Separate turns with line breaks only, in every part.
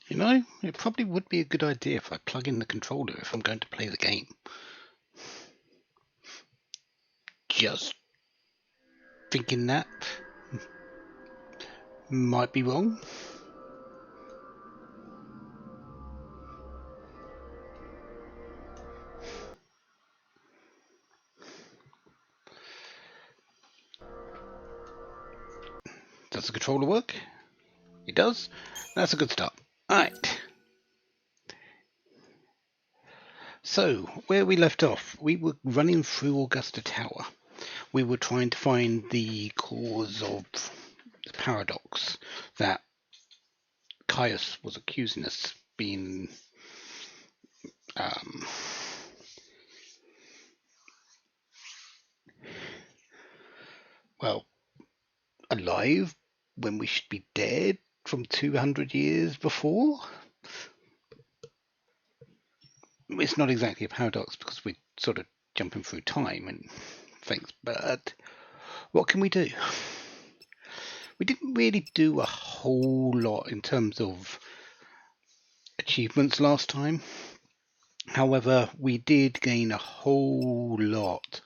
You know, it probably would be a good idea if I plug in the controller if I'm going to play the game. Just thinking that might be wrong. Does the controller work? It does. That's a good start. Alright. So, where we left off, we were running through Augusta Tower. We were trying to find the cause of the paradox that Caius was accusing us being well, alive when we should be dead from 200 years before. It's not exactly a paradox because we're sort of jumping through time and things, but what can we do? We didn't really do a whole lot in terms of achievements last time. However, we did gain a whole lot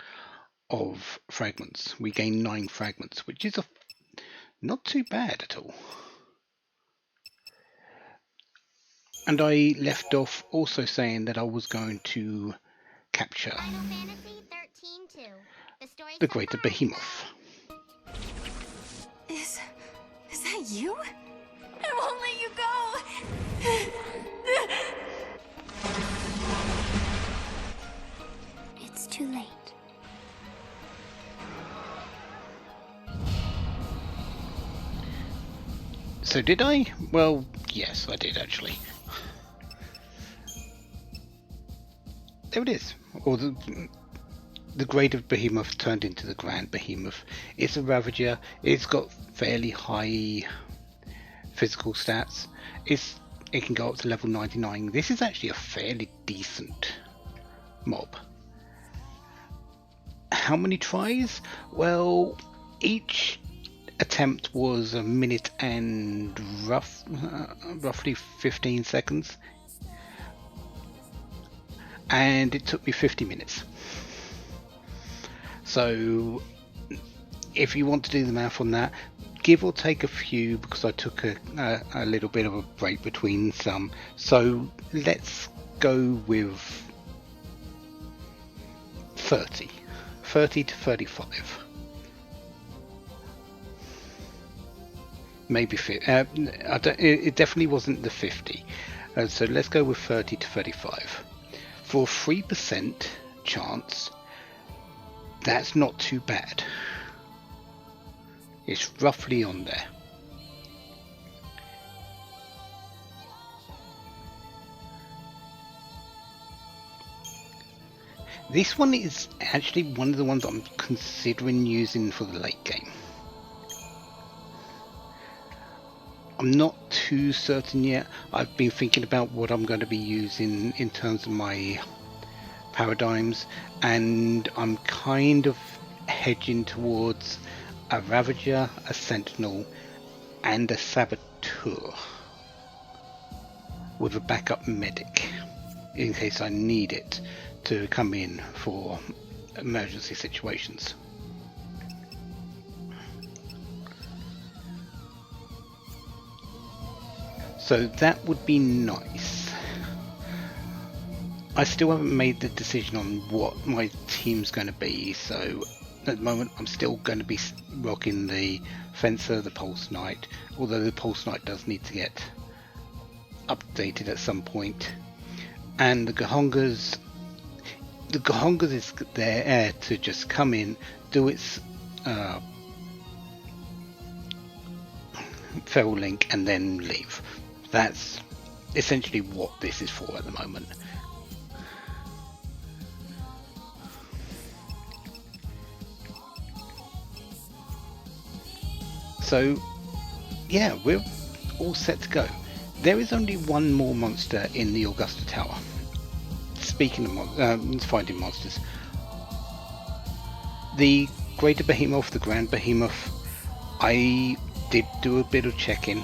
of fragments. We gained 9 fragments, which is not too bad at all. And I left off also saying that I was going to capture the greater behemoth.
Is that you? I won't let you go! It's too late.
So did I? Well, yes, I did actually. There it is. Or the greater behemoth turned into the grand behemoth. It's a ravager. It's got fairly high physical stats. It can go up to level 99. This is actually a fairly decent mob. How many tries? Well, each attempt was a minute and roughly 15 seconds. And it took me 50 minutes. So if you want to do the math on that, give or take a few, because I took a little bit of a break between some. So let's go with 30 to 35. Maybe it definitely wasn't the 50. So let's go with 30 to 35. For 3% chance, that's not too bad. It's roughly on there. This one is actually one of the ones I'm considering using for the late game. I'm not too certain yet. I've been thinking about what I'm going to be using in terms of my paradigms, and I'm kind of hedging towards a Ravager, a Sentinel, and a Saboteur with a backup medic in case I need it to come in for emergency situations. So that would be nice. I still haven't made the decision on what my team's going to be, so at the moment I'm still going to be rocking the Fencer, the Pulse Knight, although the Pulse Knight does need to get updated at some point. And the Gahongas is there to just come in, do its feral link and then leave. That's essentially what this is for at the moment. So yeah, we're all set to go. There is only one more monster in the Augusta Tower. Speaking of finding monsters, the greater behemoth, the grand behemoth, I did do a bit of checking.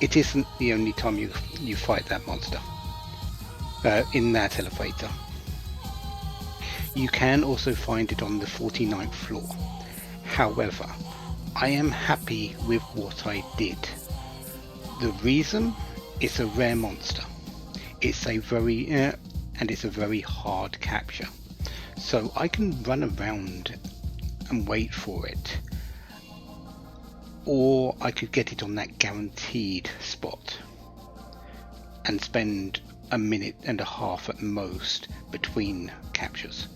it isn't the only time you fight that monster in that elevator. You can also find it on the 49th floor. However, I am happy with what I did. The reason, it's a rare monster. It's a very hard capture. So I can run around and wait for it. Or I could get it on that guaranteed spot and spend a minute and a half at most between captures.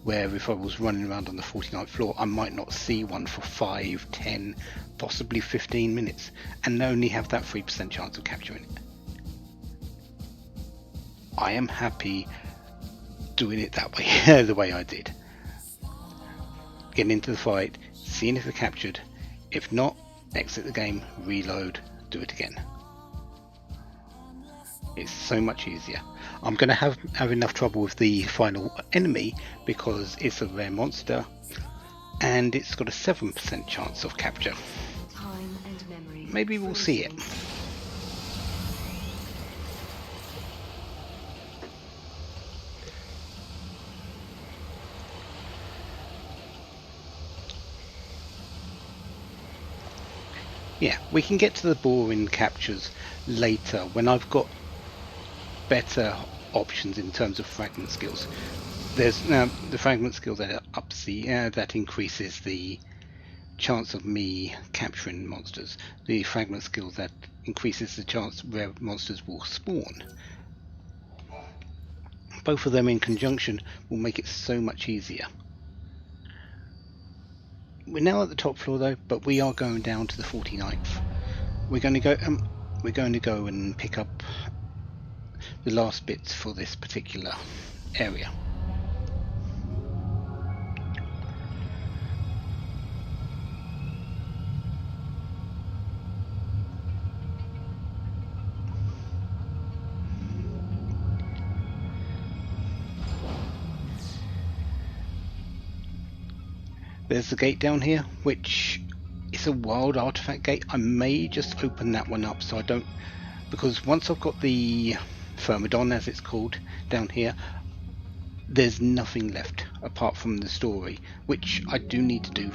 Where if I was running around on the 49th floor, I might not see one for 5, 10, possibly 15 minutes and only have that 3% chance of capturing it. I am happy doing it that way, the way I did. Getting into the fight, seeing if it's captured. If not, exit the game, reload, do it again. It's so much easier. I'm going to have enough trouble with the final enemy because it's a rare monster and it's got a 7% chance of capture.
Time and memory.
Maybe we'll see it. Yeah, we can get to the boring captures later when I've got better options in terms of fragment skills. There's the fragment skill that ups that increases the chance of me capturing monsters. The fragment skill that increases the chance where monsters will spawn. Both of them in conjunction will make it so much easier. We're now at the top floor though, but we are going down to the 49th. We're going to go and pick up the last bits for this particular area. There's the gate down here, which is a wild artifact gate. I may just open that one up so I don't, because once I've got the Thermodon, as it's called, down here, there's nothing left apart from the story, which I do need to do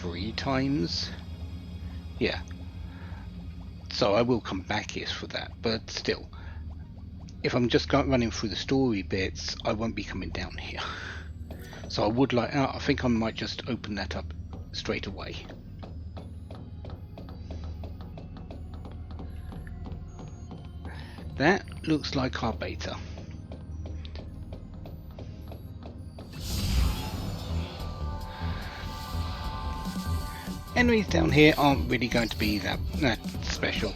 3 times. Yeah. So I will come back here for that, but still, if I'm just running through the story bits, I won't be coming down here. So I would like, I think I might just open that up straight away. That looks like our beta. Enemies down here aren't really going to be that special.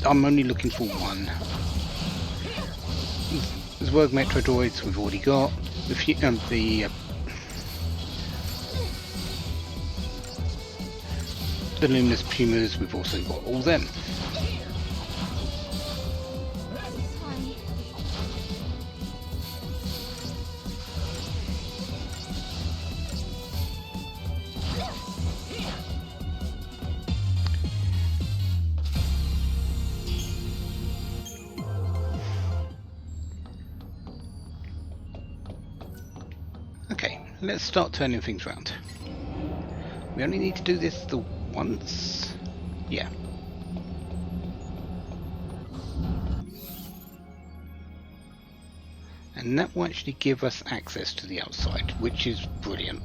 I'm only looking for one. The Zwerg Metrodroids we've already got. The Luminous Pumas, we've also got all them. Okay, let's start turning things around. We only need to do this the once. Yeah. And that will actually give us access to the outside, which is brilliant.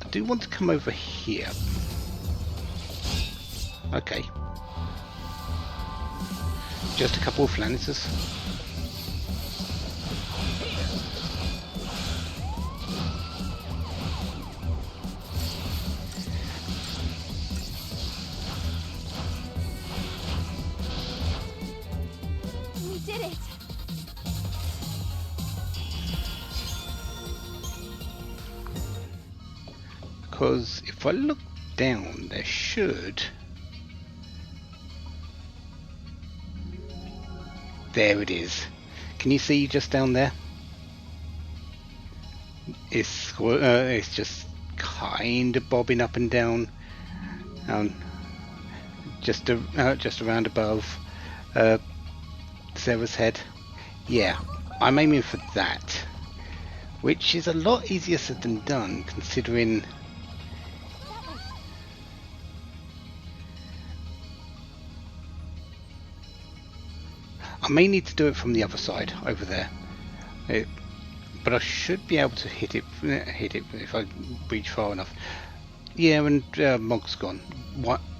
I do want to come over here. Okay. Just a couple of Flannisers. Because if I look down, there should... There it is. Can you see just down there? It's just kind of bobbing up and down. just around above Serah's head. Yeah, I'm aiming for that, which is a lot easier said than done, considering I may need to do it from the other side over there. But I should be able to hit it if I reach far enough. Yeah, and Mog's gone.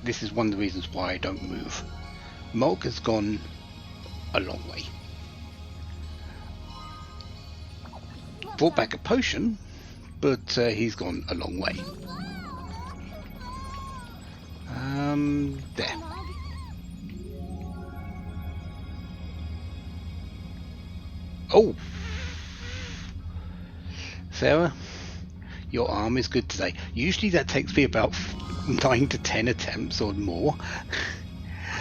This is one of the reasons why I don't move. Mog has gone a long way. Brought back a potion, but he's gone a long way. There. Oh! Serah, your arm is good today. Usually that takes me about 9 to 10 attempts or more.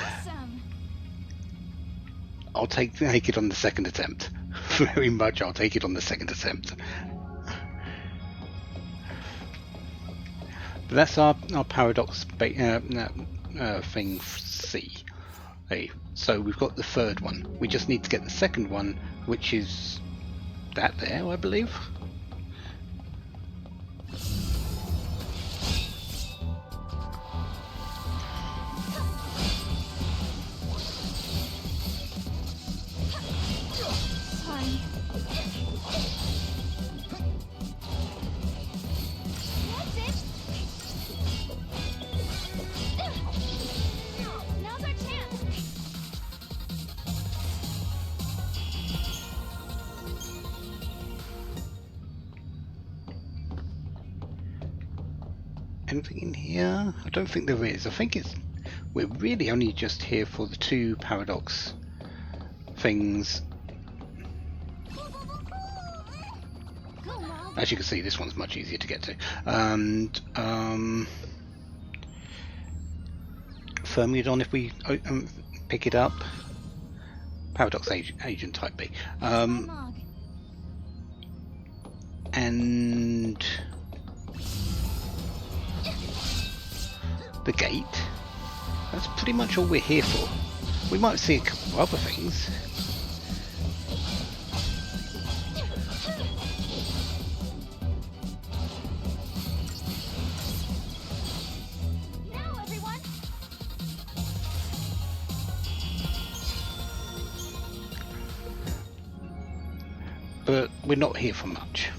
Awesome.
I'll take it on the second attempt. Very much, I'll take it on the second attempt. But that's our paradox thing C. So we've got the third one. We just need to get the second one, which is that there, I believe. Anything in here? I don't think there is. I think we're really only just here for the two paradox things. As you can see, this one's much easier to get to. And Thermodon, if we pick it up. Paradox agent type B. And the gate. That's pretty much all we're here for. We might see a couple of other things.
Now, everyone.
But we're not here for much.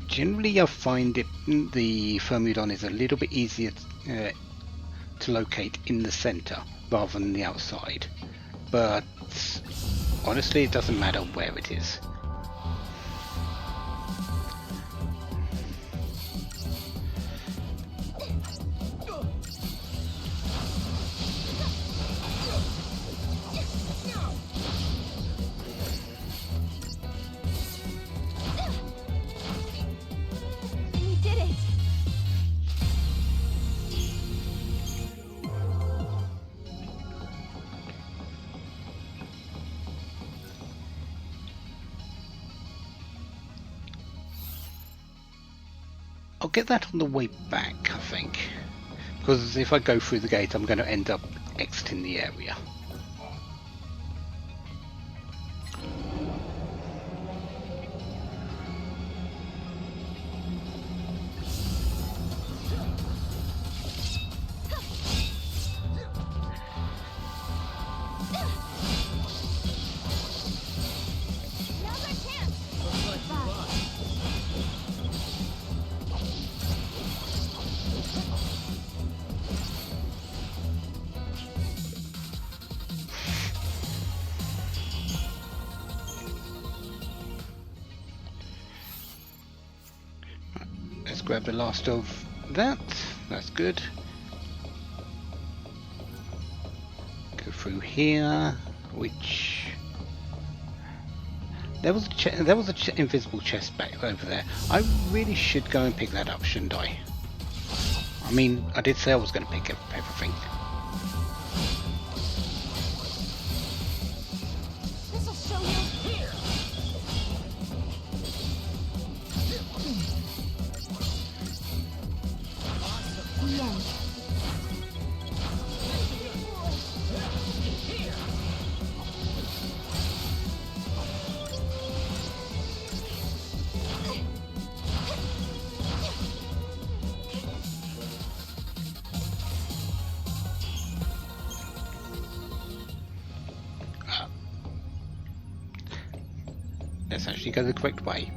Generally, I find the Thermodon is a little bit easier to locate in the center rather than the outside. But honestly, it doesn't matter where it is. I'll get that on the way back, I think, because if I go through the gate I'm going to end up exiting the area. Grab the last of that. That's good. Go through here, which there was a invisible chest back over there. I really should go and pick that up, shouldn't I? I mean, I did say I was going to pick up everything.
This'll show you.
let's actually go the correct way.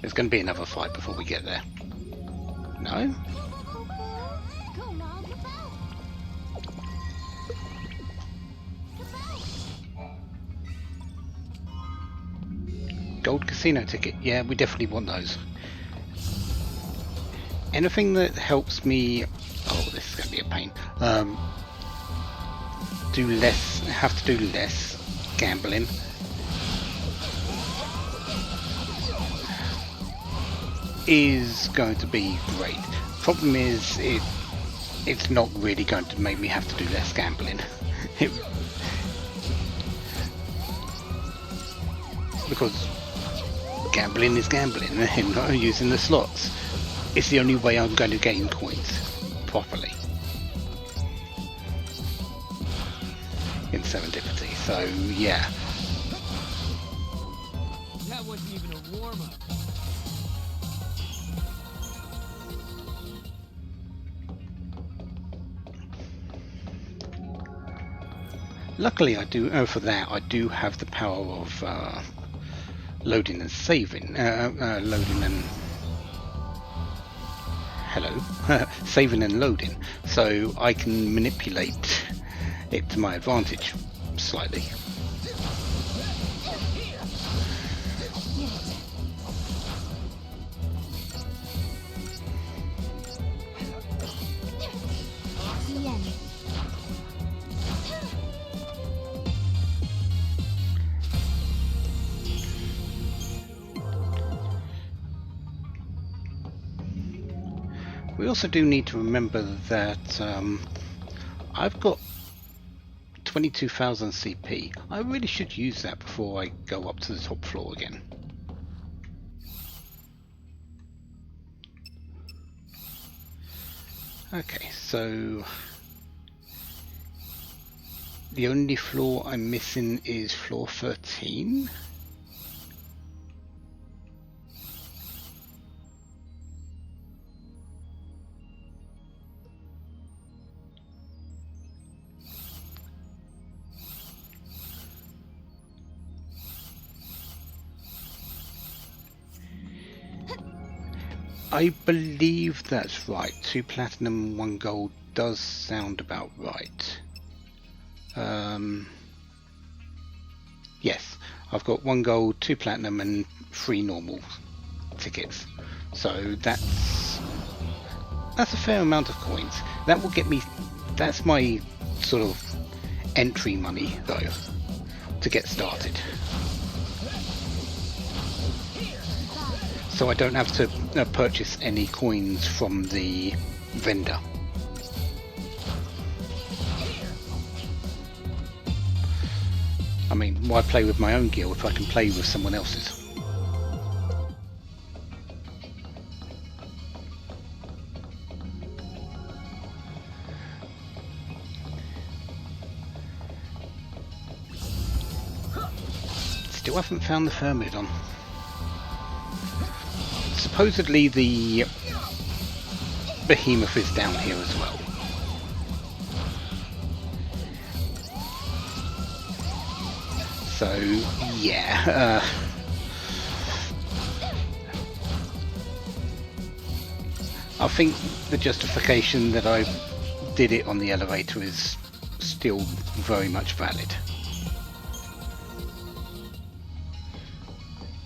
There's going to be another fight before we get there. No? Gold casino ticket. Yeah, we definitely want those. Anything that helps me... Oh, this is going to be a pain. Have to do less gambling. Is going to be great. Problem is, it's not really going to make me have to do less gambling. Because gambling is gambling and not using the slots. It's the only way I'm going to gain coins properly in serendipity. So yeah.
That wasn't even a warm-up.
Luckily, I do. For that, I do have the power of loading and saving. Loading and saving and loading, so I can manipulate it to my advantage slightly. We also do need to remember that I've got 22,000 CP. I really should use that before I go up to the top floor again. Okay, so the only floor I'm missing is floor 13. I believe that's right. 2 platinum, 1 gold does sound about right. Yes, I've got 1 gold, 2 platinum and 3 normal tickets. So that's a fair amount of coins. That will get me, that's my sort of entry money though, to get started. So I don't have to purchase any coins from the vendor. I mean, why play with my own guild if I can play with someone else's? Still haven't found the Thermidon. Supposedly the behemoth is down here as well. So yeah, I think the justification that I did it on the elevator is still very much valid.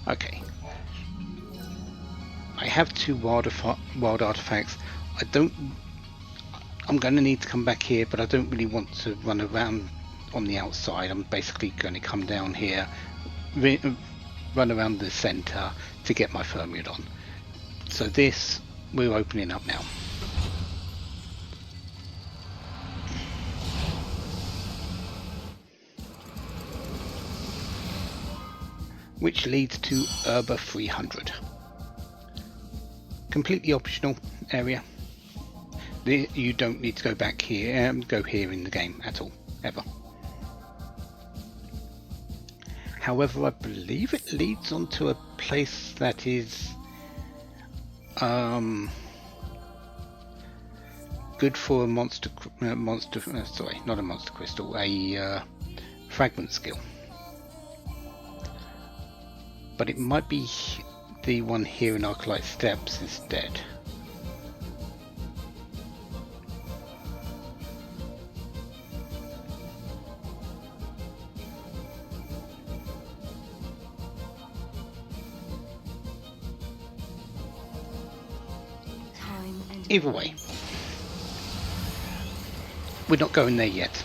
Okay. I have 2 wild artifacts. I'm going to need to come back here, but I don't really want to run around on the outside. I'm basically going to come down here, run around the centre to get my Thermidon. So this, we're opening up now. Which leads to Herba 300. Completely optional area. You don't need to go back here, go here in the game at all, ever. However, I believe it leads onto a place that is good for a sorry, not a monster crystal, a fragment skill. but it might be the one here in Arclight Steps instead. Either way, we're not going there yet.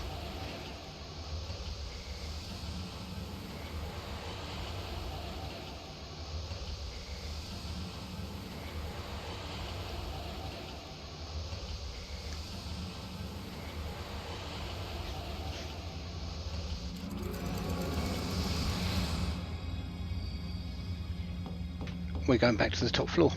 We're going back to the top floor.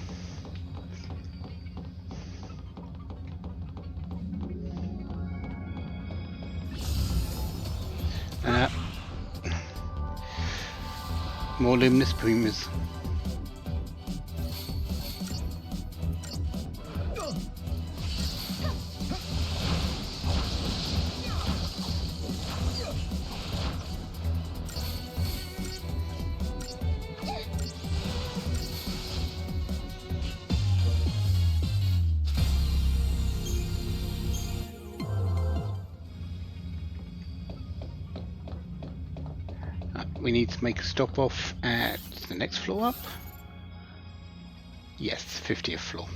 More luminous premiers. We need to make a stop off at the next floor up. Yes, 50th floor.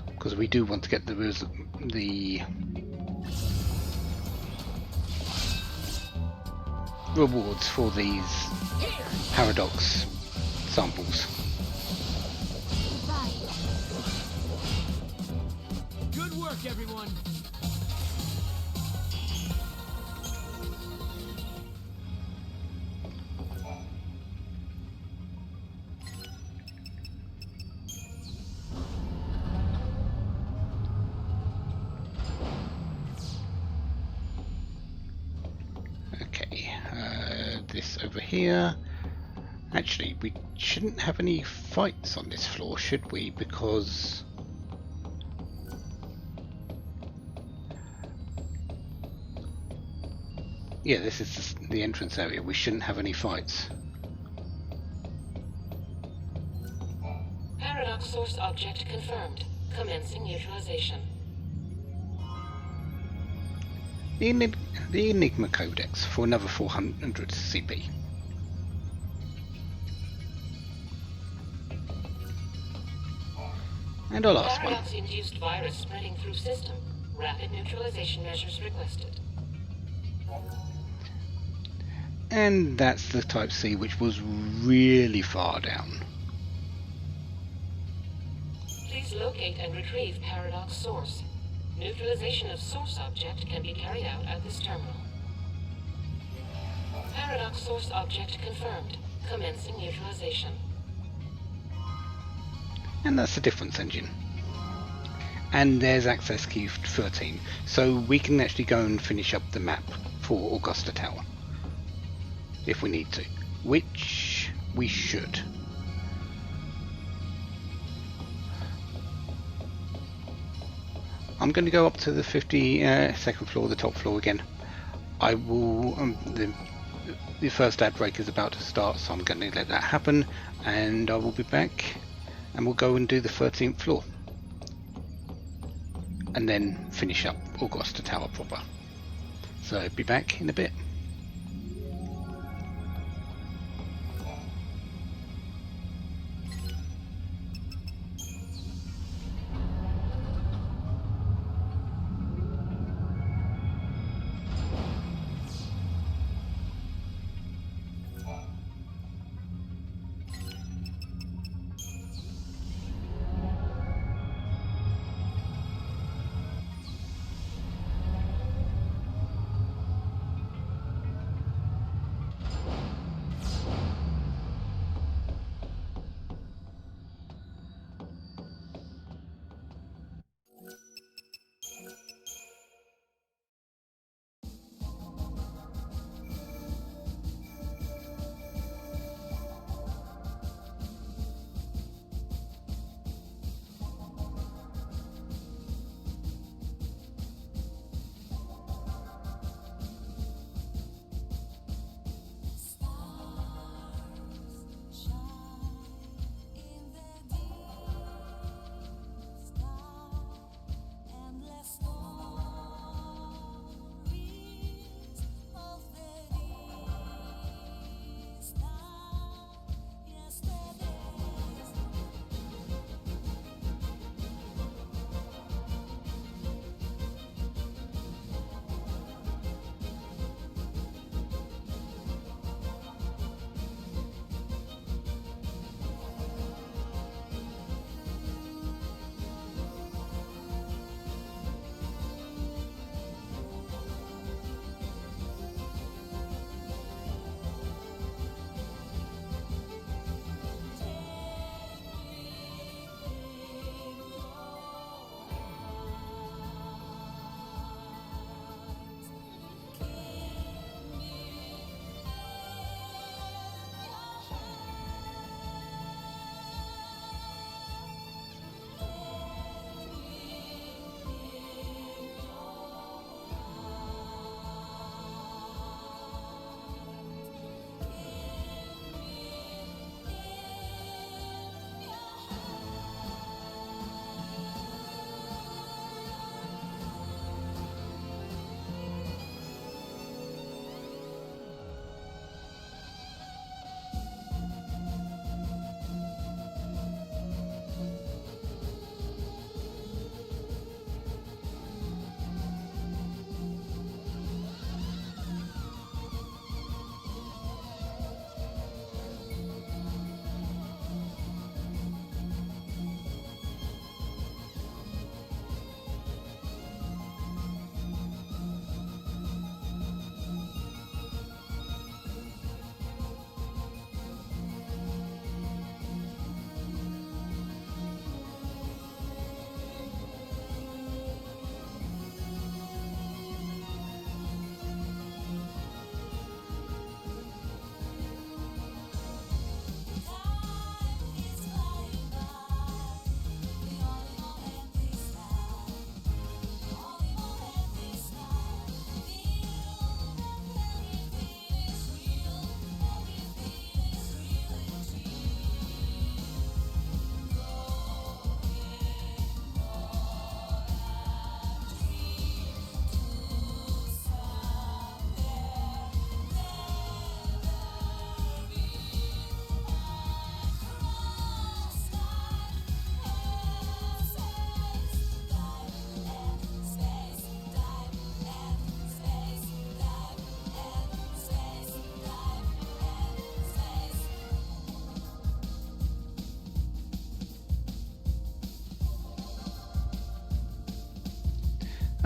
Because we do want to get the rewards for these paradox samples.
Good work, everyone.
This over here. Actually, we shouldn't have any fights on this floor, should we? Because yeah, this is the entrance area. We shouldn't have any fights.
Paradox source object confirmed. Commencing neutralization.
The Enigma Codex for another 400 CP. And our last one.
Paradox-induced virus spreading through system. Rapid neutralization measures requested.
And that's the Type C, which was really far down.
Please locate and retrieve Paradox source. Neutralization of source object can be carried out at this terminal. Paradox source object confirmed. Commencing neutralization.
And that's the difference engine. And there's access key 13. So we can actually go and finish up the map for Augusta Tower. If we need to. Which we should. I'm going to go up to the 52nd floor, the top floor again. I will. The first ad break is about to start, so I'm going to let that happen, and I will be back, and we'll go and do the 13th floor, and then finish up Augusta Tower proper. So be back in a bit.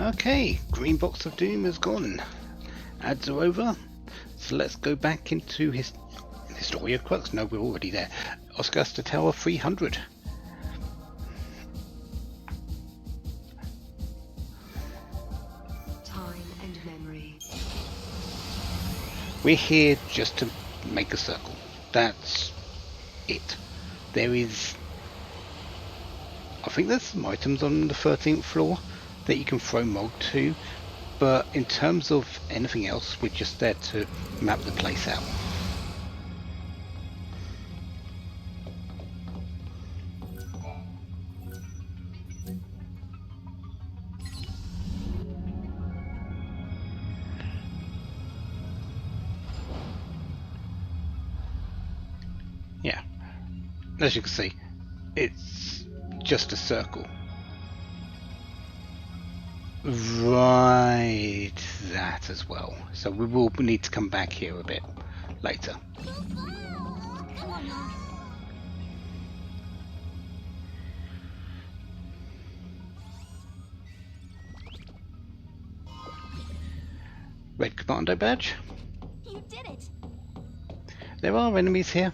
Okay, green box of doom is gone. Ads are over. So let's go back into Historia Crux. No, we're already there. Oscar Tower 300.
Time and memory.
We're here just to make a circle. That's it. There is... I think there's some items on the 13th floor that you can throw Mog to, but in terms of anything else, we're just there to map the place out. Yeah, as you can see, it's just a circle. Right, that as well. So we will need to come back here a bit later.
Come on, Mom.
Red Commando badge.
You did it.
There are enemies here,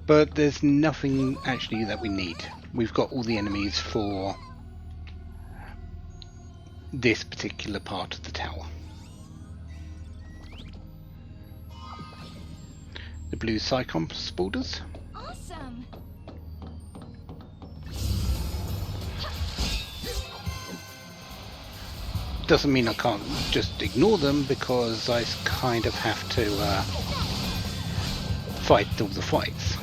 but there's nothing actually that we need. We've got all the enemies for this particular part of the tower. The blue Cyclops borders.
Awesome.
Doesn't mean I can't just ignore them, because I kind of have to fight all the fights.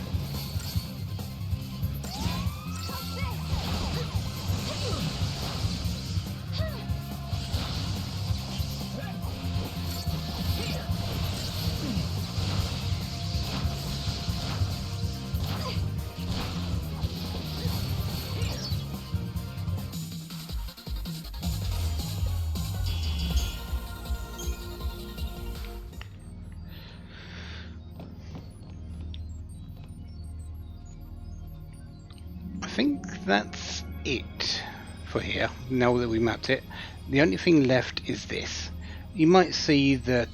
I think that's it for here, now that we mapped it. The only thing left is this. You might see that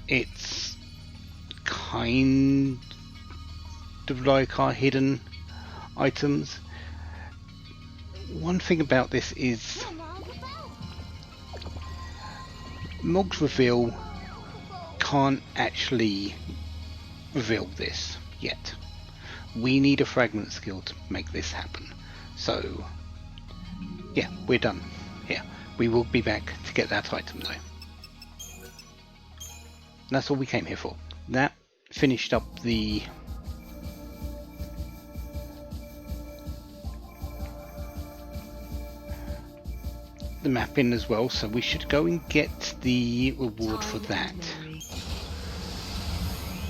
it's kind of like our hidden items. One thing about this is Mog's reveal can't actually reveal this yet. We need a fragment skill to make this happen. So yeah, we're done here. We will be back to get that item though. And that's all we came here for. That finished up the mapping as well, so we should go and get the reward for that.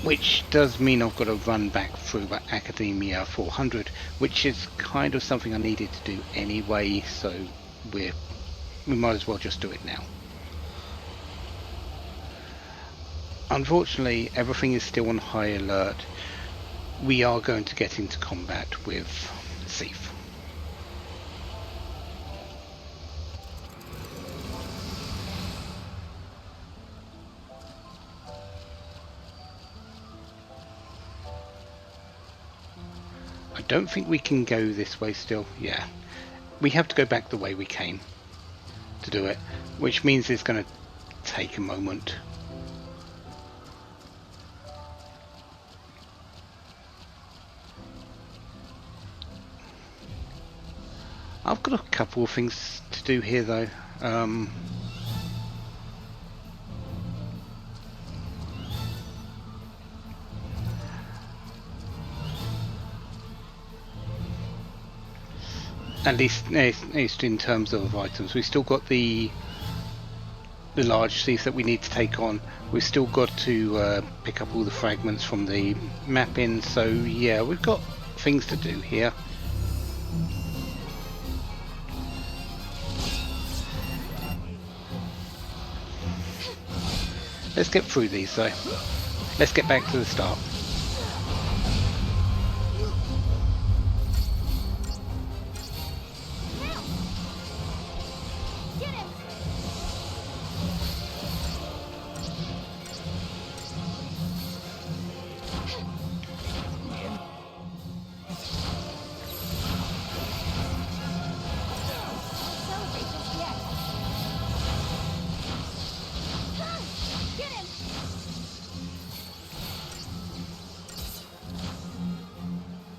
Which does mean I've got to run back through Academia 400, which is kind of something I needed to do anyway, so we might as well just do it now. Unfortunately, everything is still on high alert. We are going to get into combat with XIII. I don't think we can go this way still. Yeah, we have to go back the way we came to do it, which means it's going to take a moment. I've got a couple of things to do here though. At least in terms of items, we've still got the large thief that we need to take on. We've still got to pick up all the fragments from the mapping. So yeah, we've got things to do here. Let's get through these though. Let's get back to the start.
Celebrate this yet. Get him!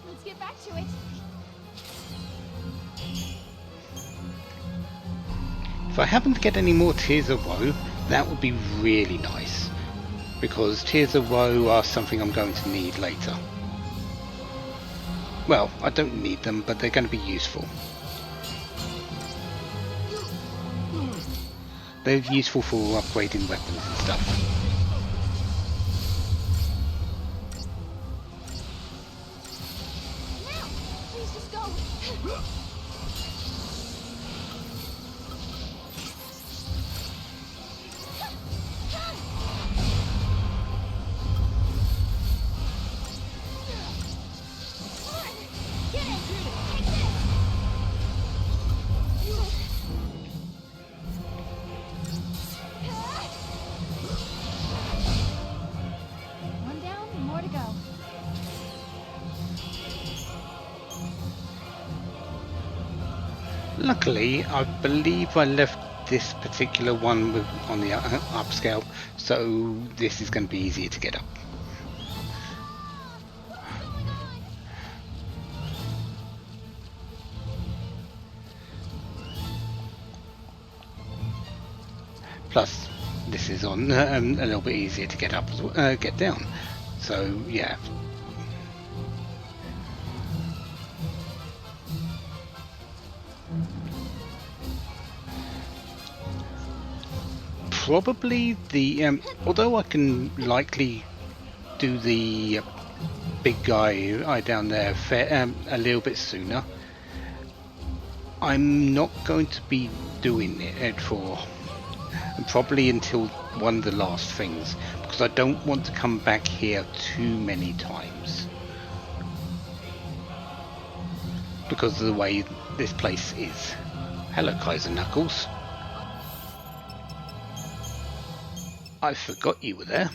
Let's get back to it.
If I happen to get any more Tears of Woe, that would be really nice, because Tears of Woe are something I'm going to need later. Well, I don't need them, but they're going to be useful. They're useful for upgrading weapons and stuff.
Now! Please just go! Get it! Take this! One down, more to go.
Luckily, I believe I left this particular one on the upscale, so this is going to be easier to get up. Plus, this is on a little bit easier to get up, get down. So yeah. Probably the although I can likely do the big guy down there a little bit sooner, I'm not going to be doing it for probably until one of the last things, because I don't want to come back here too many times because of the way this place is. Hello, Kaiser Knuckles. I forgot you were there.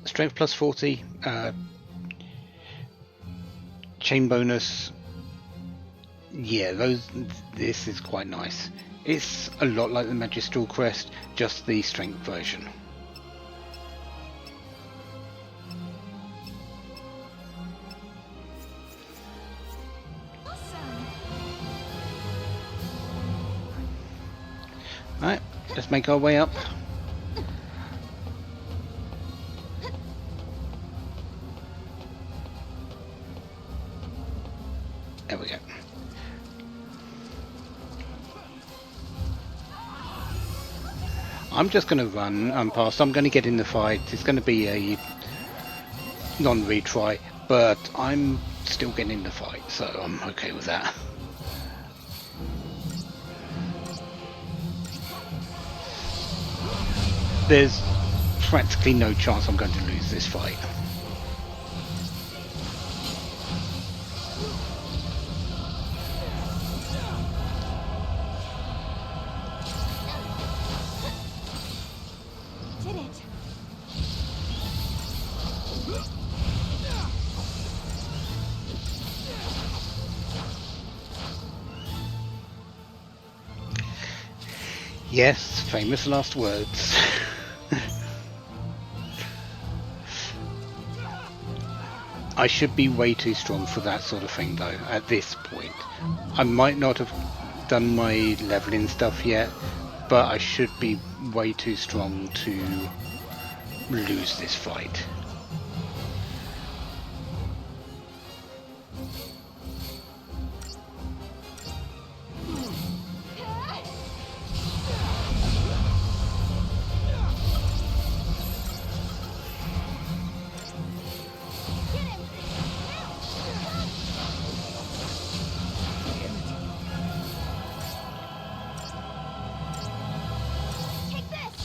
Strength plus 40, chain bonus. Yeah, this is quite nice. It's a lot like the Magistral Crest, just the strength version.
Awesome.
Alright, let's make our way up. There we go. I'm just going to run past. I'm going to get in the fight. It's going to be a non-retry, but I'm still getting in the fight, so I'm okay with that. There's practically no chance I'm going to lose this fight.
Did it.
Yes, famous last words. I should be way too strong for that sort of thing though, at this point. I might not have done my leveling stuff yet, but I should be way too strong to lose this fight.
Take this.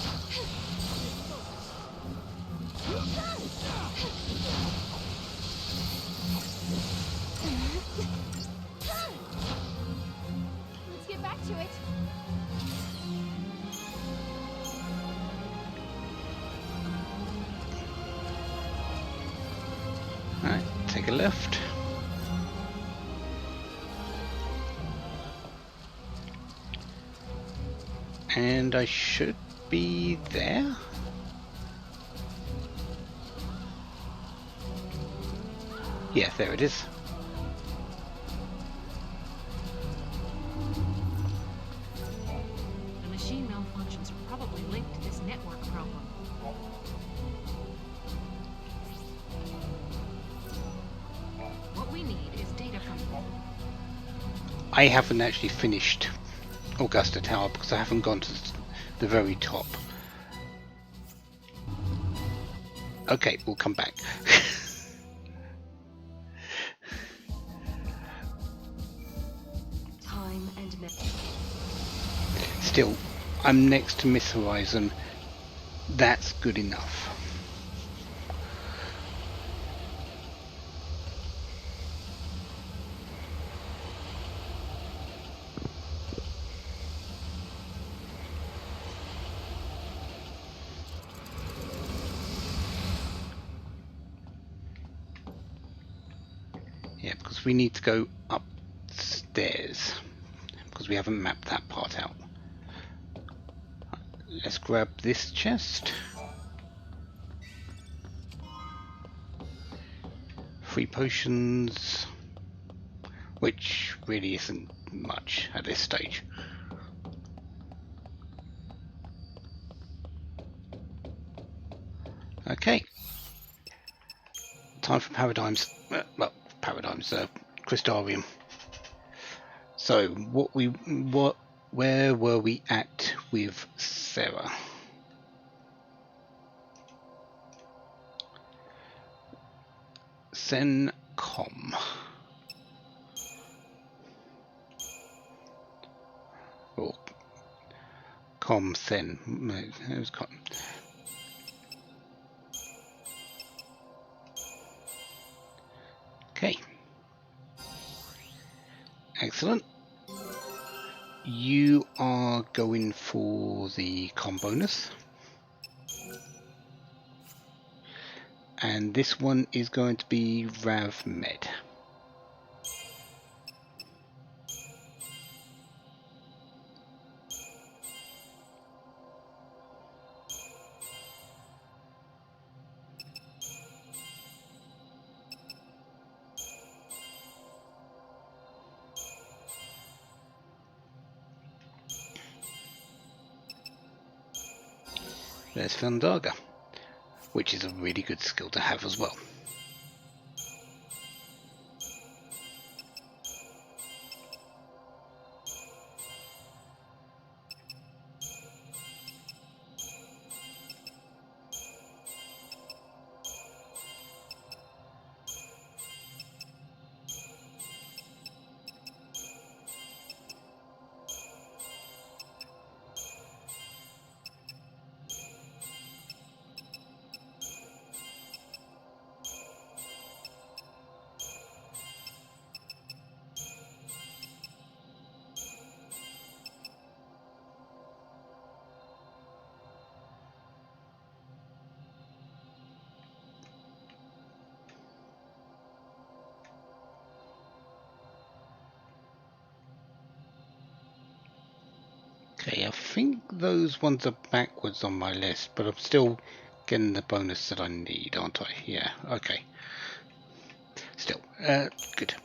take a left. And I should be there. Yeah, there it is.
The machine malfunctions are probably linked to this network problem. What we need is data from...
I haven't actually finished Augusta Tower because I haven't gone to the very top. Okay, we'll come back.
Time and
Still, I'm next to Miss Horizon. That's good enough. Yeah, because we need to go upstairs because we haven't mapped that part out. Let's grab this chest. 3 potions, which really isn't much at this stage. Okay, time for paradigms. Well, paradigms, Crystarium. So, where were we at with Serah? Sencom. Or Sen. No, it was Com. Okay. Excellent. You are going for the com bonus. And this one is going to be Rav Med. There's Fandaga, which is a really good skill to have as well. Okay, I think those ones are backwards on my list, but I'm still getting the bonus that I need, aren't I? Yeah, okay. Still, good.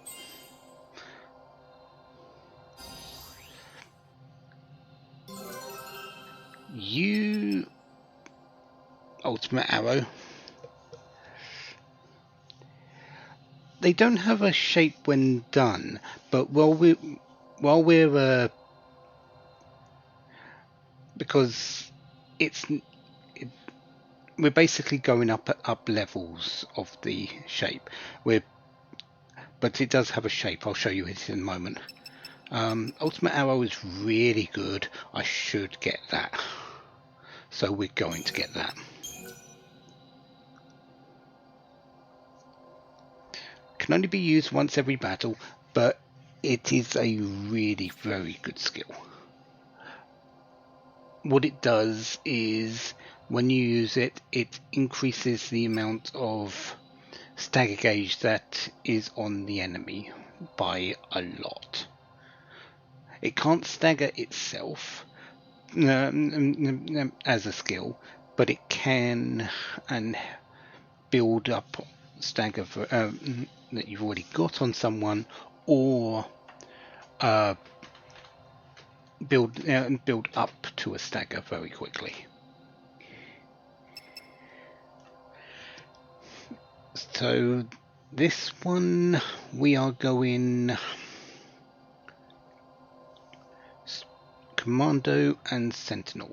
You... Ultimate Arrow. They don't have a shape when done, but while we're because we're basically going up levels of the shape. But it does have a shape. I'll show you it in a moment. Ultimate Arrow is really good. I should get that. So we're going to get that. Can only be used once every battle, but it is a really very good skill. What it does is when you use it, it increases the amount of stagger gauge that is on the enemy by a lot. It can't stagger itself as a skill, but it can and build up stagger that you've already got on someone, or build up to a stagger very quickly. So this one we are going Commando and Sentinel.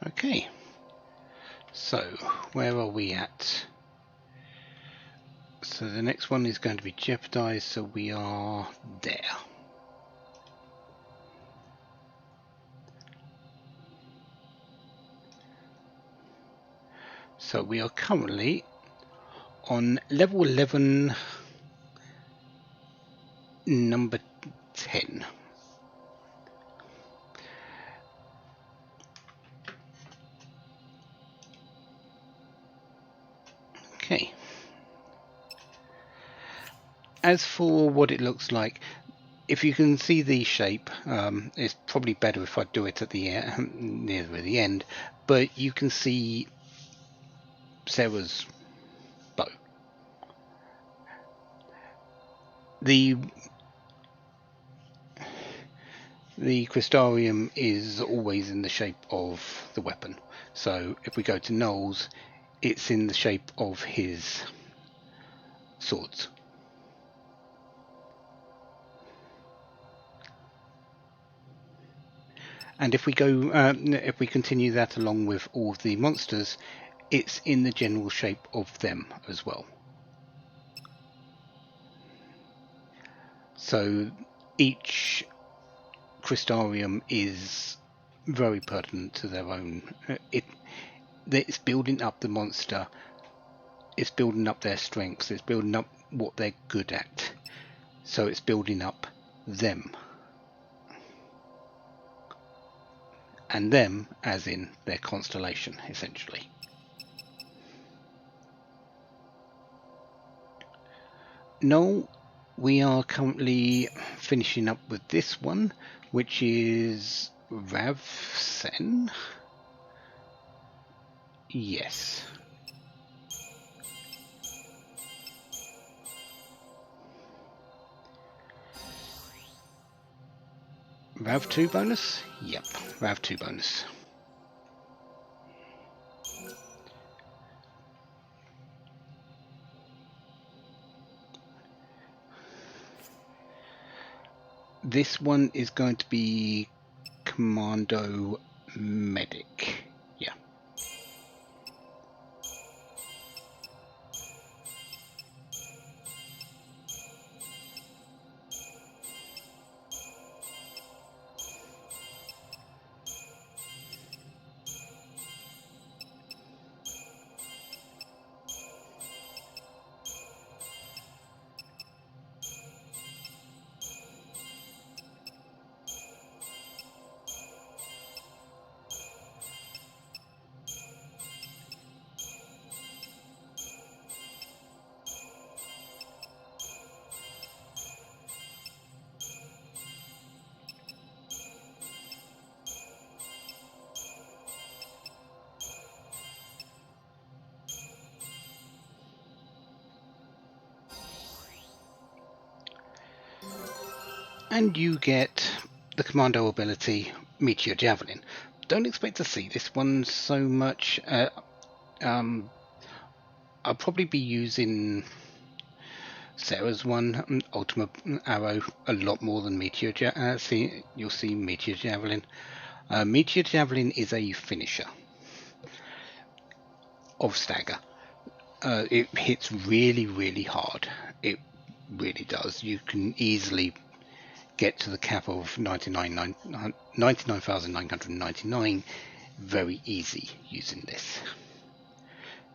Okay, so where are we at? So the next one is going to be jeopardized, so we are there. So we are currently on level 11, number 10. Okay. As for what it looks like, if you can see the shape, it's probably better if I do it at the near the end, but you can see Serah's bow. The crystarium is always in the shape of the weapon, so if we go to Noel's, it's in the shape of his swords. And if we go, if we continue that along with all of the monsters, it's in the general shape of them as well. So each crystarium is very pertinent to their own. It's building up the monster. It's building up their strengths. It's building up what they're good at. So it's building up them. And them as in their constellation, essentially. No, we are currently finishing up with this one, which is Ravsen. Yes. Rav2 bonus? Yep, Rav2 bonus. This one is going to be Commando Medic. Yeah. And you get the commando ability Meteor Javelin. Don't expect to see this one so much. I'll probably be using Serah's one, Ultimate Arrow, a lot more than Meteor Javelin. You'll see Meteor Javelin. Meteor Javelin is a finisher of stagger. It hits really, really hard. It really does. You can easily get to the cap of 99,999 very easy using this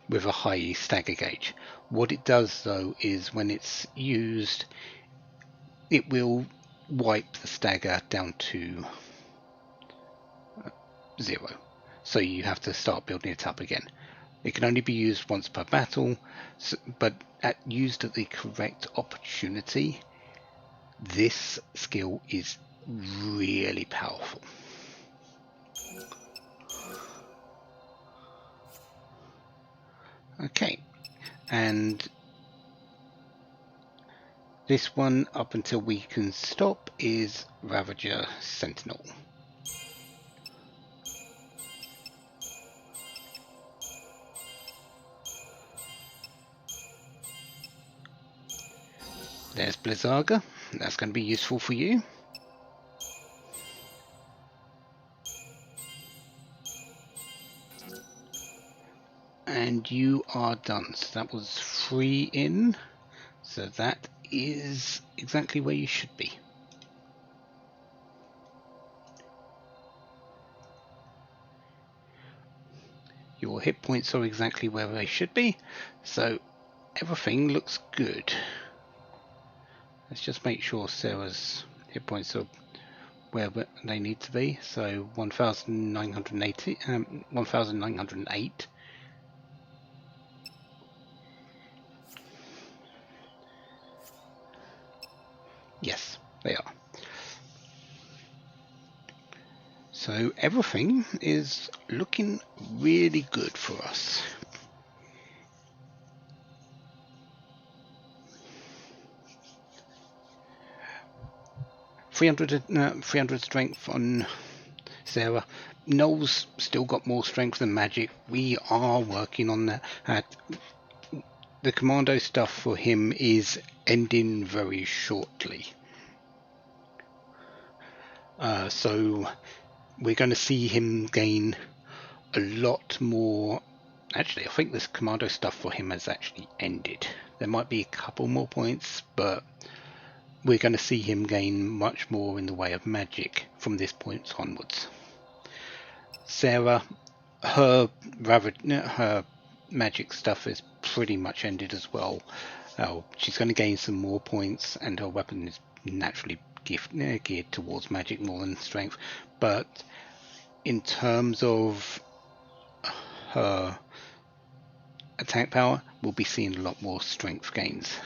with a high stagger gauge. What it does though is when it's used, it will wipe the stagger down to 0, so you have to start building it up again. It can only be used once per battle, but used at the correct opportunity, this skill is really powerful. Okay, and this one, up until we can stop, is Ravager Sentinel. There's Blizzaga, that's going to be useful for you. And you are done. So that was 3 in. So that is exactly where you should be. Your hit points are exactly where they should be. So everything looks good. Let's just make sure Serah's hit points are where they need to be. So 1980, 1908. Yes, they are. So everything is looking really good for us. $300 strength on Serah. Noel's still got more strength than magic. We are working on that. The commando stuff for him is ending very shortly. So we're going to see him gain a lot more. Actually, I think this commando stuff for him has actually ended. There might be a couple more points, but we're going to see him gain much more in the way of magic from this point onwards. Serah, her magic stuff is pretty much ended as well. She's going to gain some more points, and her weapon is naturally geared towards magic more than strength. But in terms of her attack power, we'll be seeing a lot more strength gains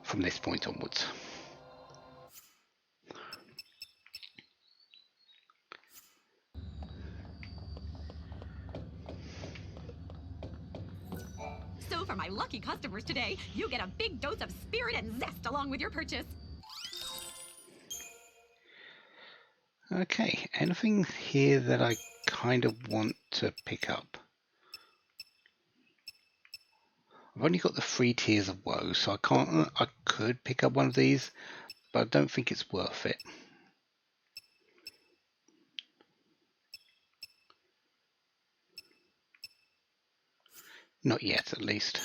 from this point onwards.
So for my lucky customers today, you get a big dose of spirit and zest along with your purchase.
Okay, anything here that I kind of want to pick up? I've only got the 3 tiers of woe, so I could pick up one of these, but I don't think it's worth it. Not yet, at least.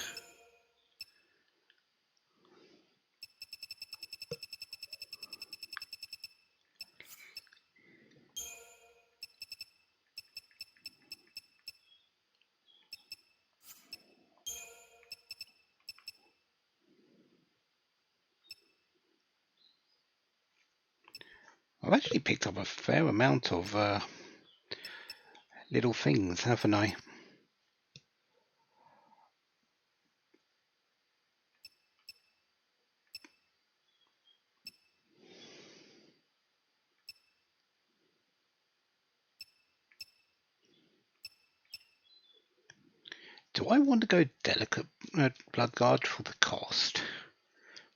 I've actually picked up a fair amount of little things, haven't I? Do I want to go delicate Bloodguard for the cost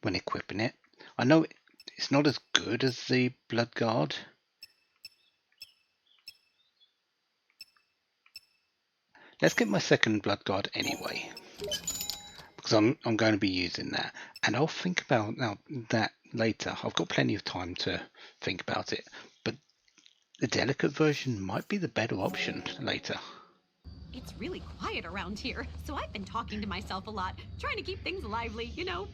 when equipping it? I know it's not as good as the Bloodguard. Let's get my second Bloodguard anyway, because I'm going to be using that, and I'll think about that later. I've got plenty of time to think about it, but the delicate version might be the better option later.
It's really quiet around here, so I've been talking to myself a lot, trying to keep things lively, you know.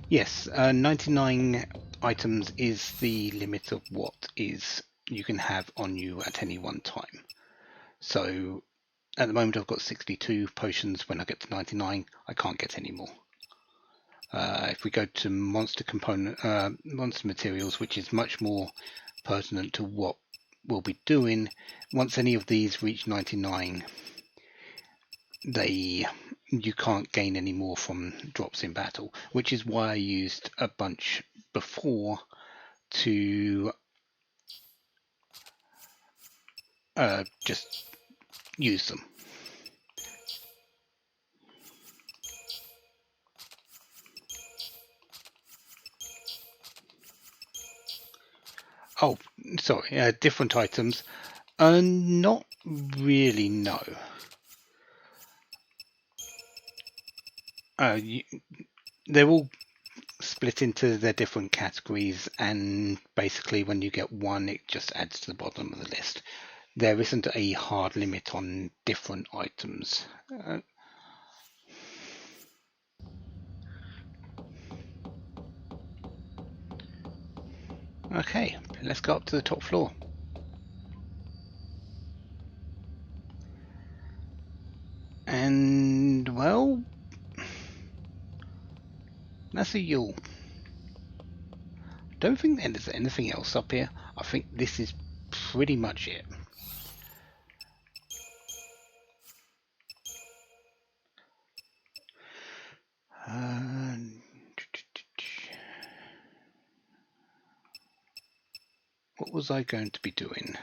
Yes, 99 items is the limit of what you can have on you at any one time. So at the moment I've got 62 potions. When I get to 99, I can't get any more. If we go to monster materials, which is much more pertinent to what we'll be doing, once any of these reach 99, you can't gain any more from drops in battle, which is why I used a bunch before to just use them. Oh, sorry, different items. Not really, no. They're all split into their different categories, and basically when you get one, it just adds to the bottom of the list. There isn't a hard limit on different items. Okay, let's go up to the top floor. And, well, that's a yawl. Don't think there's anything else up here. I think this is pretty much it. What was I going to be doing?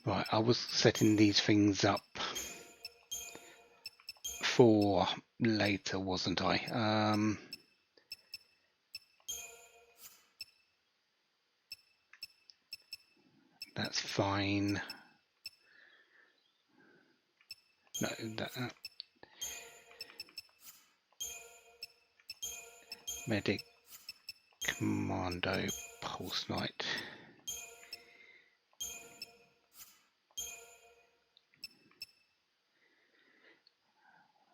Right, I was setting these things up for later, wasn't I? That's fine. No, medic, commando, pulse knight.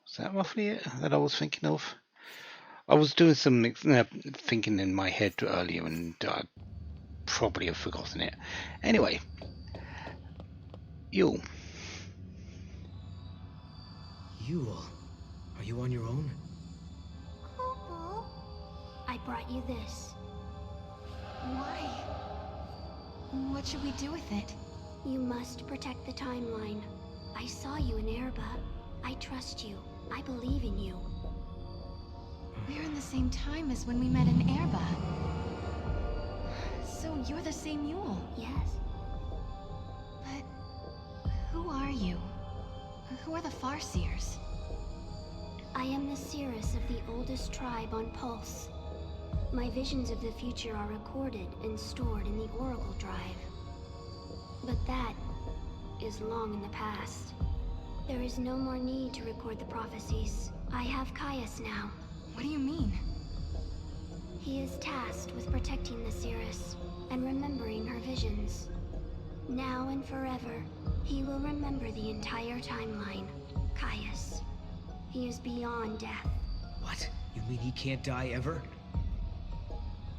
Is that roughly it that I was thinking of? I was doing some thinking in my head earlier, and I probably have forgotten it. Anyway, Yule.
Yule, are you on your own?
Coco, I brought you this.
Why? What should we do with it?
You must protect the timeline. I saw you in Erba. I trust you. I believe in you.
We're in the same time as when we met in Erba. So you're the same Yule.
Yes.
But who are you? Who are the Farseers?
I am the Serah of the oldest tribe on Pulse. My visions of the future are recorded and stored in the Oracle Drive. But that is long in the past. There is no more need to record the prophecies. I have Caius now.
What do you mean?
He is tasked with protecting the Serah and remembering her visions. Now and forever, he will remember the entire timeline. Caius. He is beyond death.
What? You mean he can't die ever?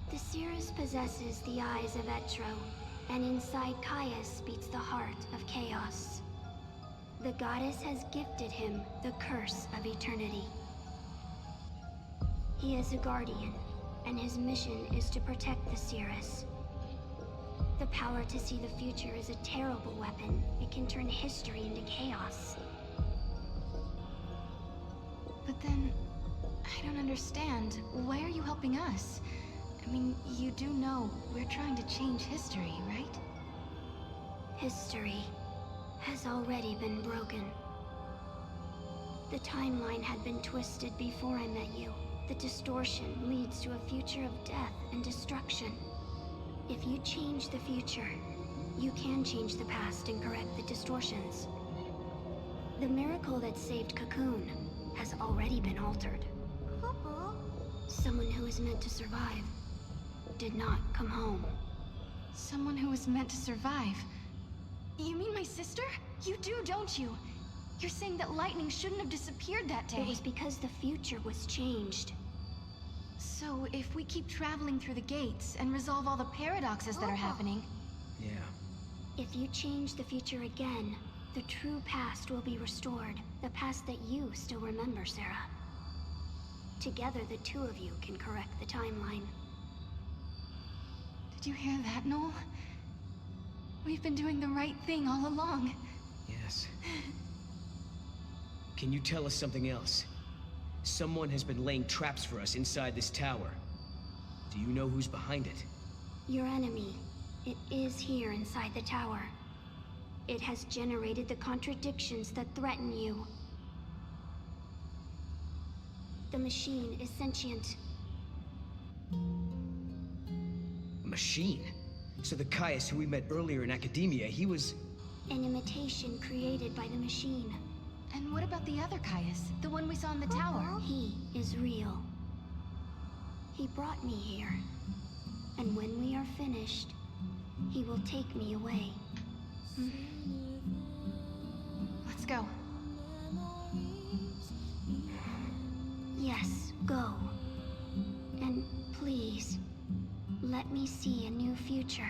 The Serah possesses the eyes of Etro, and inside Caius beats the heart of chaos. The goddess has gifted him the curse of eternity. He is a guardian, and his mission is to protect the Serah. The power to see the future is a terrible weapon. It can turn history into chaos.
But then, I don't understand. Why are you helping us? I mean, you do know we're trying to change history, right?
History has already been broken. The timeline had been twisted before I met you. The distortion leads to a future of death and destruction. If you change the future, you can change the past and correct the distortions. The miracle that saved Cocoon has already been altered. Someone who was meant to survive did not come home.
Someone who was meant to survive. You mean my sister? You do, don't you? You're saying that lightning shouldn't have disappeared that day.
It was because the future was changed.
So if we keep traveling through the gates and resolve all the paradoxes that are happening...
Yeah.
If you change the future again, the true past will be restored. The past that you still remember, Serah. Together, the two of you can correct the timeline.
Did you hear that, Noel? We've been doing the right thing all along.
Yes. Can you tell us something else? Someone has been laying traps for us inside this tower. Do you know who's behind it?
Your enemy. It is here inside the tower. It has generated the contradictions that threaten you. The machine is sentient.
A machine? So the Caius who we met earlier in academia, he was...
An imitation created by the machine.
And what about the other Caius? The one we saw in the tower?
He is real. He brought me here. And when we are finished, he will take me away.
Let's go.
Yes, go. And please, let me see a new future.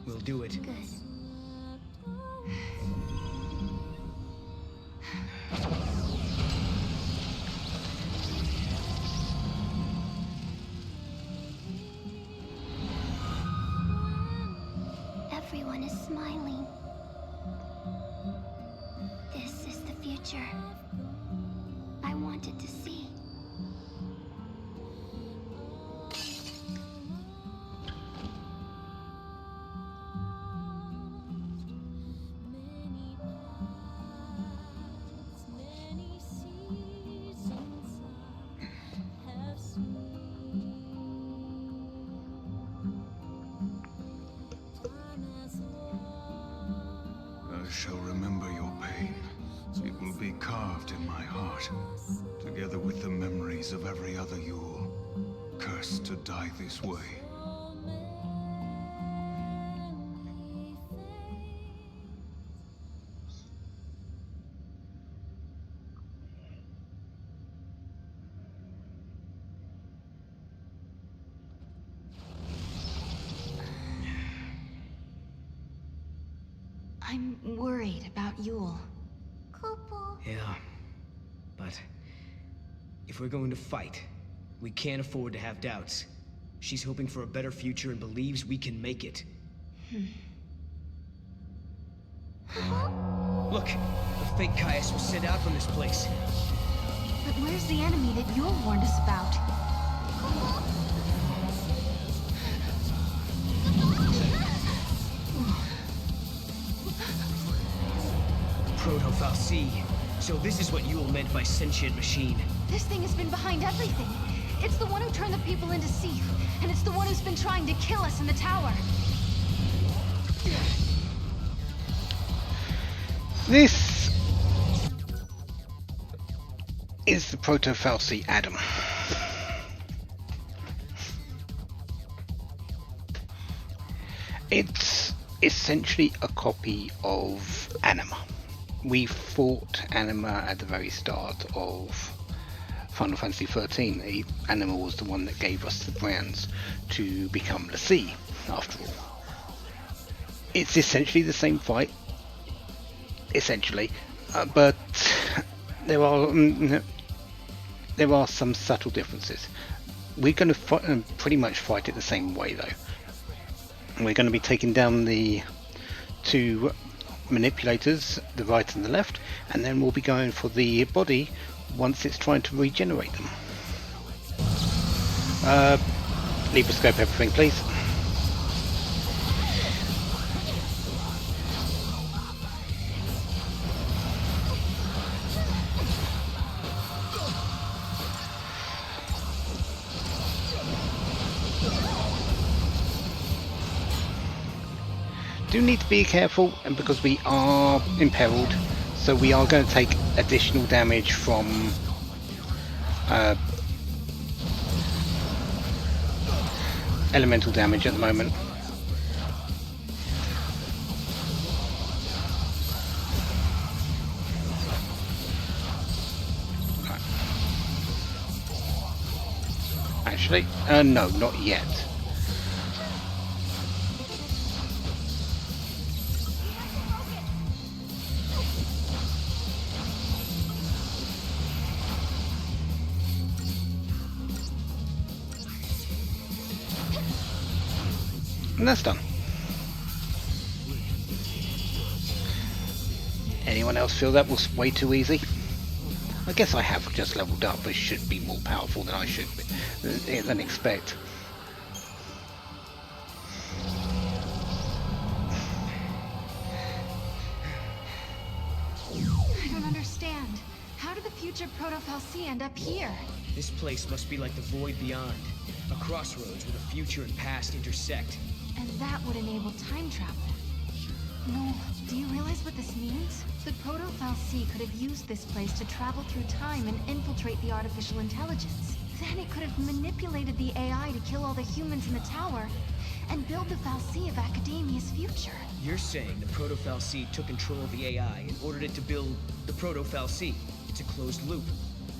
We'll do it.
Good. Everyone is smiling. This is the future I wanted to see.
I shall remember your pain. It will be carved in my heart, together with the memories of every other Yule, cursed to die this way.
I'm worried about Yule.
Yeah. But... if we're going to fight, we can't afford to have doubts. She's hoping for a better future and believes we can make it. Look! The fake Caius was sent out from this place.
But where's the enemy that Yule warned us about?
Proto-Fal'Cie. So this is what Yule meant by sentient machine.
This thing has been behind everything. It's the one who turned the people into Seath, and it's the one who's been trying to kill us in the tower.
This is the Proto-Fal'Cie Adam. It's essentially a copy of Anima. We fought Anima at the very start of Final Fantasy XIII. Anima was the one that gave us the brands to become l'Cie, after all. It's essentially the same fight, but there are some subtle differences. We're going to pretty much fight it the same way though. We're going to be taking down the two manipulators, the right and the left, and then we'll be going for the body once it's trying to regenerate them. Libra scope everything, please. Do need to be careful, and because we are imperiled, so we are going to take additional damage from elemental damage at the moment. Right. Actually, no, not yet. And that's done. Anyone else feel that was way too easy? I guess I have just leveled up, but should be more powerful than I should be, than expect.
I don't understand. How did the future Proto-Fal'Cie end up here?
This place must be like the void beyond. A crossroads where the future and past intersect.
And that would enable time travel. Noel, do you realize what this means? The Proto-Fal'Cie could have used this place to travel through time and infiltrate the artificial intelligence. Then it could have manipulated the AI to kill all the humans in the tower and build the Fal'Cie of Academia's future.
You're saying the Proto-Fal'Cie took control of the AI and ordered it to build the Proto-Fal'Cie. It's a closed loop.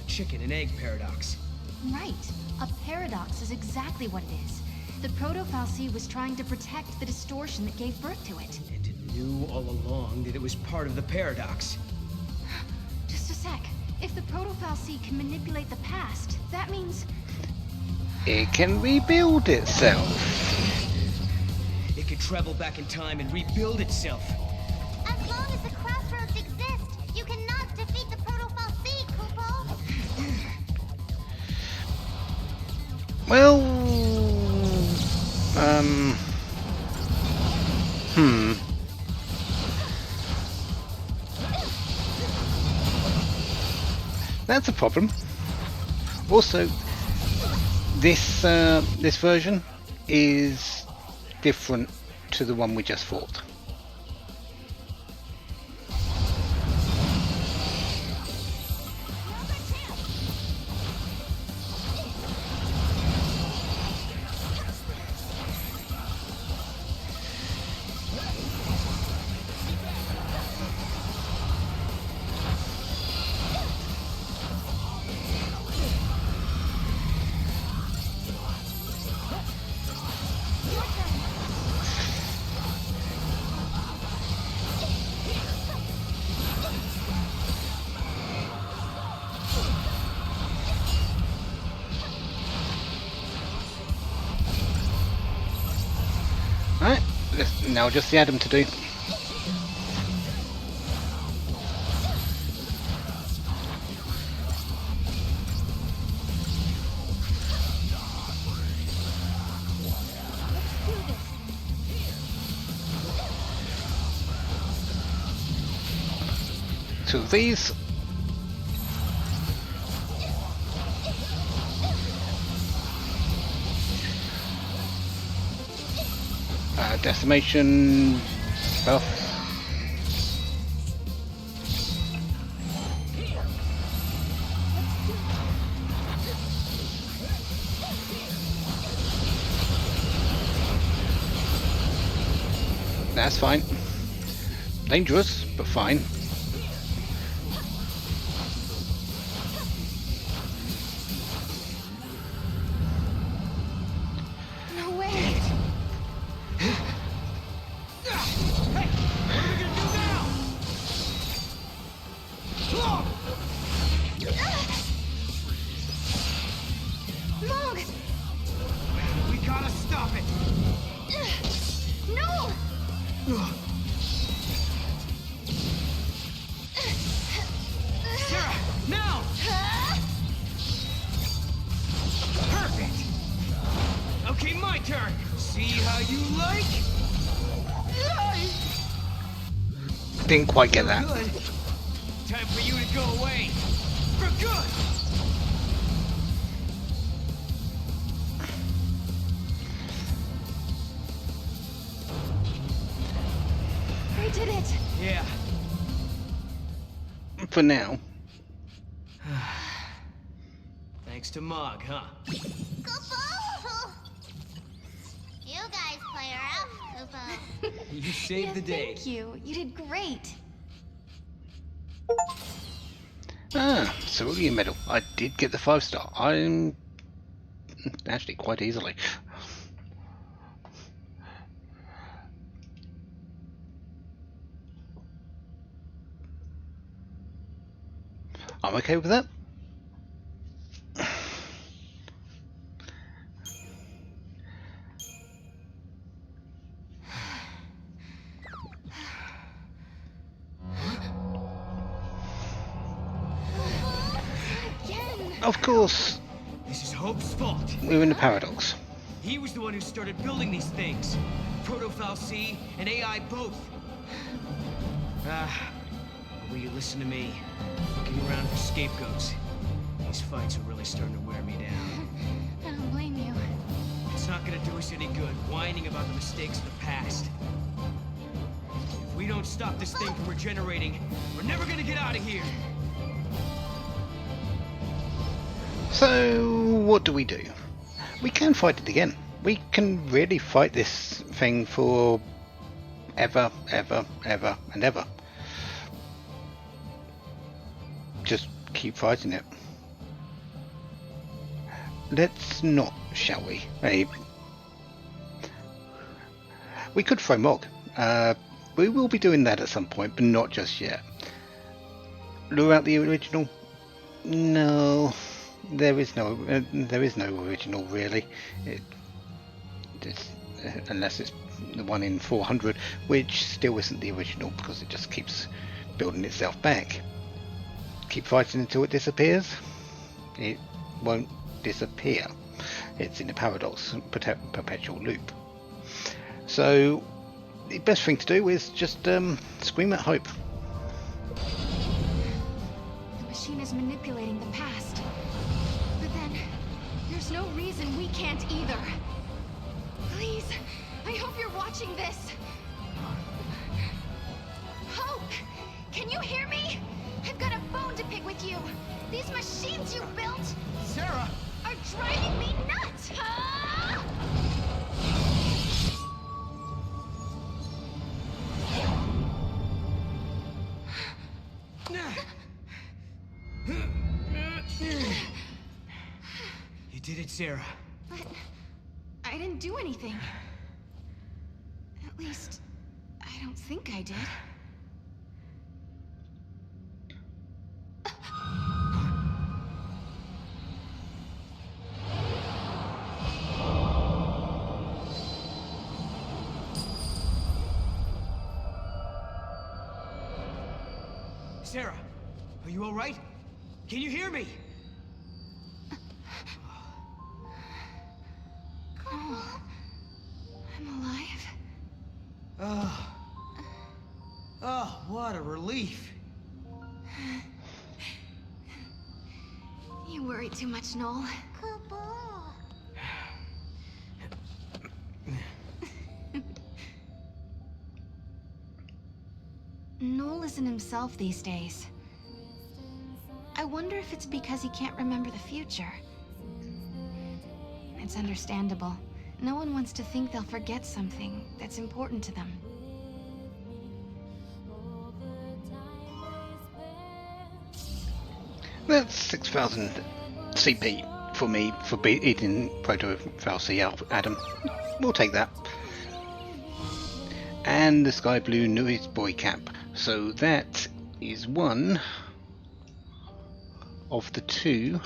A chicken and egg paradox.
Right. A paradox is exactly what it is. The Proto-Fal'Cie was trying to protect the distortion that gave birth to it.
And it knew all along that it was part of the paradox.
Just a sec. If the Proto-Fal'Cie can manipulate the past, that means...
It can rebuild itself.
It could travel back in time and rebuild itself.
As long as the crossroads exist, you cannot defeat the Proto-Fal'Cie, Kupo!
Well... That's a problem. Also, this version is different to the one we just fought. Alright, now just the Adam to do. Two of these. Decimation buff. That's fine. Dangerous, but fine.
No way! Mog!
We gotta stop it!
No!
Serah, now! Perfect! Okay, my turn! See how you like?
Didn't quite get that.
Good. Time for you to go away. For good!
We did it!
Yeah.
For now.
Thanks to Mog, huh?
Kupo!
You saved the day.
Thank you. You did great.
Ah, Cerulean Medal. I did get the 5-star. I'm actually quite easily. I'm okay with that. Of course,
This is Hope's fault.
we're in the paradox.
He was the one who started building these things. Proto-Fal C and AI both. Will you listen to me? Looking around for scapegoats. These fights are really starting to wear me down.
I don't blame you.
It's not gonna do us any good whining about the mistakes of the past. If we don't stop this thing from regenerating, we're never gonna get out of here.
So, what do? We can fight it again. We can really fight this thing for ever, ever, ever, and ever. Just keep fighting it. Let's not, shall we? Hey, we could throw Mog. We will be doing that at some point, but not just yet. Lure out the original? No. There is no original really. Unless it's the one in 400, which still isn't the original because it just keeps building itself back. Keep fighting until it disappears. It won't disappear. It's in a paradox, perpetual loop. So the best thing to do is just scream at Hope.
The machine is manipulating the past. But then, there's no reason we can't either. Please, I hope you're watching this. Hope! Can you hear me? I've got a bone to pick with you. These machines you built
Serah!
are driving me nuts! Ah!
You did it, Serah.
But I didn't do anything. At least, I don't think I did.
Serah, are you all right? Can you hear me?
Oh, I'm alive.
Oh, what a relief.
You worry too much, Noel. Noel isn't himself these days. I wonder if it's because he can't remember the future. It's understandable. No one wants to think they'll forget something that's important to them.
That's 6,000 CP for me for eating Proto-Fal C, Adam. We'll take that. And the sky blue noise boy cap. So that is one of the two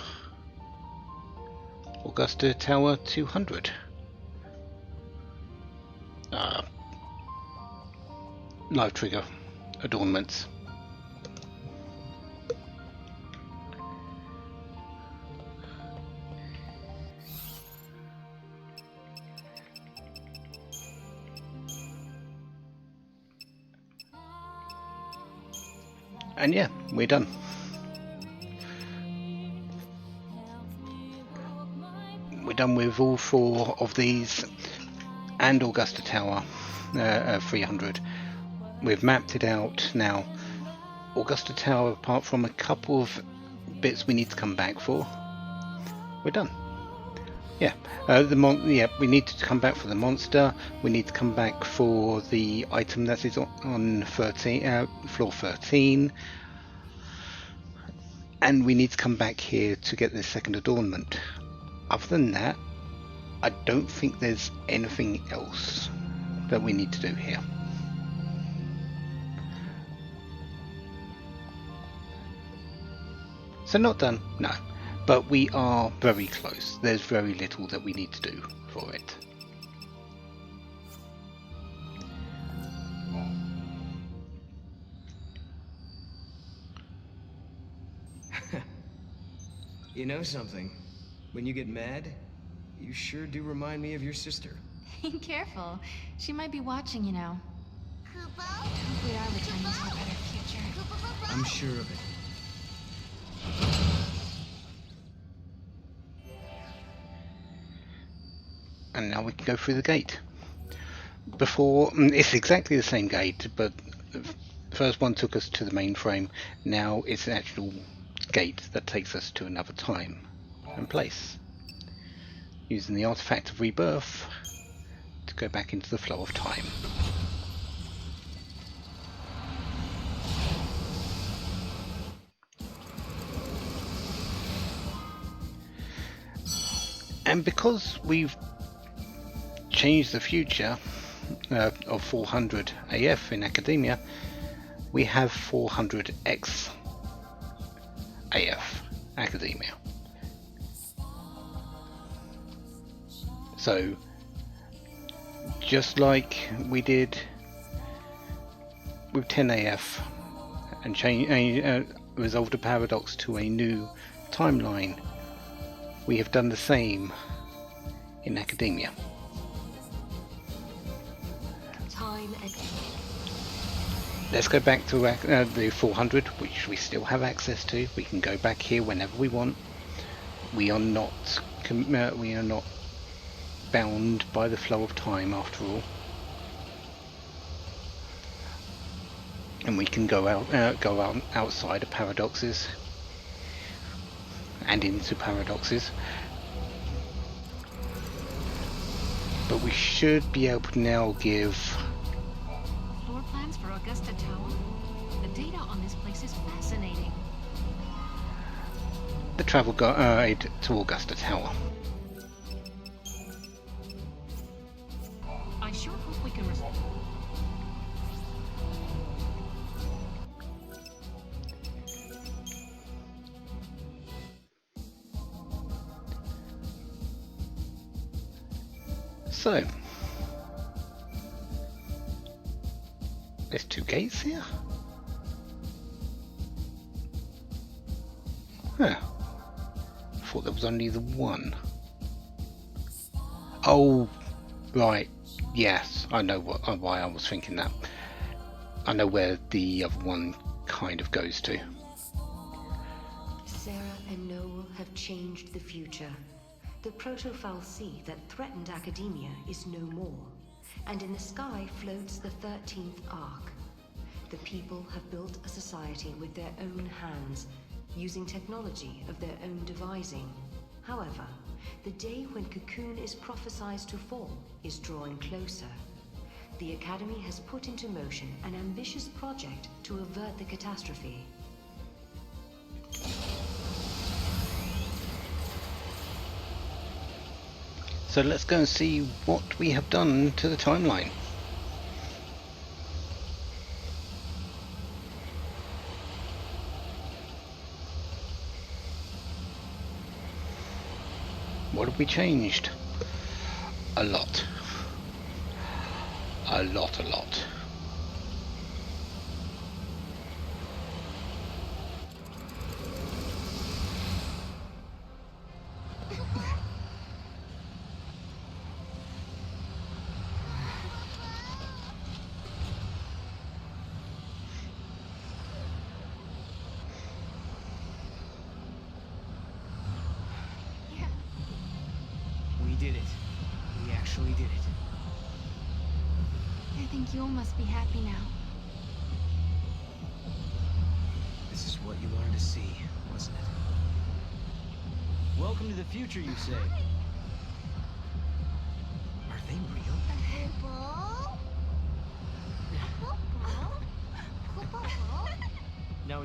Augusta Tower 200. Live trigger adornments. And yeah, we're done. We're done with all four of these and Augusta Tower 300. We've mapped it out now. Augusta Tower, apart from a couple of bits we need to come back for, we're done. Yeah, we need to come back for the monster. We need to come back for the item that is on 13, floor 13, and we need to come back here to get the second adornment. Other than that, I don't think there's anything else that we need to do here. So not done, no. But we are very close. There's very little that we need to do for it.
You know something? When you get mad, you sure do remind me of your sister.
Careful. She might be watching, you know.
Kupo?
We are returning to a better future.
I'm sure of it.
And now we can go through the gate. Before, it's exactly the same gate, but the first one took us to the mainframe. Now it's an actual gate that takes us to another time and place. Using the artifact of rebirth to go back into the flow of time. And because we've changed the future of 400 AF in academia, we have 400 X AF academia. So just like we did with 10 AF and resolved a paradox to a new timeline, we have done the same in academia. Let's go back to the 400, which we still have access to. We can go back here whenever we want. We are not bound by the flow of time after all, and we can go outside of paradoxes and into paradoxes. But we should be able to now give
Floor plans for Augusta Tower? The data on this place is fascinating.
the travel guide to Augusta Tower.
I sure hope we can resolve.
So, there's two gates here? Huh. I thought there was only the one. Oh, right. Yes, I know why I was thinking that. I know where the other one kind of goes to.
Serah and Noel have changed the future. The protofoul sea that threatened academia is no more, and in the sky floats the 13th Ark. The people have built a society with their own hands, using technology of their own devising. However, the day when Cocoon is prophesied to fall is drawing closer. The Academy has put into motion an ambitious project to avert the catastrophe.
So let's go and see what we have done to the timeline. What have we changed? A lot. A lot.
We did it. We actually did it.
I think you must be happy now.
This is what you wanted to see, wasn't it? Welcome to the future, you say?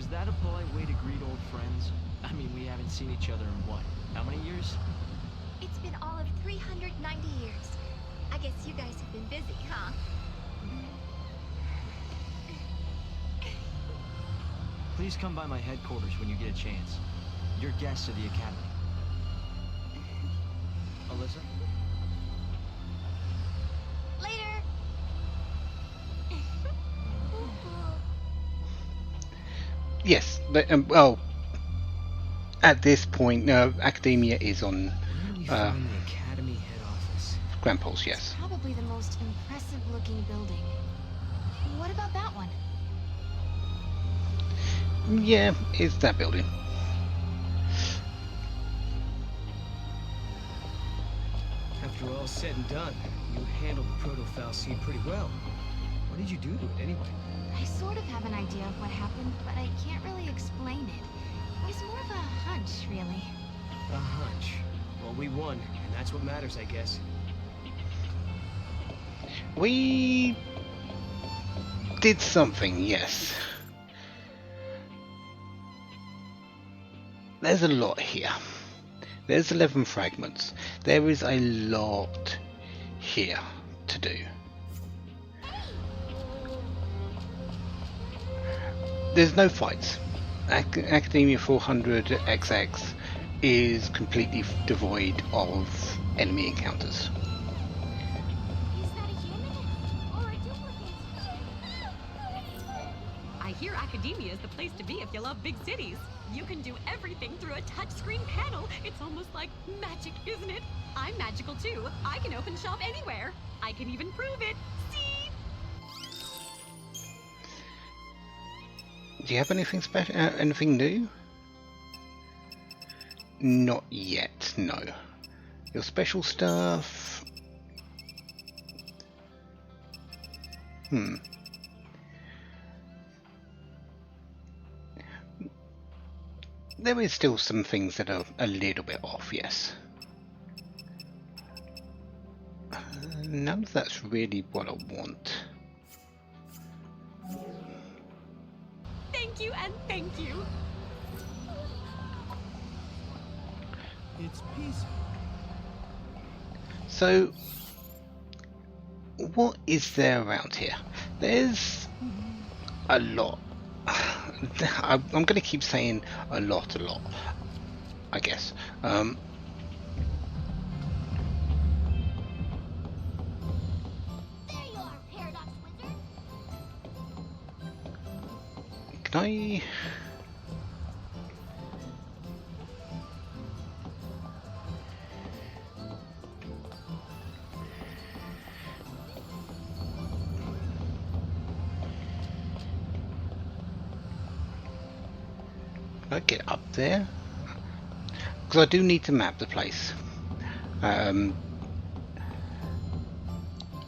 is that a polite way to greet old friends? I mean, we haven't seen each other in what? How many years?
It's been all of 390 years. I guess you guys have been busy, huh?
Please come by my headquarters when you get a chance. You're guests of the Academy. Alyssa?
Later!
Yes, but well, at this point, Academia is on
Where do we find the Academy head office?
Grand Pulse. Yes.
Probably the most impressive-looking building. What about that one?
Yeah, it's that building.
After all said and done, you handled the proto-falcine pretty well. What did you do to it anyway?
I sort of have an idea of what happened, but I can't really explain it. It was more of a hunch, really.
A hunch. Well, we won, and that's what matters, I guess.
We did something, yes. There's a lot here. There's 11 fragments. There is a lot here to do. There's no fights. Academia 400 XX is completely devoid of enemy encounters.
Is that a human or a duplicate?
I hear Academia is the place to be if you love big cities. You can do everything through a touchscreen panel. It's almost like magic, isn't it? I'm magical too. I can open shop anywhere. I can even prove it. See?
Do you have anything special? Anything new? Not yet, no. Your special stuff. There is still some things that are a little bit off, yes. None of that's really what I want.
Thank you and thank you.
It's peaceful.
So, what is there around here? There's a lot. I'm going to keep saying a lot, I guess.
There you are, Paradox Wizard.
Can I... Can I get up there? Because I do need to map the place.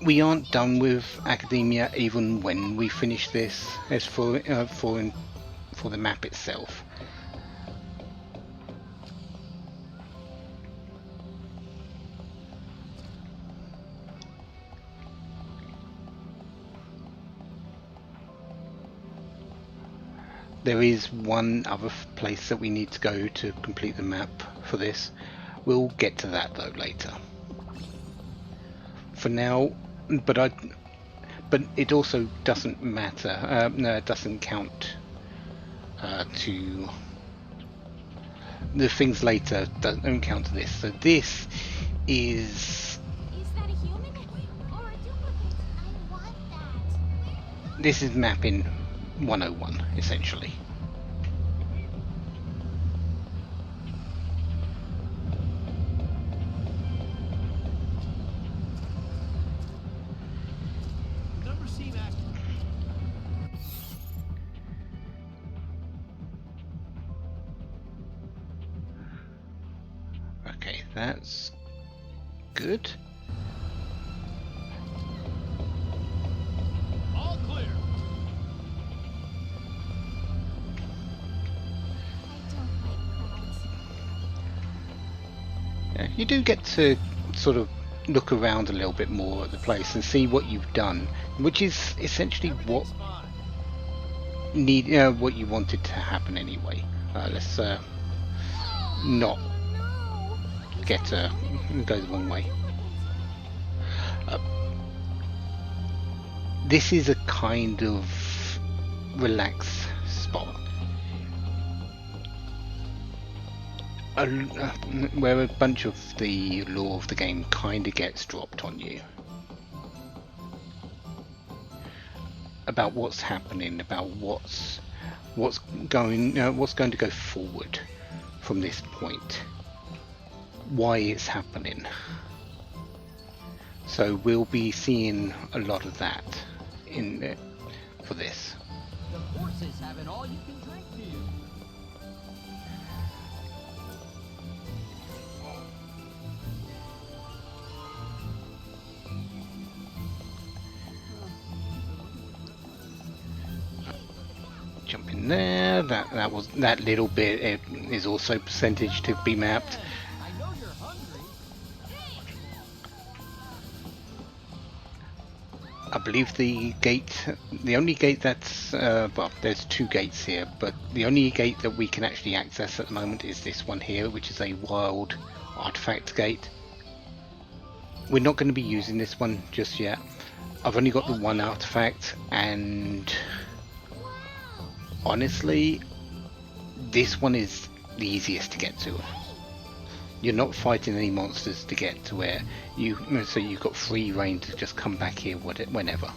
We aren't done with Academia even when we finish this, as for the map itself. There is one other place that we need to go to complete the map for this. We'll get to that though later. For now, but it also doesn't matter. No, it doesn't count to the things later. Don't count to this. So this is.
Is that a human or a duplicate? I want that.
This is mapping 101 essentially. Okay, that's good.
All clear.
I don't like crowds.
Yeah, you do get to sort of look around a little bit more at the place and see what you've done, which is essentially what
Everything's fine.
need what you wanted to happen anyway. Let's not get go the wrong way. This is a kind of relaxed spot where a bunch of the lore of the game kind of gets dropped on you about what's happening, about what's going to go forward from this point, why it's happening. So we'll be seeing a lot of that in for this.
The horses have an all-you-can-drink view.
Jump in there. That little bit is also percentage to be mapped.
I know you're hungry.
I believe the only gate that's, well, there's two gates here, but the only gate that we can actually access at the moment is this one here, which is a wild artifact gate. We're not going to be using this one just yet. I've only got the one artifact, and honestly, this one is the easiest to get to. You're not fighting any monsters to get to where so you've got free reign to just come back here whenever.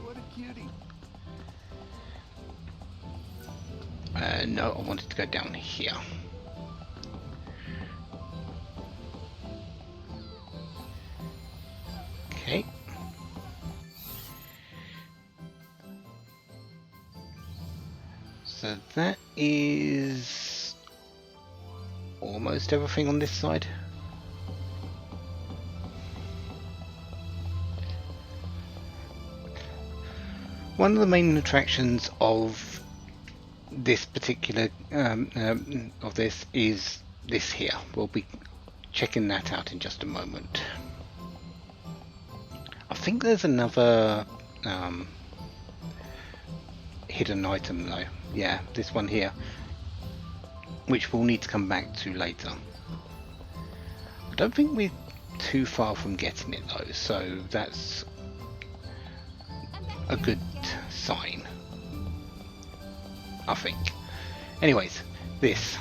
What a cutie.
No, I wanted to go down here. Okay. So that is almost everything on this side. One of the main attractions of this particular of this is this here. We'll be checking that out in just a moment. I think there's another hidden item though. Yeah, this one here, which we'll need to come back to later. I don't think we're too far from getting it though, so that's a good sign, I think. Anyways, this.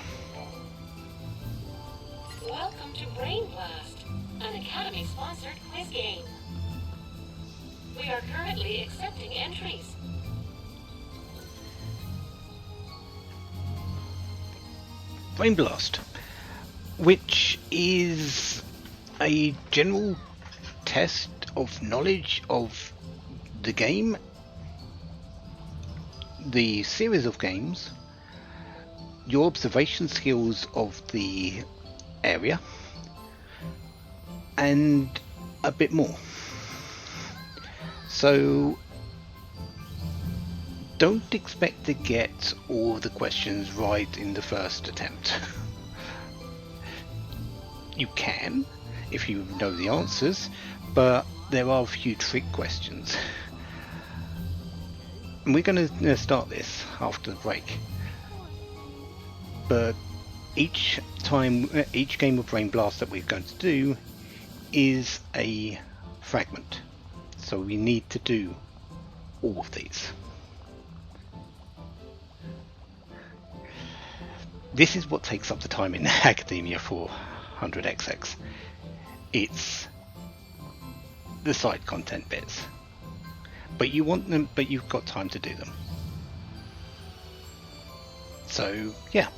Welcome to Brain Blast, an Academy-sponsored quiz game. We are currently accepting entries.
Brain Blast, which is a general test of knowledge of the game, the series of games, your observation skills of the area, and a bit more. So don't expect to get all the questions right in the first attempt. You can, if you know the answers, but there are a few trick questions. And we're going to start this after the break. But each game of Brain Blast that we're going to do is a fragment. So we need to do all of these. This is what takes up the time in Academia 400XX. It's the side content bits. But you want them, but you've got time to do them. So, yeah.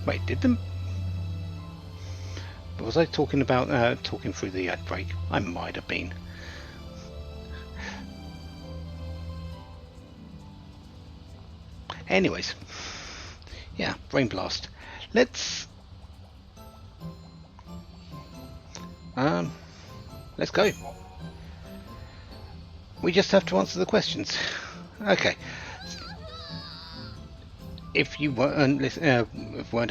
Wait, did them? Was I talking about talking through the ad break? I might have been. Anyways, yeah, Brain Blast. Let's go. We just have to answer the questions. Okay. If you weren't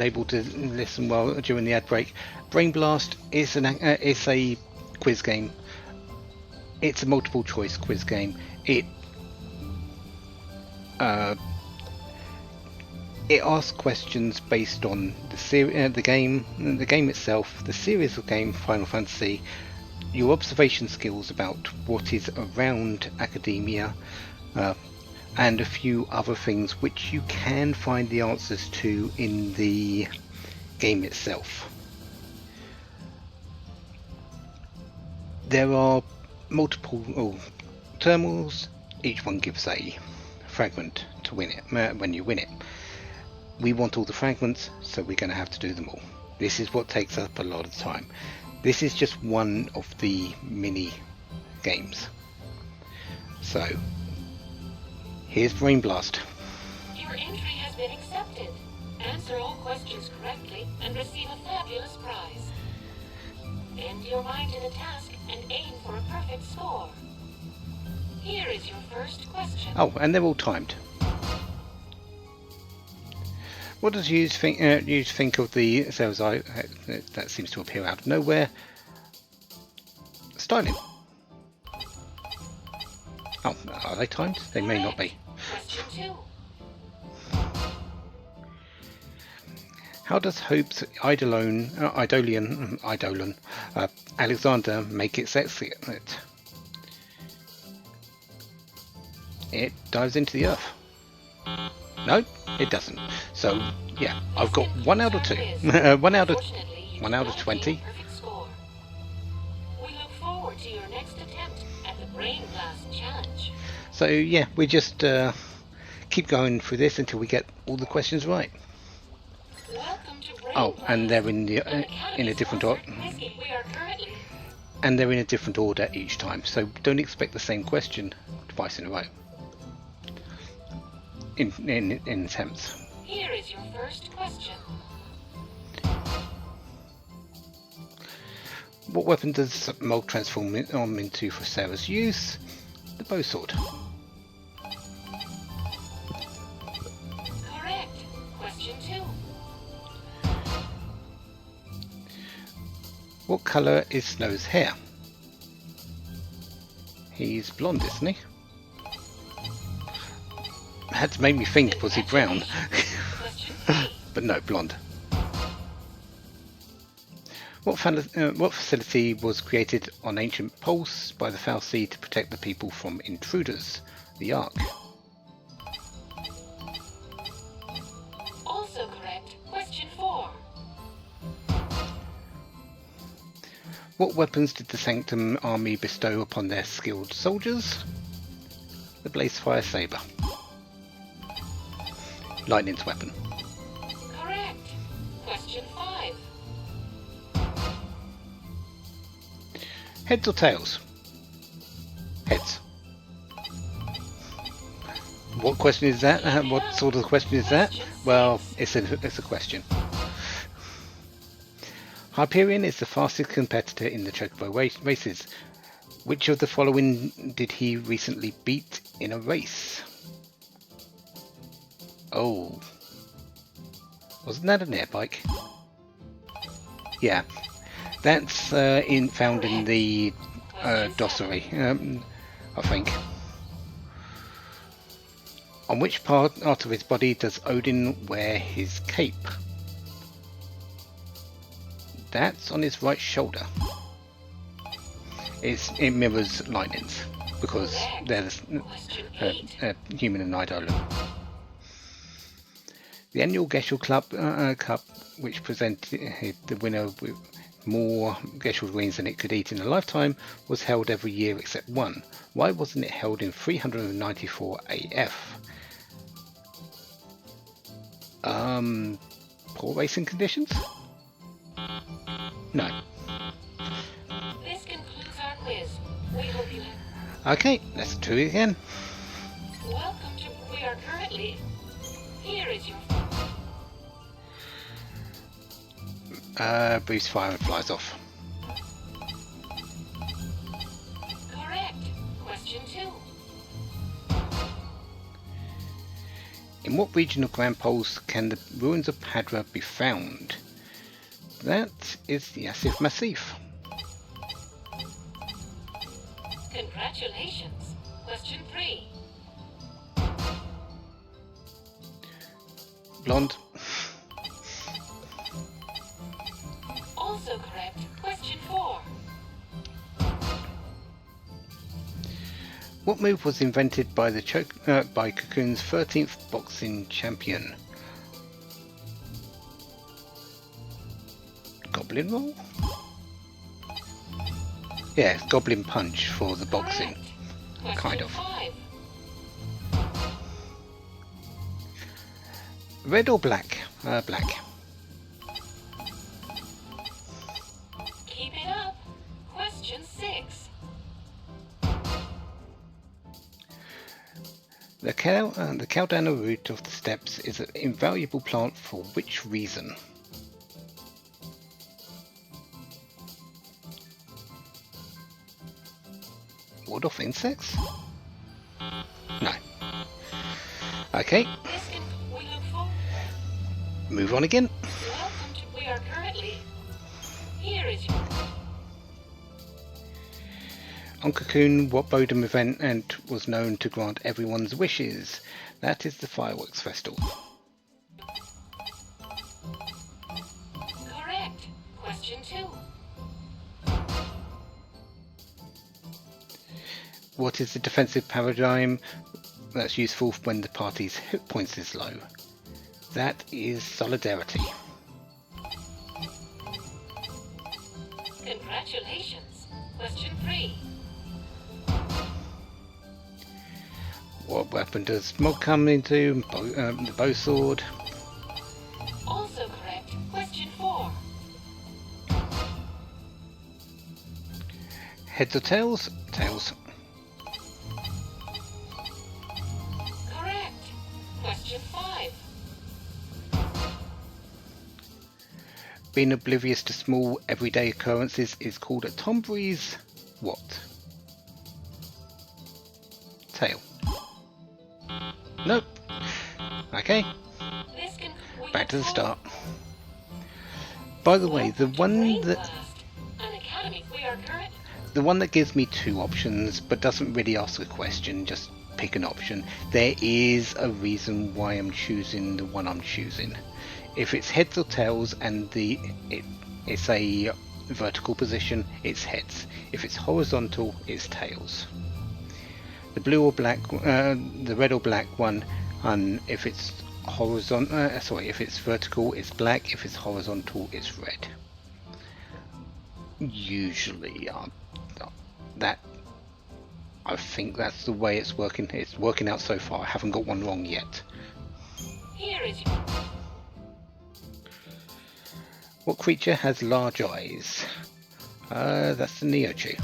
able to listen well during the ad break, Brain Blast is a quiz game. It's a multiple choice quiz game. It asks questions based on the game itself, the series of game Final Fantasy, your observation skills about what is around academia, and a few other things which you can find the answers to in the game itself. There are multiple terminals. Each one gives a fragment to win it when you win it. We want all the fragments, so we're going to have to do them all. This is what takes up a lot of time. This is just one of the mini games. So here's Brain Blast.
Your entry has been accepted. Answer all questions correctly and receive a fabulous prize. End your mind to the task and aim for a perfect score. Here is your first question.
Oh, and they're all timed. What does you think of the Serah that seems to appear out of nowhere? Styling. Oh, are they timed? They may not be.
Question 2.
How does Hope's Eidolon Alexander make its exit? It dives into the earth. No, it doesn't. So yeah, I've got 1 out of 2. 1 out of 20.
We look forward to your next attempt at the Brain Blast Challenge.
So yeah, we just keep going through this until we get all the questions right.
Welcome to Brain
Oh,
Blast,
and they're in a different order.
We are currently
And they're in a different order each time. So don't expect the same question twice in a row. In attempts.
Here is your first question.
What weapon does Mold transform into for Serah's use? The bow sword.
Correct. Question 2.
What colour is Snow's hair? He's blonde, isn't he? Had to make me think, was he brown? But no, blonde. What facility was created on ancient Pulse by the fal'Cie to protect the people from intruders? The Ark.
Also correct. Question 4.
What weapons did the Sanctum army bestow upon their skilled soldiers? The Blazefire Saber. Lightning's weapon.
Correct. Question 5.
Heads or tails? Heads. What question is that? What sort of question is that? Well, it's a question. Hyperion is the fastest competitor in the Chocobo races. Which of the following did he recently beat in a race? Oh, wasn't that an air bike? Yeah, that's found in the dossier, I think. On which part of his body does Odin wear his cape? That's on his right shoulder. It mirrors Lightning's because they're human and Eidolon. The annual Gesell Cup, which presented the winner with more Gesell greens than it could eat in a lifetime, was held every year except one. Why wasn't it held in 394 AF? Poor racing conditions? No.
This concludes our quiz. We hope you have...
Okay, let's do it again.
Welcome to... We are currently... Here is your...
Breathes fire and flies off.
Correct. Question 2.
In what region of Grand Poles can the ruins of Padra be found? That is the Yassif Massif.
Congratulations. Question 3.
Blonde.
Also correct. Question 4.
What move was invented by the by Cocoon's 13th boxing champion? Goblin roll? Yeah, Goblin Punch for the boxing.
Correct.
Kind
Question
of.
5.
Red or black? Black.
Keep it up. Question 6.
The Caldana root of the steppes is an invaluable plant for which reason? Ward off insects? No. Okay,
This can we look for?
move on again.
Welcome to we are currently. Here is your
On Cocoon, what Bodum event and was known to grant everyone's wishes? That is the Fireworks Festival.
correct. Question 2.
What is the defensive paradigm that's useful when the party's hit points is low? That is Solidarity.
Congratulations. Question 3.
What weapon does Smog come into? The bow sword.
Also correct. Question 4.
Heads or tails? Tails.
Correct. Question 5.
Being oblivious to small everyday occurrences is called a Tombree's what? Tail. Nope. Okay,
This can we
back to the
look for?
start. By the way, the one that
An academy we are current.
the one that gives me two options but doesn't really ask a question, just pick an option. There is a reason why I'm choosing the one I'm choosing. If it's heads or tails and it's a vertical position, it's heads. If it's horizontal, it's tails. The blue or black, the red or black one, and if it's if it's vertical, it's black. If it's horizontal, it's red. Usually, I think that's the way it's working. It's working out so far. I haven't got one wrong yet.
Here is your
What creature has large eyes? That's the Neochu.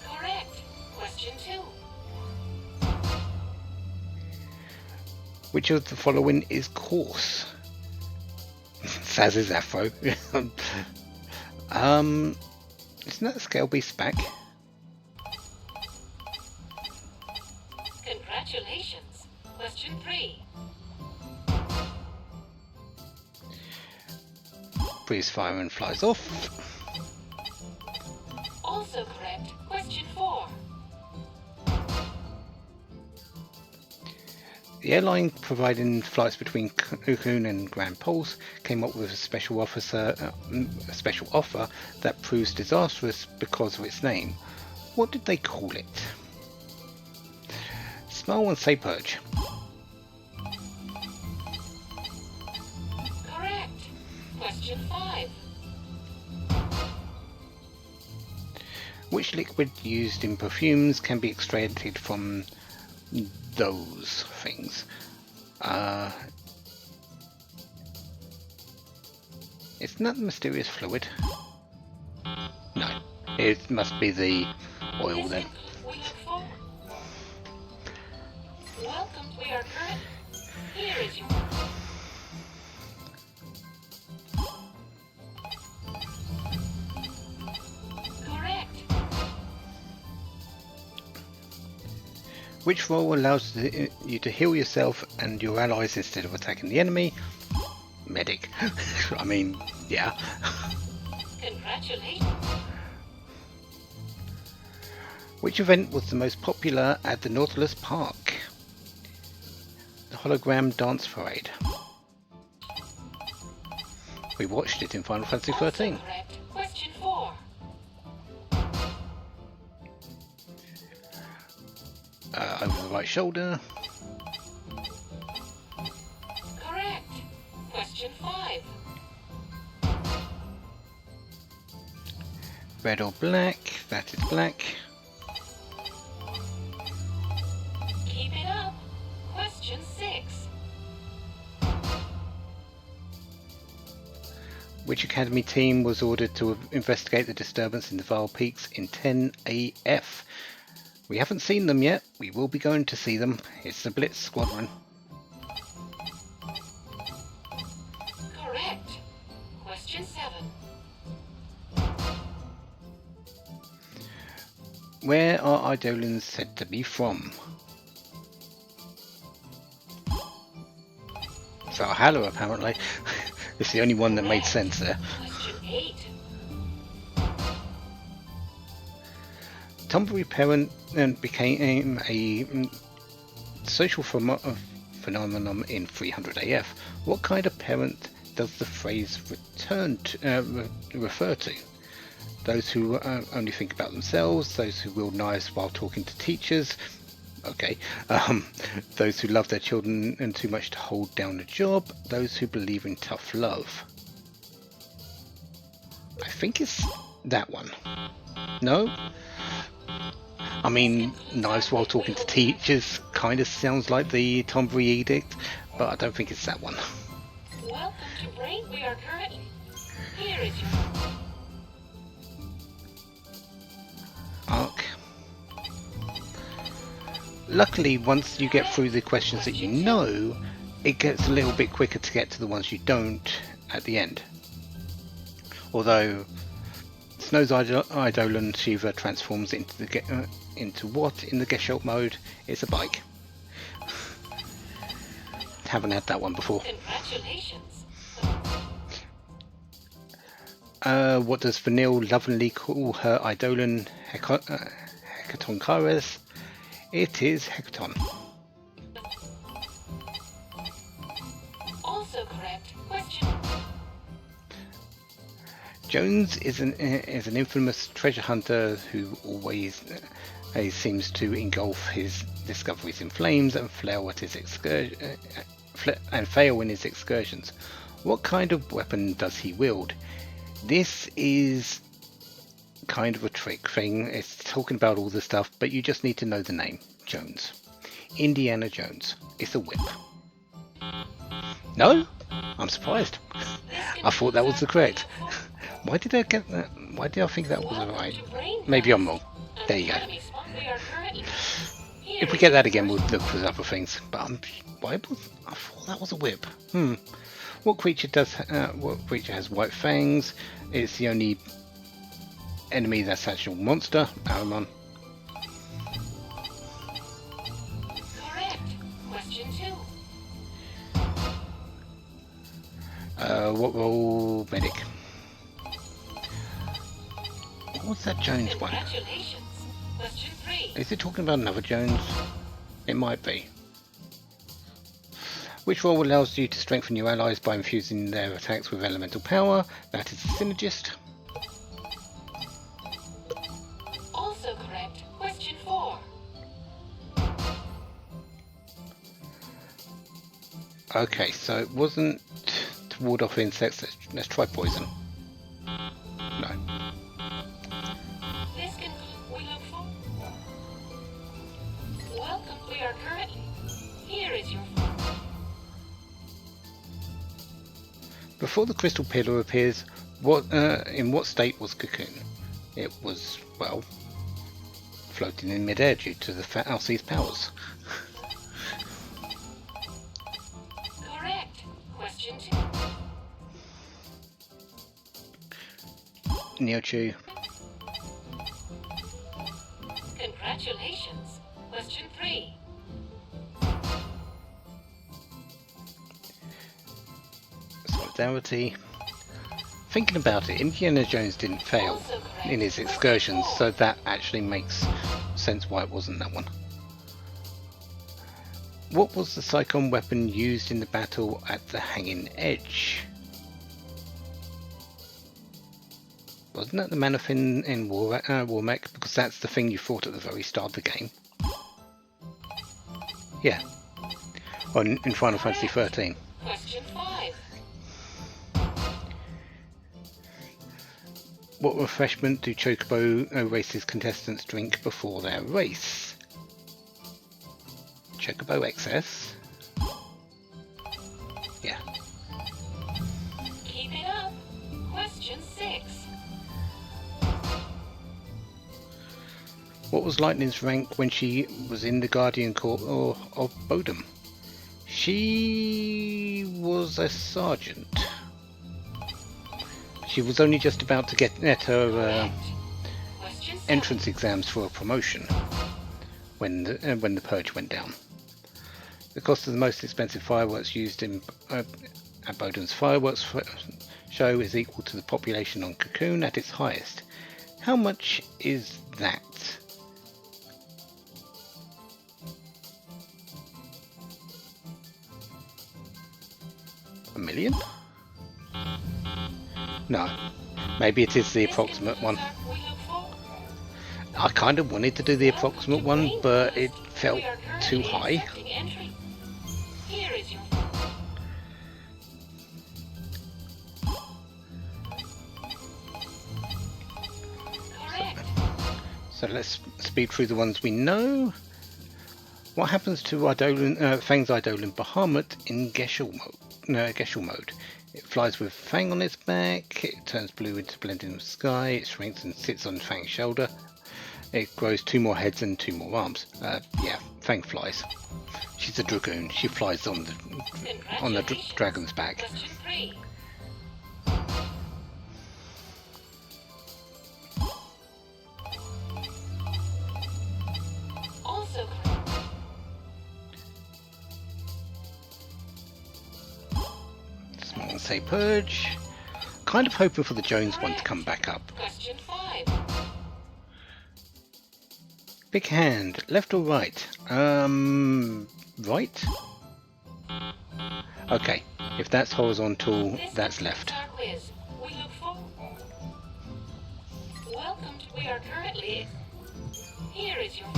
correct. Question 2.
Which of the following is coarse? Saz's afro. Isn't that the scale beast back?
Congratulations. Question 3.
Breathes fire and flies off.
Also correct. Question 4.
The airline providing flights between Cocoon and Grand Poles came up with a special offer that proves disastrous because of its name. What did they call it? Smile and say purge.
Correct. Question 5.
Which liquid used in perfumes can be extracted from those things? Isn't that the mysterious fluid? No, it must be the oil then.
We look for. Welcome. We are current. Here is your correct.
Which role allows you to heal yourself and your allies instead of attacking the enemy? Medic. I mean, yeah.
Congratulations.
Which event was the most popular at the Nautilus Park? The hologram dance parade. We watched it in Final Fantasy XIII.
Correct. Question 4.
Over the right shoulder.
Correct. Question 5.
Red or black? That is black.
Keep it up. Question 6.
Which Academy team was ordered to investigate the disturbance in the Val Peaks in 10 AF? We haven't seen them yet. We will be going to see them. It's the Blitz Squadron.
Correct. Question 7.
Where are Eidolons said to be from? Valhalla, apparently. It's the only one that made sense there.
Question 8.
Tombury parent became a social phenomenon in 300 AF. What kind of parent does the phrase refer to? Those who only think about themselves, those who wield knives while talking to teachers, okay, those who love their children and too much to hold down a job, those who believe in tough love. I think it's that one. No? I mean, knives while talking to teachers kind of sounds like the Tombury Edict, but I don't think it's that one.
Welcome to Brain. We are currently. Here is your
Arc. Luckily, once you get through the questions that you know, it gets a little bit quicker to get to the ones you don't at the end. Although Snow's Eidolon Shiva transforms into what in the Gescholt mode? It's a bike. Haven't had that one before.
congratulations.
What does Vanille lovingly call her Eidolon Hecaton Kares? It is Hecaton.
Also correct. Question.
Jones is an infamous treasure hunter who always seems to engulf his discoveries in flames and fail in his excursions. What kind of weapon does he wield? This is kind of a trick thing. It's talking about all the stuff, but you just need to know the name. Jones. Indiana Jones. It's a whip. No? I'm surprised. I thought that was the correct. Why did I get that? Why did I think that was right? Maybe I'm wrong. There you go. If we get that again, we'll look for other things. But I thought that was a whip. What creature has white fangs? It's the only enemy that's actual monster. Aramon.
Correct. Question 2.
What role? Medic. What was that Jones one?
Congratulations. Question 3.
Is it talking about another Jones? It might be. Which role allows you to strengthen your allies by infusing their attacks with elemental power? That is a synergist.
Also correct. Question 4.
Okay, so it wasn't to ward off insects. Let's try poison. No.
This can we look for. Welcome. We are currently. Here is your.
Before the crystal pillar appears, in what state was Cocoon? It was, well, floating in midair due to the Alceste's powers.
Correct. Question 2.
Neochu.
Congratulations. Question 3.
Solidarity. Thinking about it, Indiana Jones didn't fail in his excursions, so that actually makes sense why it wasn't that one. What was the Psychon weapon used in the battle at the Hanging Edge? Wasn't that the Manafin in Warmech? Because that's the thing you fought at the very start of the game. Yeah. In Final Fantasy XIII.
Question 5.
What refreshment do Chocobo races contestants drink before their race? Chocobo XS? Yeah.
Keep it up. Question 6.
What was Lightning's rank when she was in the Guardian Corps of Bodum? She was a sergeant. She was only just about to get her entrance exams for a promotion when the purge went down. The cost of the most expensive fireworks used in at Bodum's fireworks show is equal to the population on Cocoon at its highest. How much is that? $1 million? No. Maybe it is the approximate one. I kind of wanted to do the approximate one, but it felt too high. So let's speed through the ones we know. What happens to Fang's Eidolon Bahamut in Gesell mode? It flies with Fang on its back, it turns blue into blending with sky, it shrinks and sits on Fang's shoulder. It grows 2 more heads and 2 more arms. Yeah, Fang flies. She's a dragoon. She flies on the dragon's back.
Also
Small say purge. Kind of hoping for the Jones one to come back up.
Question 5.
Big hand, left or right? Right? Okay, if that's horizontal, that's left.
Welcome to we are currently. Here is your.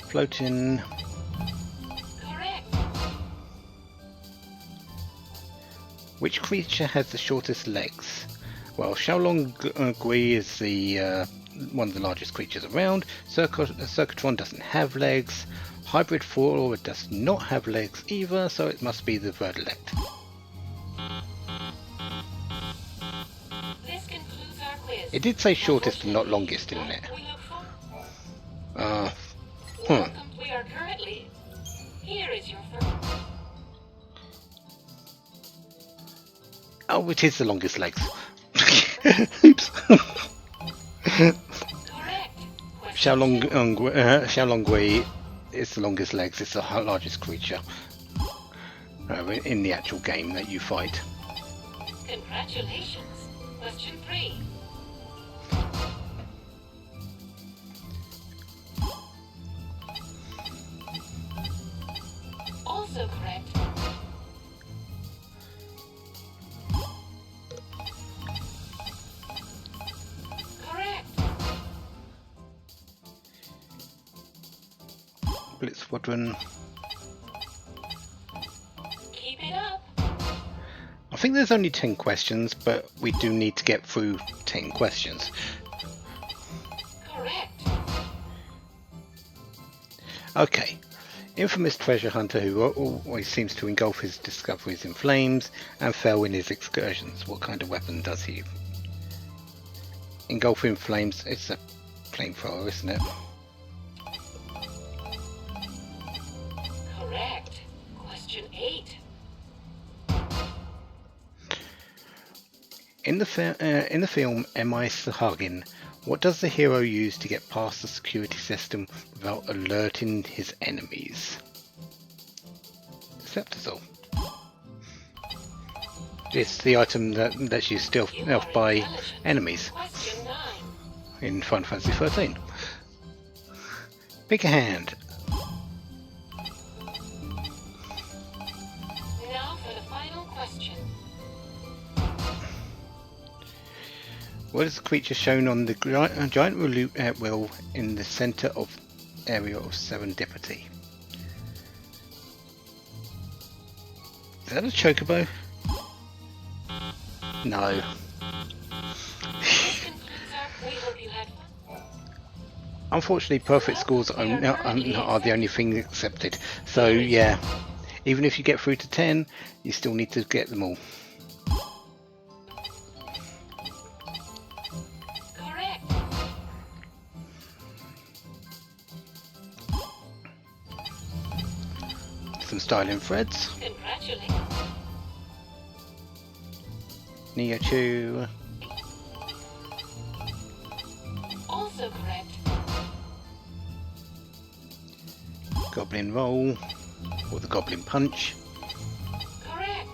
Floating.
Correct.
Which creature has the shortest legs? Well, Xiaolong Gui is the one of the largest creatures around. Circuitron doesn't have legs. Hybrid Flora does not have legs either, so it must be the Verdilect.
This concludes our quiz.
It did say shortest and not longest, didn't it?
Welcome, we are currently. Here is your first.
Oh, it is the longest legs. Oops. Xiaolong Gui is the longest legs. It's the largest creature in the actual game that you fight.
Congratulations. Question 3. Also correct.
Blitz Squadron.
Keep it up.
I think there's only 10 questions, but we do need to get through 10 questions.
Correct.
Okay. Infamous treasure hunter who always seems to engulf his discoveries in flames and fail in his excursions. What kind of weapon does he engulf in flames? It's a flamethrower, isn't it?
Correct. Question 8.
In the film M.I. Sahagin, What does the hero use to get past the security system without alerting his enemies? Septizol. It's the item that lets you steal off by enemies
Question 9.
in Final Fantasy XIII. Pick a hand.
Now for the final question.
What is the creature shown on the giant wheel in the center of area of serendipity? Is that a chocobo? No.
This concludes our. We hope you had fun.
Unfortunately, perfect scores are the only thing accepted. So yeah, even if you get through to 10, you still need to get them all.
Correct.
Some styling threads.
Congratulations.
Neo 2.
Also correct.
Goblin roll. Or the goblin punch.
Correct.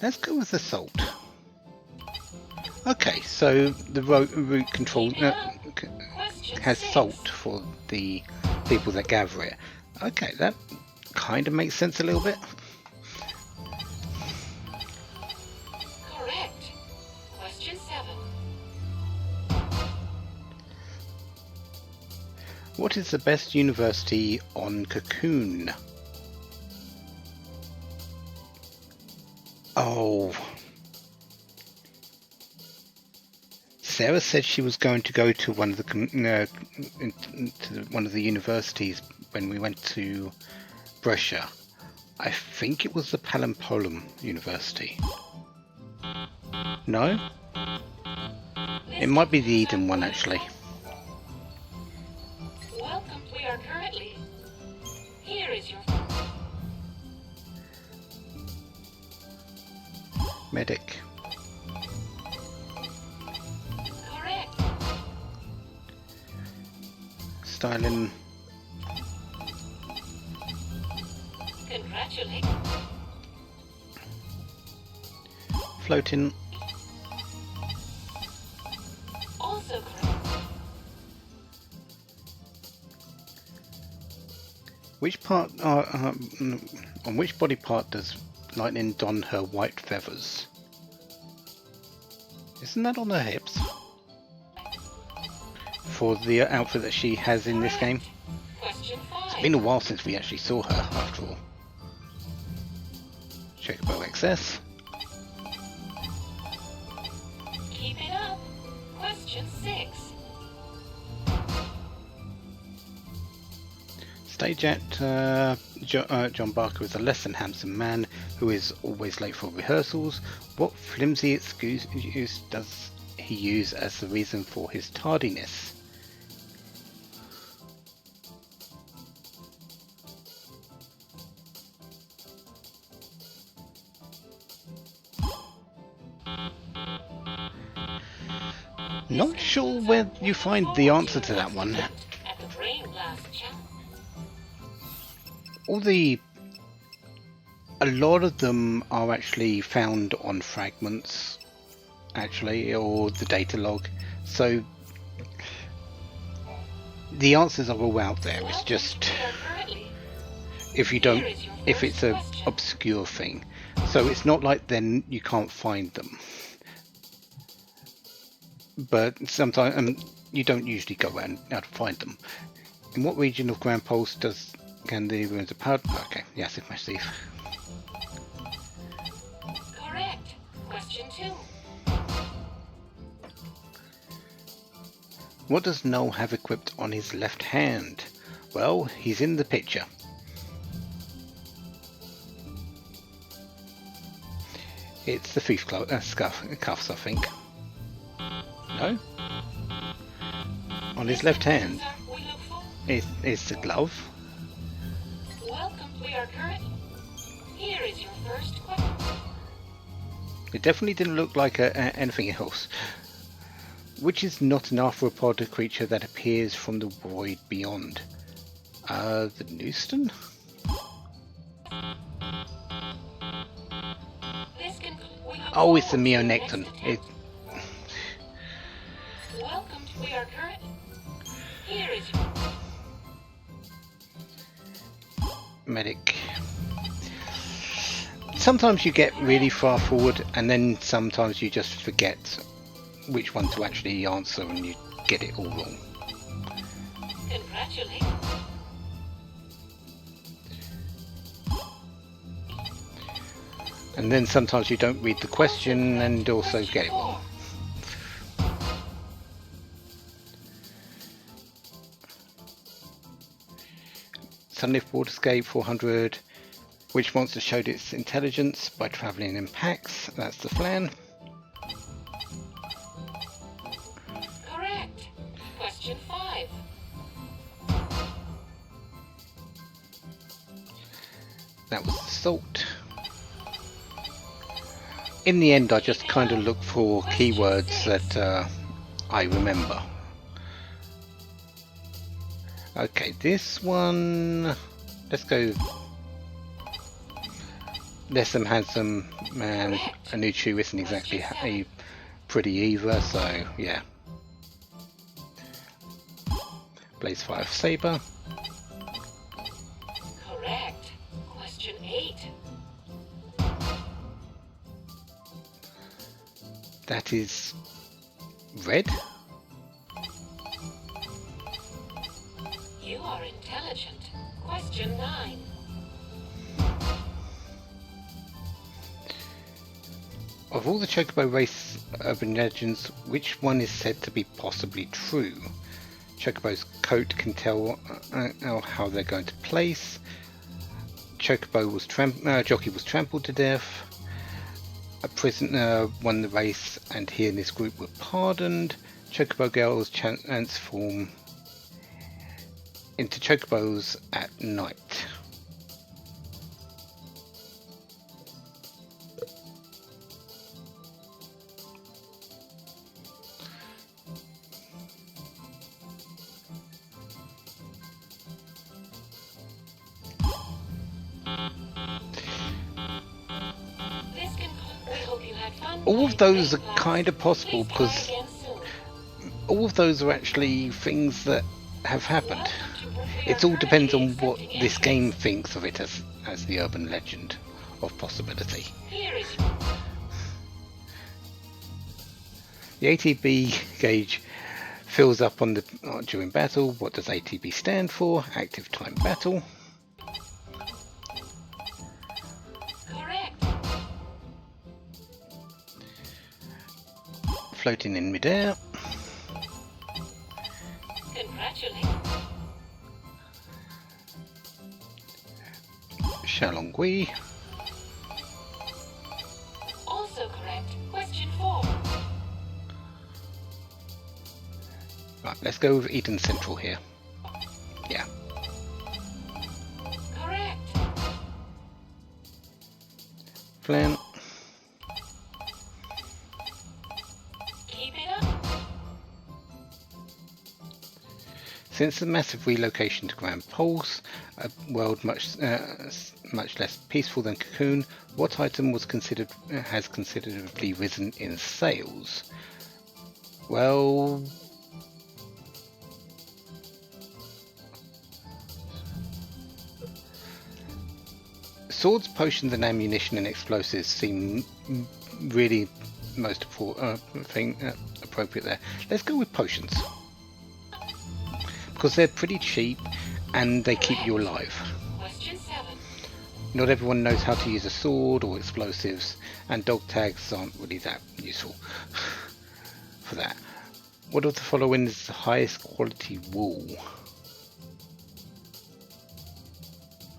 Let's go with the salt. Okay, so the route control has salt for the people that gather it. Okay, that kind of makes sense a little bit.
Correct. Question 7.
What is the best university on Cocoon? Oh. Serah said she was going to go to one of the one of the universities when we went to Brescia. I think it was the Palampolum University. No? It might be the Eden one actually.
Welcome. We are currently. Here is your.
Medic.
Correct.
Styling.
Congratulations.
Floating.
Also correct.
Which part on which body part does Lightning don her white feathers? Isn't that on her hips? For the outfit that she has in this game?
Question 5.
It's been a while since we actually saw her, after all. Chocobo XS.
Keep it up. Question 6.
Stage act, John Barker is a less than handsome man who is always late for rehearsals. What flimsy excuse does he use as the reason for his tardiness? Not sure where you find the answer to that one.
At the Brain Blast channel.
A lot of them are actually found on fragments, actually, or the data log. So the answers are all out there. It's just if it's a obscure thing. So it's not like then you can't find them. But sometimes you don't usually go around out to find them. In what region of Grand Pulse can the ruins of power? Okay, yes, it's massive.
Correct. Question 2.
What does Noel have equipped on his left hand? Well, he's in the picture. It's the thief cuffs, I think. No? On his left hand. is the glove.
Welcome to your current. Here is your first question.
It definitely didn't look like anything else. Which is not an arthropod creature that appears from the void beyond? The Newston? Oh, it's the Meonecton.
Welcome to your current. Here is
Medic. Sometimes you get really far forward, and then sometimes you just forget which one to actually answer, and you get it all wrong.
Congratulations.
And then sometimes you don't read the question and also get it wrong. Sunlift Waterscape 400. Which monster showed its intelligence by travelling in packs? That's the Flan.
Correct. Question 5.
That was the Salt. In the end, I just kind of look for keywords that I remember. Okay, this one, let's go. Less than handsome man. Anuchu isn't exactly a pretty either, so yeah. Blaze Fire Saber.
Correct. Question 8.
That is red.
You are intelligent. Question 9.
Of all the Chocobo race urban legends, which one is said to be possibly true? Chocobo's coat can tell how they're going to place. Chocobo was jockey was trampled to death. A prisoner won the race, and he and his group were pardoned. Chocobo girls transform into chocobos at night. All of those are kind of possible because all of those are actually things that have happened. It all depends on what this game thinks of it as the urban legend of possibility. The ATB gauge fills up on during battle. What does ATB stand for? Active time battle. Floating in midair.
Congratulations.
Shalongui.
Also correct. Question 4.
Right, let's go with Eden Central here. Yeah.
Correct.
Flan. Since the massive relocation to Grand Pulse, a world much less peaceful than Cocoon, what item has considerably risen in sales? Well, swords, potions, and ammunition and explosives seem really most appropriate there. Let's go with potions, because they're pretty cheap and they keep you alive.
Question 7.
Not everyone knows how to use a sword or explosives, and dog tags aren't really that useful for that. What of the following is the highest quality wool?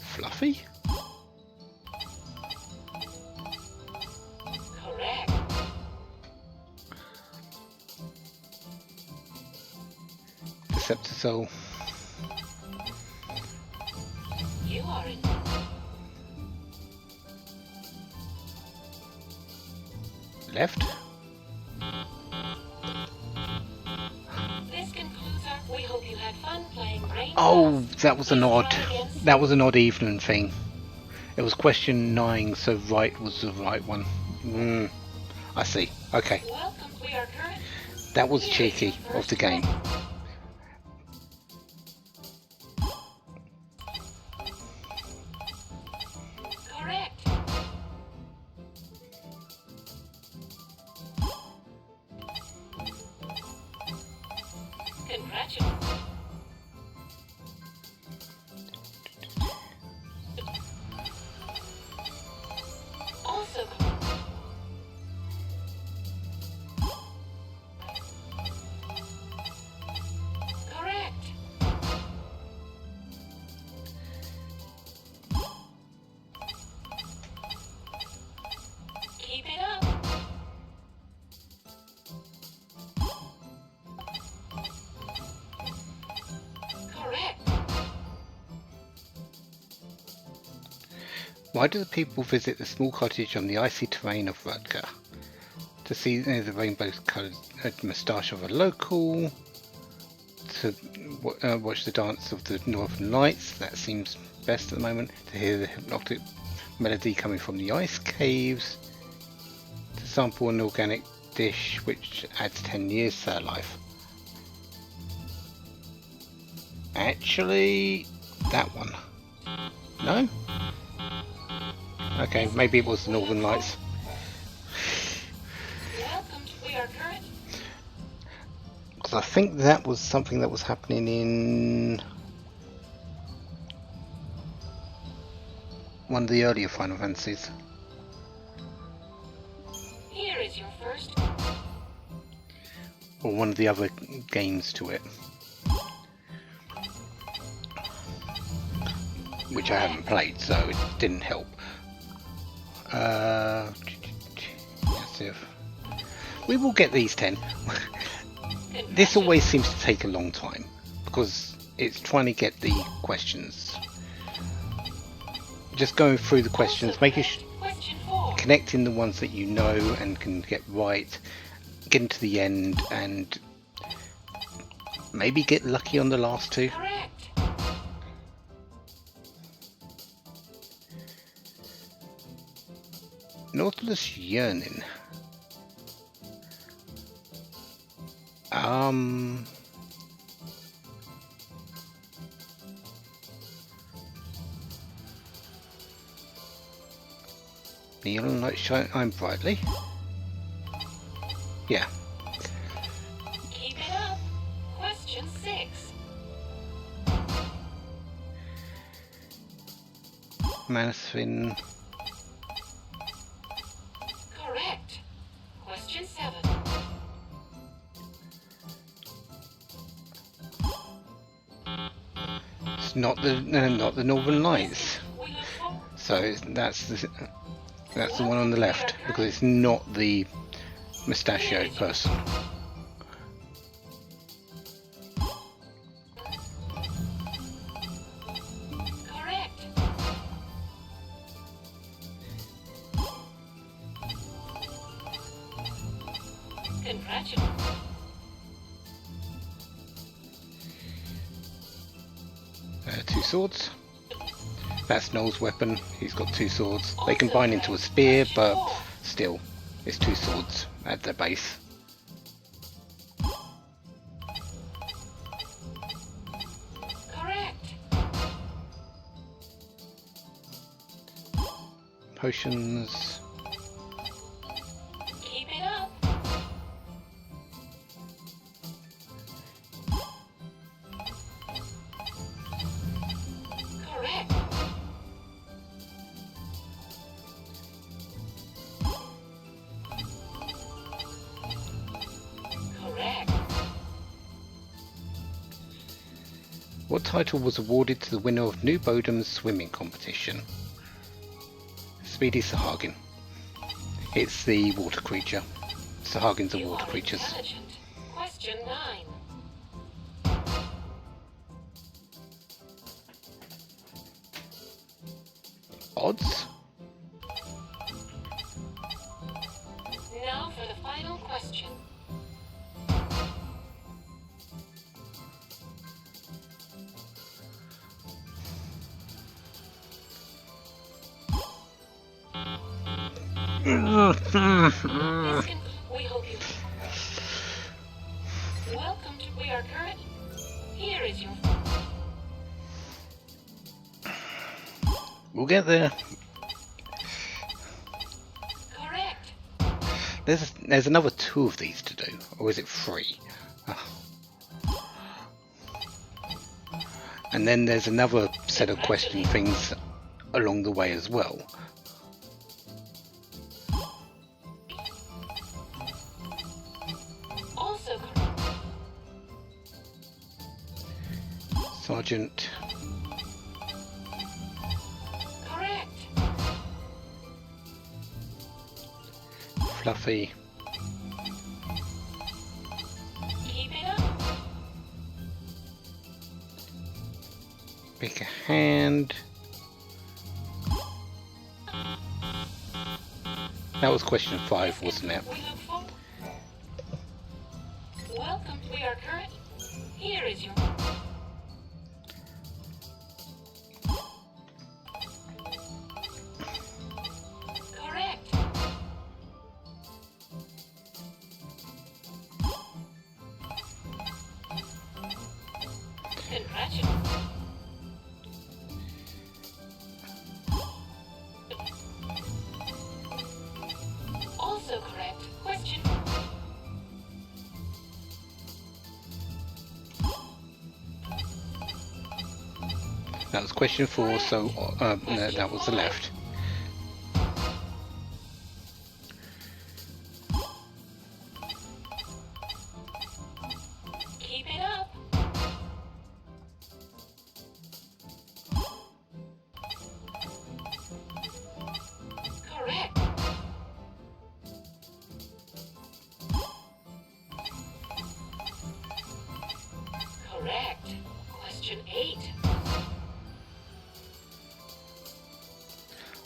Fluffy?
Correct.
Decepticol.
foreign.
Left.
This concludes our... We hope you had fun playing Brain
Oh,
Blast.
that was an
Please
odd.
try again soon.
That was an odd evening thing. It was question 9, so right was the right one. I see. Okay,
Welcome. We are current.
that was
Here is
cheeky
your
of the
first
game.
question. Correct. Congratulations. Also correct. Keep it up. Correct.
Why do the people visit the small cottage on the icy terrain of Rutger? To see the rainbow-coloured moustache of a local, to watch the dance of the northern lights, that seems best at the moment, to hear the hypnotic melody coming from the ice caves, to sample an organic dish which adds 10 years to their life. Actually, that one. No? Okay, maybe it was the northern lights.
Welcome. We are current.
Because I think that was something that was happening in one of the earlier Final Fantasies.
Here is your first.
Or one of the other games to it. Which I haven't played, so it didn't help. Let's see if... We will get these 10. This always seems to take a long time, because it's trying to get the questions. Just going through the questions, making
Question 4.
connecting the ones that you know and can get right, getting to the end, and maybe get lucky on the last two.
Correct.
Nautilus Yearning. The yellow light shine brightly. Yeah.
Keep it up. Question 6.
Manasfin.
Correct. Question 7.
It's not the Northern Lights.
We look forward.
So that's the one on the left, because it's not the mustachioed person.
Correct. Congratulations.
Two swords. That's Noel's weapon. He's got two swords. They combine into a spear, but still, it's two swords at their base.
Correct.
Potions.
Keep it up. Correct. Correct.
What title was awarded to the winner of New Bodum's swimming competition? Speedy Sahagin. It's the water creature. Sahagins are
You
water
are
creatures.
intelligent. Question 9.
odds.
Now for the final question. We hope you. Welcome to We Are Current. Here is your.
We'll get there.
Correct.
There's another 2 of these to do, or is it 3? Oh. And then there's another set of question things along the way as well.
Also correct.
Sergeant.
Correct.
Fluffy.
Keep it up.
Pick a hand. That was question 5, wasn't it?
We look forward. Welcome to We Are Current. Here is your. Correct. Congratulations. Also correct. Question.
That was question 4, so no, that was the left.
Keep it up. Correct. Correct. Question 8.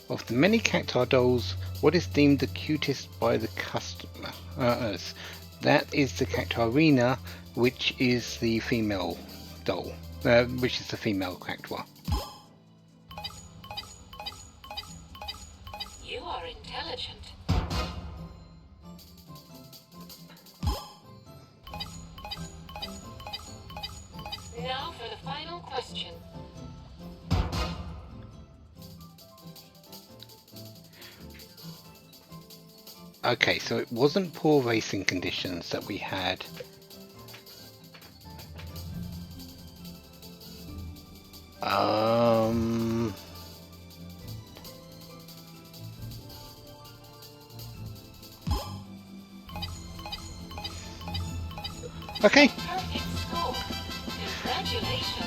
Of the many cacti dolls, what is deemed the cutest by the customer? That is the cactarina, which is the female doll, which is the female cactua.
You are intelligent. Now for the final question.
Okay, so it wasn't poor racing conditions that we had. Okay.
Perfect score. Congratulations.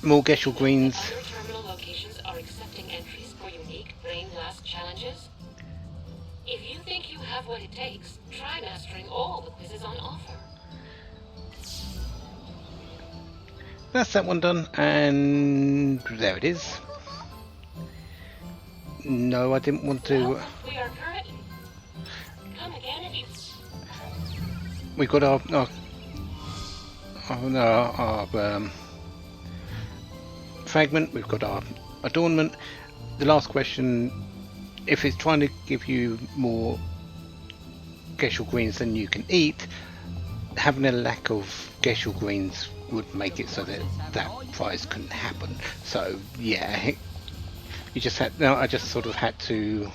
More Geshel Greens.
Other terminal locations are accepting entries for unique brain blast challenges. If you think you have what it takes, try mastering all the quizzes on offer.
That's that one done, and there it is. No, I didn't want to.
Well, we are currently. Come again if you.
We got our fragment. We've got our adornment. The last question, if it's trying to give you more Geshel Greens than you can eat, having a lack of Geshel Greens would make it so that that prize couldn't happen. So yeah, you just had. No, I just sort of had to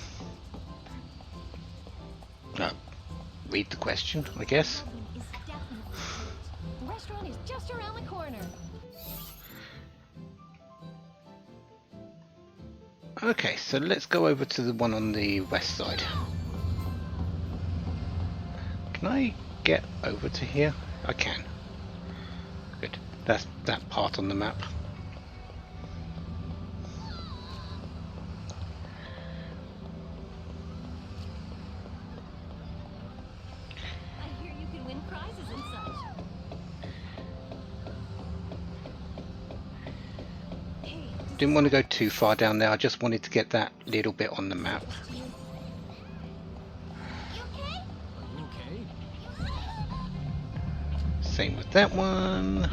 read the question, I guess.
The restaurant is just around the corner.
Okay, so let's go over to the one on the west side. Can I get over to here? I can. Good. That's that part on the map.
I hear you can win prizes and such.
didn't want to go too far down there. I just wanted to get that little bit on the map.
Okay.
Same with that one.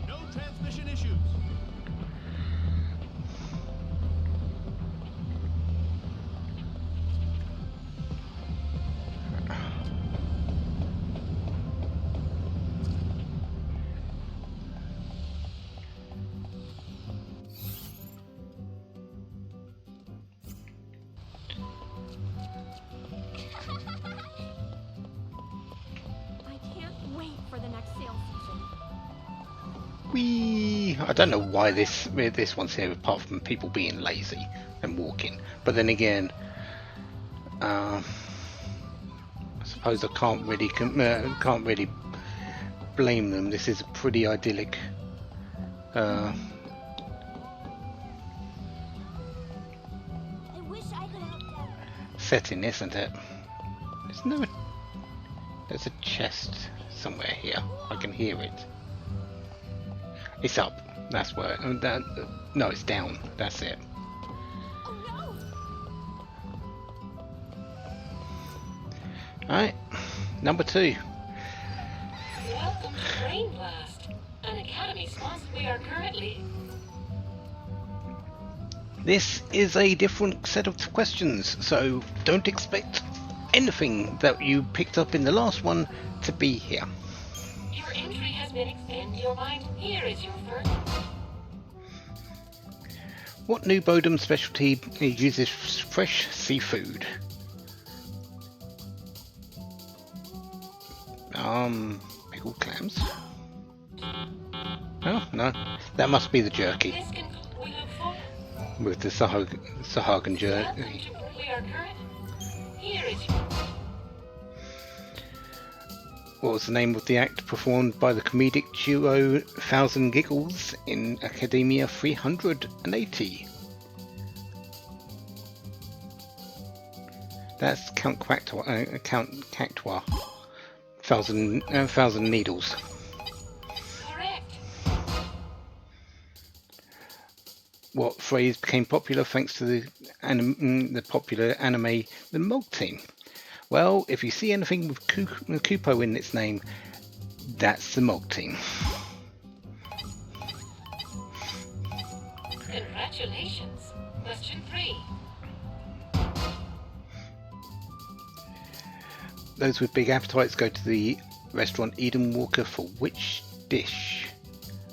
No transmission issues.
I can't wait for the next sale season.
Whee! I don't know why this one's here apart from people being lazy and walking. But then again, I suppose I can't really blame them. This is a pretty idyllic
I wish I could help them.
setting, isn't it? There's a chest somewhere here. I can hear it. It's up. That's where. No, it's down. That's it.
Oh no!
Alright, number 2.
Welcome to Brain Blast, an academy sponsor. We are currently.
This is a different set of questions, so don't expect anything that you picked up in the last one to be here.
Your entry has been expanded. Your mind. Here is your first.
What new Bodum specialty uses fresh seafood? Pickled clams? Oh, no. That must be the jerky.
This can we look for.
With the Sahagan jerky.
We are current. Here is your.
What was the name of the act performed by the comedic duo Thousand Giggles in Academia 380? That's Count Cactua. Thousand Needles.
Correct.
What phrase became popular thanks to the popular anime The Mog Team? Well, if you see anything with Kupo in its name, that's the Mog Team.
Congratulations. Question 3.
Those with big appetites go to the restaurant Eden Walker for which dish?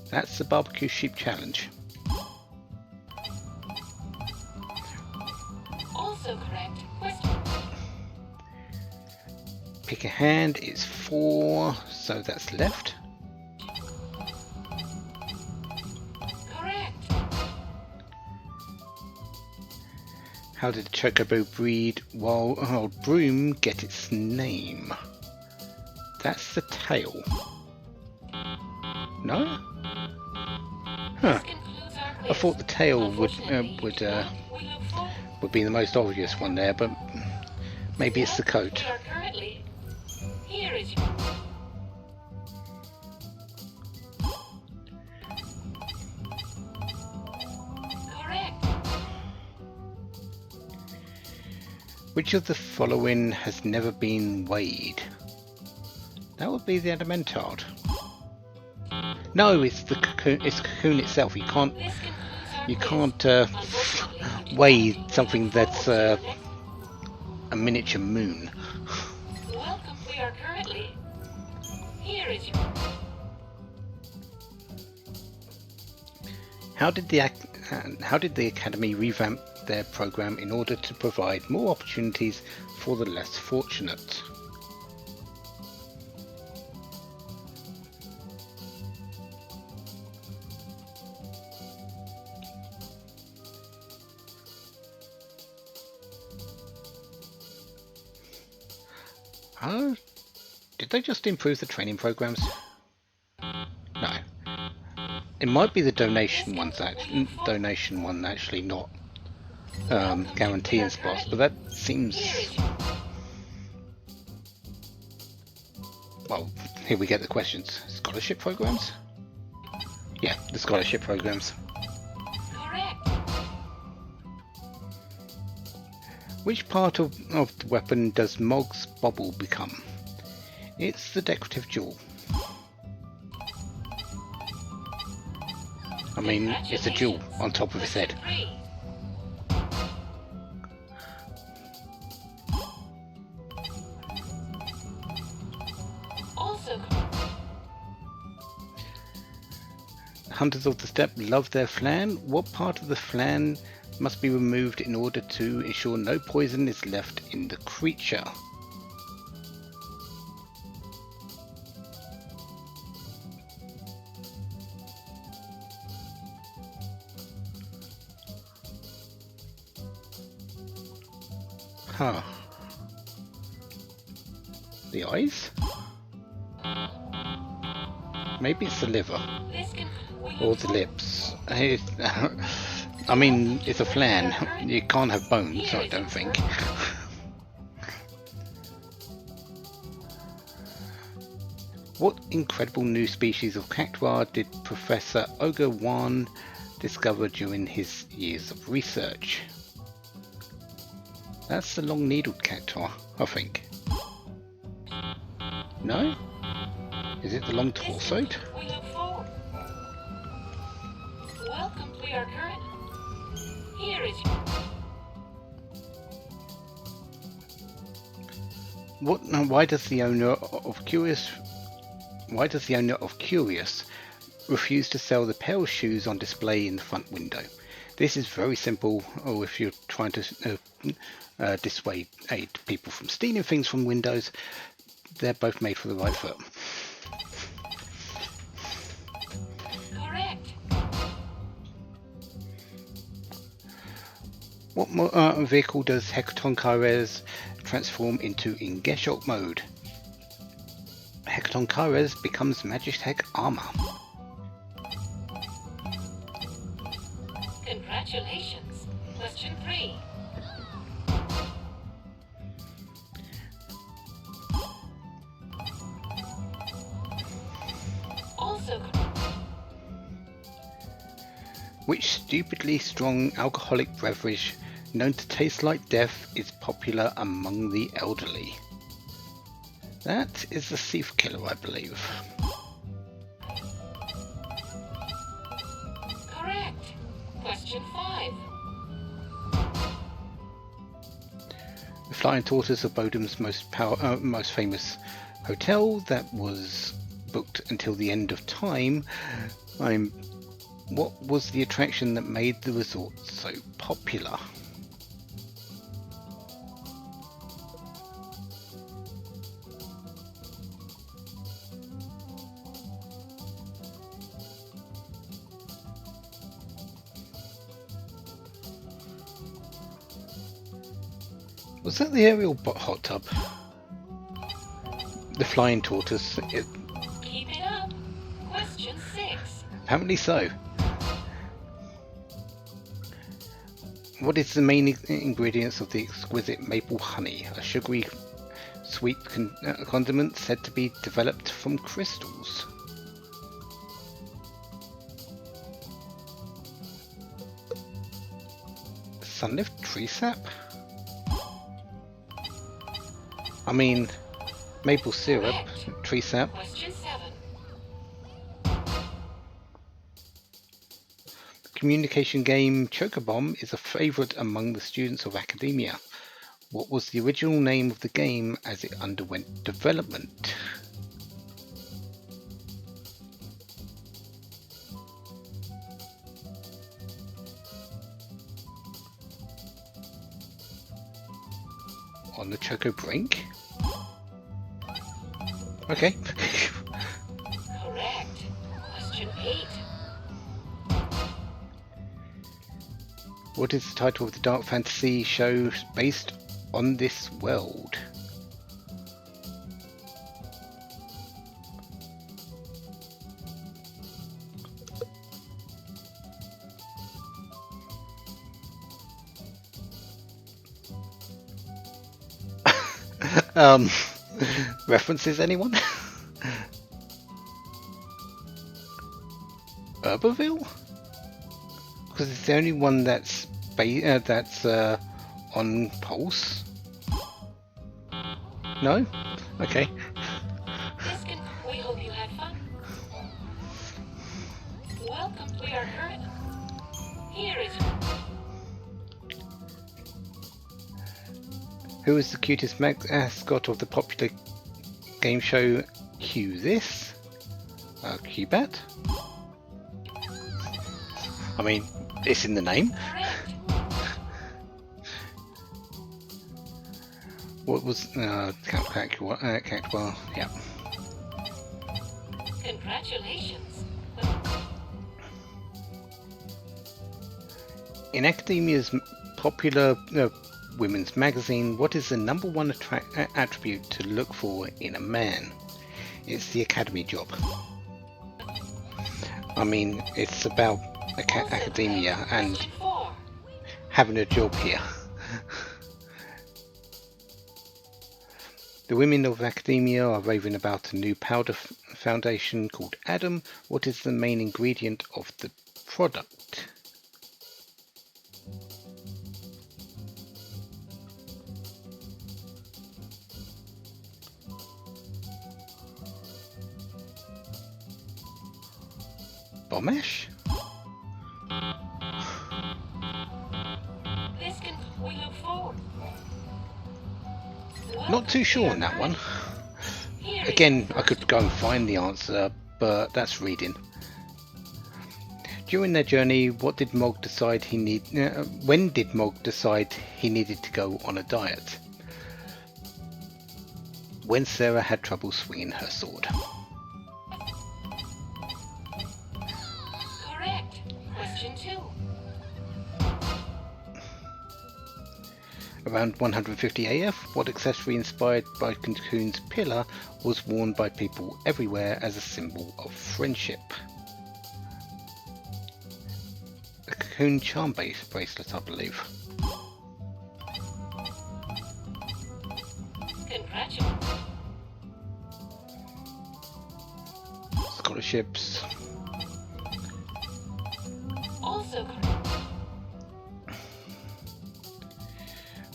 That's the barbecue sheep challenge.
Also correct. Question.
Pick a hand is 4, so that's left.
Correct.
How did the Chocobo breed Wild Broom get its name? That's the tail. No? Huh.
This concludes our quiz.
I thought the tail would
Unfortunately, we look for.
would be the most obvious one there, but maybe it's the coat.
We are currently. Here is your. Correct.
Which of the following has never been weighed? That would be the Adamantard. No, it's the cocoon. It's the cocoon itself. You can't.
This concludes our
You
quiz.
can't
Unfortunately,
weigh something that's a miniature moon.
welcome. We are currently. Here is your.
How did the Academy revamp their program in order to provide more opportunities for the less fortunate? Did they just improve the training programs? No. It might be the donation one actually not guaranteeing spots, but that seems. well, here we get the questions. Scholarship programs? Yeah, the scholarship programs.
Correct.
Which part of the weapon does Mog's bauble become? It's the decorative jewel. I mean, it's a jewel on top of his head.
Also,
Hunters of the Steppe love their flan. What part of the flan must be removed in order to ensure no poison is left in the creature? Huh. The eyes? Maybe it's the liver. Or the lips. I mean, it's a flan. You can't have bones, I don't think. What incredible new species of cactuar did Professor Ogre Wan discover during his years of research? That's the long-needled cactuar, I think. No? Is it the long-torsoed?
we look forward. Welcome to our current. Here is
Why does the owner of Curious refuse to sell the pair of shoes on display in the front window? This is very simple. Or if you're trying to dissuade people from stealing things from windows, they're both made for the right foot.
correct.
What vehicle does Hecaton Kares transform into in Geshok mode? Hecaton Kares becomes Magitech armor.
Congratulations. Question 3. Also,
Which stupidly strong alcoholic beverage known to taste like death is popular among the elderly? That is the thief killer, I believe.
correct. Question 5.
The Flying Tortoise of Bodum's most famous hotel that was booked until the end of time. What was the attraction that made the resort so popular? Was that the aerial hot tub? The Flying Tortoise?
Keep it up. Question 6.
Apparently so. What is the main ingredients of the exquisite maple honey? A sugary sweet condiment said to be developed from crystals. Sunlift tree sap? I mean, maple syrup, tree sap.
Question 7.
The communication game Chocobomb is a favourite among the students of academia. What was the original name of the game as it underwent development? On the Choco Brink? Okay.
Correct. Question 8.
What is the title of the dark fantasy show based on this world? References, anyone? Herberville? Because it's the only one that's on Pulse. No? Okay.
We hope you had fun. Welcome. We are current. Here is.
Who is the cutest mascot of the popular game show Q This? Q-Bat? I mean, it's in the name. What was Cactuar? Yeah.
Congratulations.
In Academia's popular women's magazine, what is the #1 attribute to look for in a man? It's the academy job. I mean, it's about academia and having a job here. The women of academia are raving about a new powder foundation called Adam. What is the main ingredient of the product? Bombash?
We look forward.
Not too sure on that one. Again, I could go and find the answer, but that's reading. During their journey, when did Mog decide he needed to go on a diet? When Serah had trouble swinging her sword.
Correct. Question 2.
Around 150 AF, what accessory inspired by Cocoon's pillar was worn by people everywhere as a symbol of friendship? A Cocoon charm bracelet, I believe.
Congratulations.
Scholarships.
Also correct.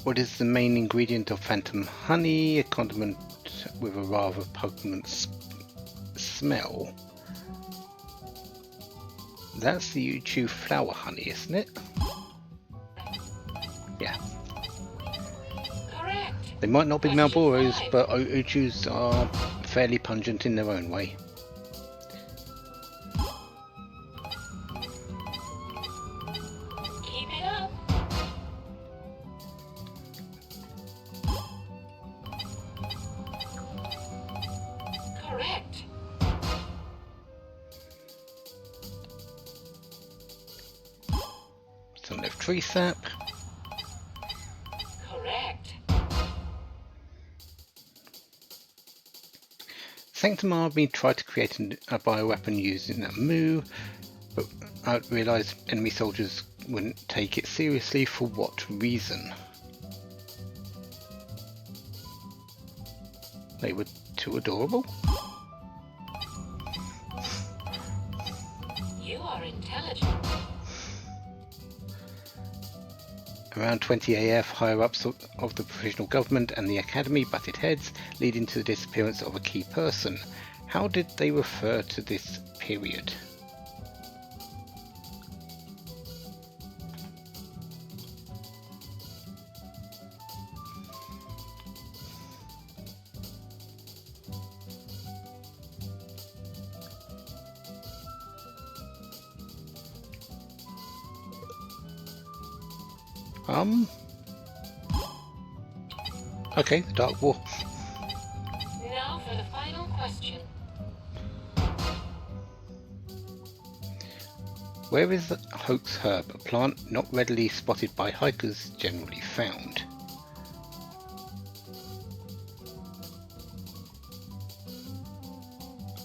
What is the main ingredient of phantom honey? A condiment with a rather pungent smell. That's the YouTube flower honey, isn't it? Yeah.
Correct.
They might not be Marlboros, but Uchus are fairly pungent in their own way.
Keep it up. Correct.
Some left tree sap.
Correct.
Sanctum Army tried to create a bioweapon using a Mu, but I realised enemy soldiers wouldn't take it seriously. For what reason? They were too adorable?
You are intelligent.
Around 20 AF, higher-ups of the provisional government and the academy butted heads, leading to the disappearance of a key person. How did they refer to this period? Okay, the Dark War.
Now for the final question.
Where is the hoax herb, a plant not readily spotted by hikers, generally found?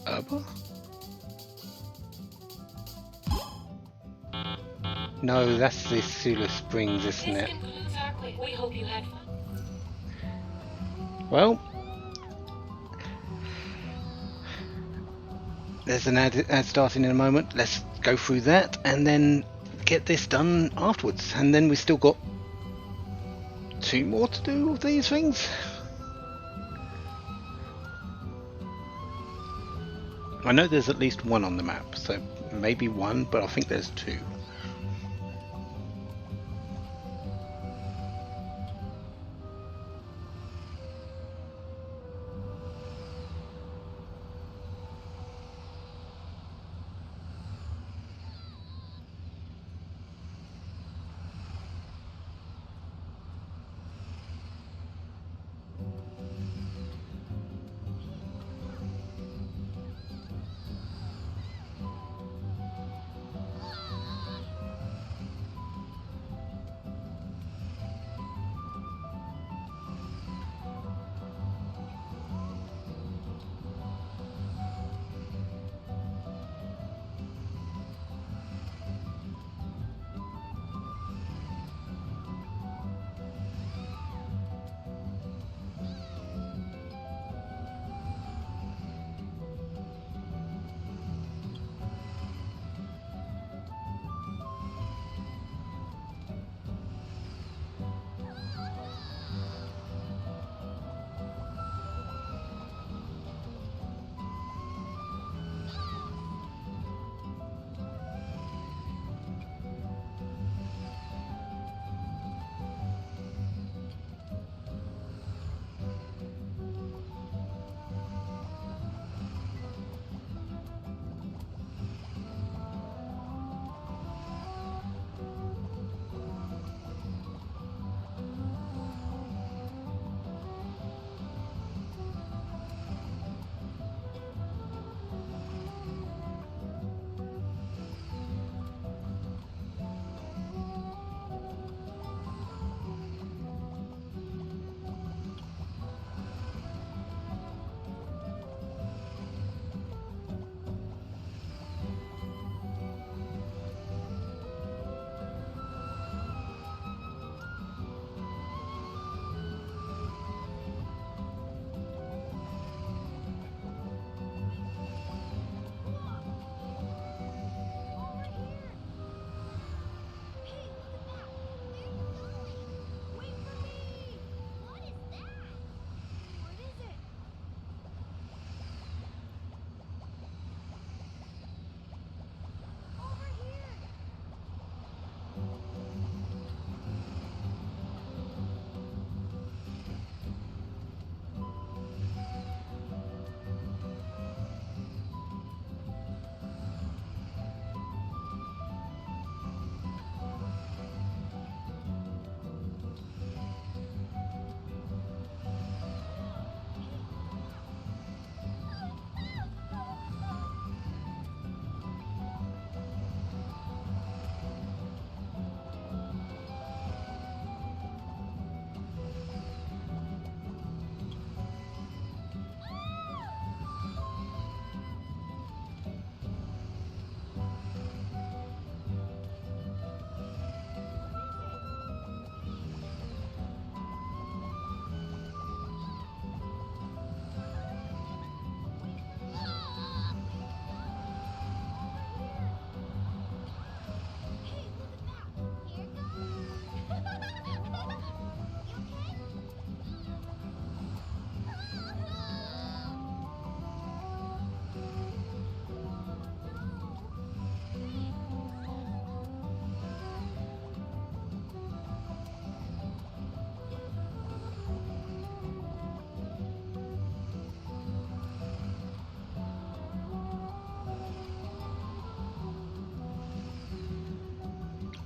Herba? No, that's the Sula Springs, isn't it?
This concludes our quiz. We hope you had fun.
Well, there's an ad starting in a moment. Let's go through that and then get this done afterwards. And then we've still got 2 more to do of these things. I know there's at least 1 on the map, so maybe 1, but I think there's 2.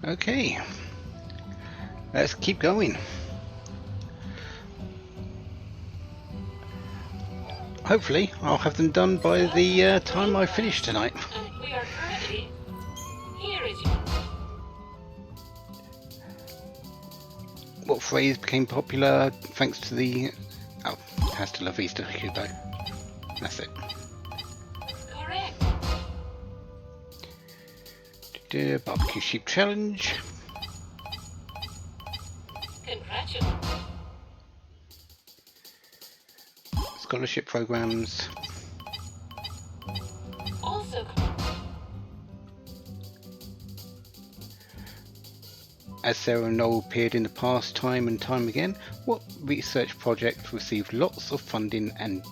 Okay, let's keep going. Hopefully I'll have them done by the time I finish tonight.
We are currently... Here is your...
What phrase became popular thanks to the... Oh, hasta la vista, Hugo. That's it.
Correct.
Barbecue sheep challenge.
Congratulations.
Scholarship programs.
Also...
As Serah and Noel appeared in the past time and time again, what research project received lots of funding and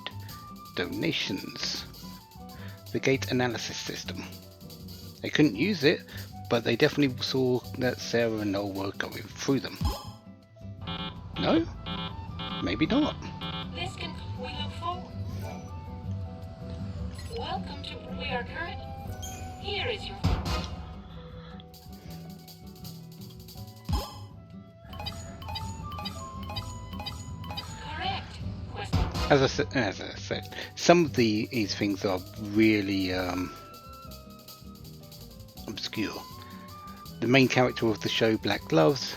donations? The gate analysis system. They couldn't use it, but they definitely saw that Serah and Noel were going through them. No? Maybe not.
This can we look forward. Welcome to we are current. Here is your correct question.
As I said, some of these things are really obscure. The main character of the show, Black Gloves,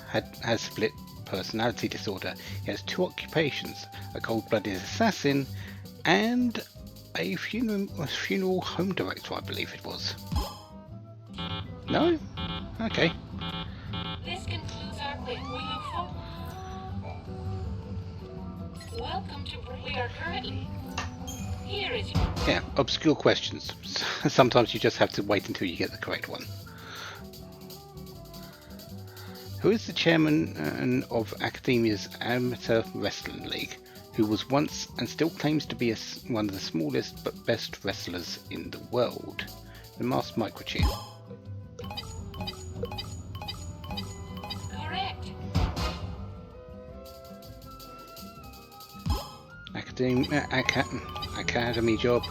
has split personality disorder. He has two occupations: a cold-blooded assassin and a funeral home director, I believe it was. No? Okay.
This concludes our quiz. We look forward. Welcome to we are currently. Here is your
Yeah, obscure questions. Sometimes you just have to wait until you get the correct one. Who is the chairman of Academia's Amateur Wrestling League, who was once and still claims to be one of the smallest but best wrestlers in the world? The Masked Microchip.
correct.
Academy job.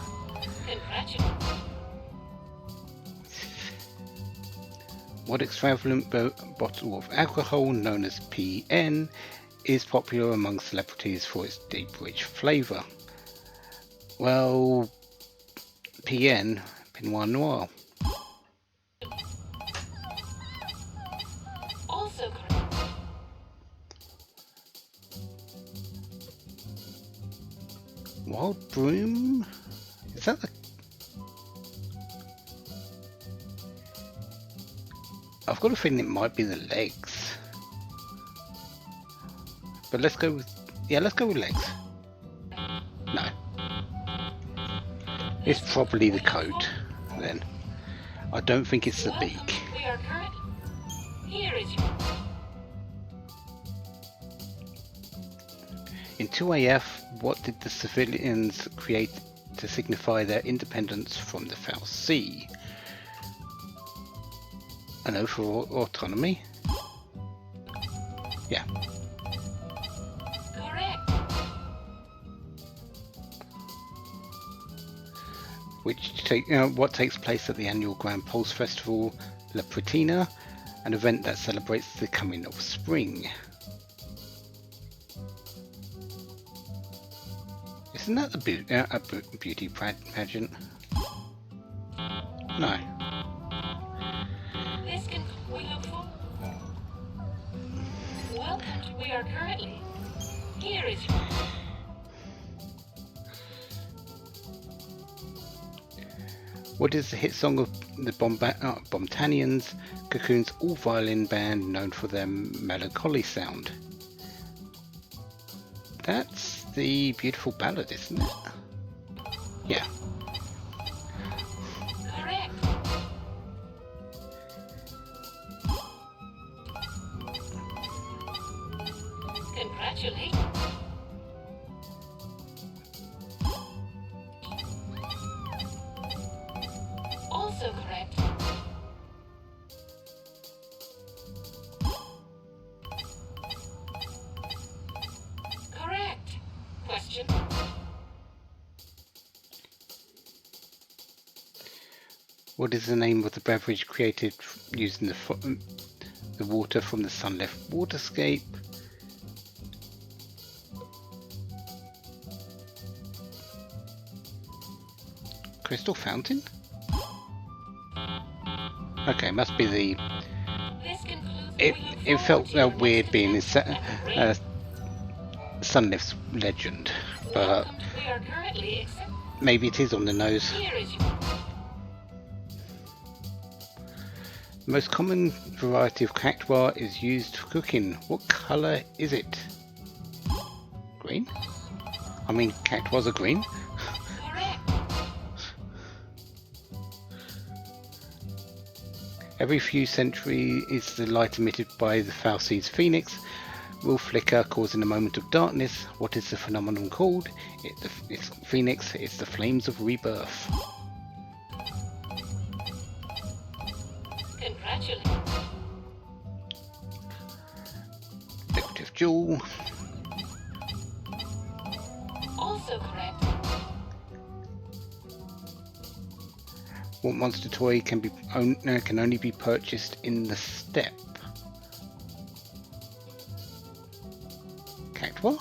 Congratulations.
What extravagant bottle of alcohol known as PN is popular among celebrities for its deep, rich flavour? Well, PN, Pinot Noir.
Also correct.
Wild Broom? Is that the... I've got a feeling it might be the legs. But let's go with... Yeah, let's go with legs. No. It's probably the coat, then. I don't think it's the beak.
We are current. Here is your
In 2AF, what did the civilians create to signify their independence from the Foul Sea? An oath of autonomy? Yeah.
correct.
What takes place at the annual Grand Pulse Festival, La Pretina, an event that celebrates the coming of spring? Isn't that a beauty pageant? No.
This can we look forward. Welcome to we are currently. Here is your
What is the hit song of the Bombtanians, Cocoon's all-violin band known for their melancholy sound? That's the Beautiful Ballad, isn't it? Yeah.
correct. Congratulations. Also correct. Correct. Question.
What is the name of the beverage created using the water from the Sunlift waterscape? Crystal Fountain? Okay, must be the...
This concludes
It felt weird being in Sunlift's legend, but
we are currently accept.
maybe it is on the nose.
Here is your
The most common variety of cactuar is used for cooking. What colour is it? Green? I mean, cactuars are green.
correct.
Every few centuries, the light emitted by the Falsee's phoenix will flicker, causing a moment of darkness. What is the phenomenon called? It's phoenix. It's the flames of rebirth.
Congratulations.
Decorative jewel.
Also correct.
What monster toy can only be purchased in the step? Cactua?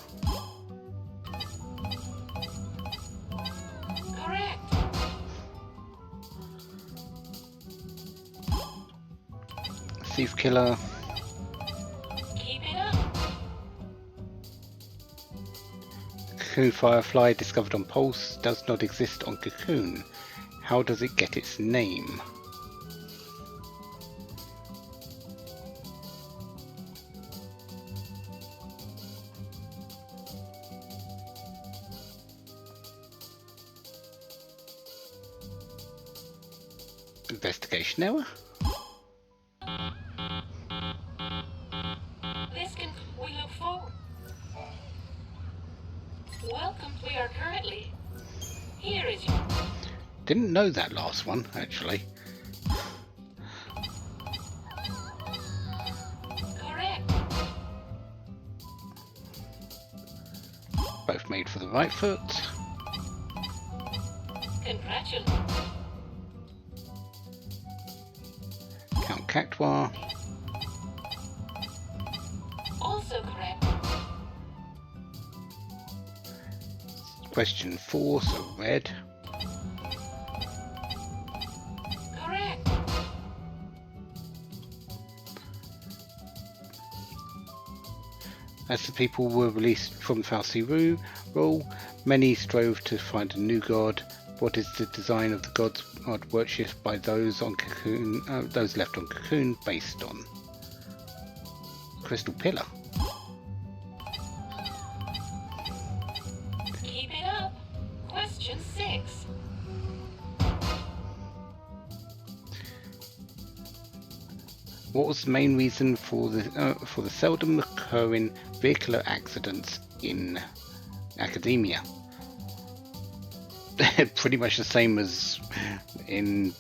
Correct.
Thief killer.
Keep it up.
Cocoon firefly discovered on Pulse does not exist on Cocoon. How does it get its name? Investigation error?
This can we look forward. Welcome. We are currently. Here is your.
Didn't know that last one, actually.
Correct.
Both made for the right foot.
Congratulations.
Count Cactua.
Also correct.
Question 4, so red.
Correct.
As the people were released from Falsey rule, many strove to find a new god. What is the design of the gods worshipped by those on Cocoon, those left on Cocoon, based on? Crystal pillar.
Keep it up. Question 6.
What was the main reason for the seldom occurring vehicular accidents in academia? Pretty much the same as in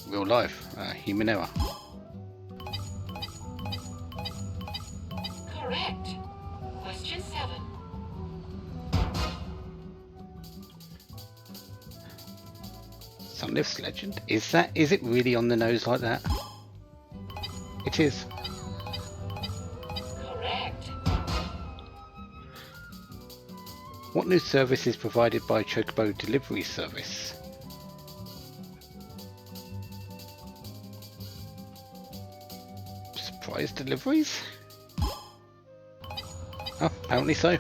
real life, human error.
Correct. Question 7.
Sunlift's legend. Is it really on the nose like that? It is.
Correct.
What new service is provided by Chocobo Delivery Service? Surprise deliveries? Oh, apparently so.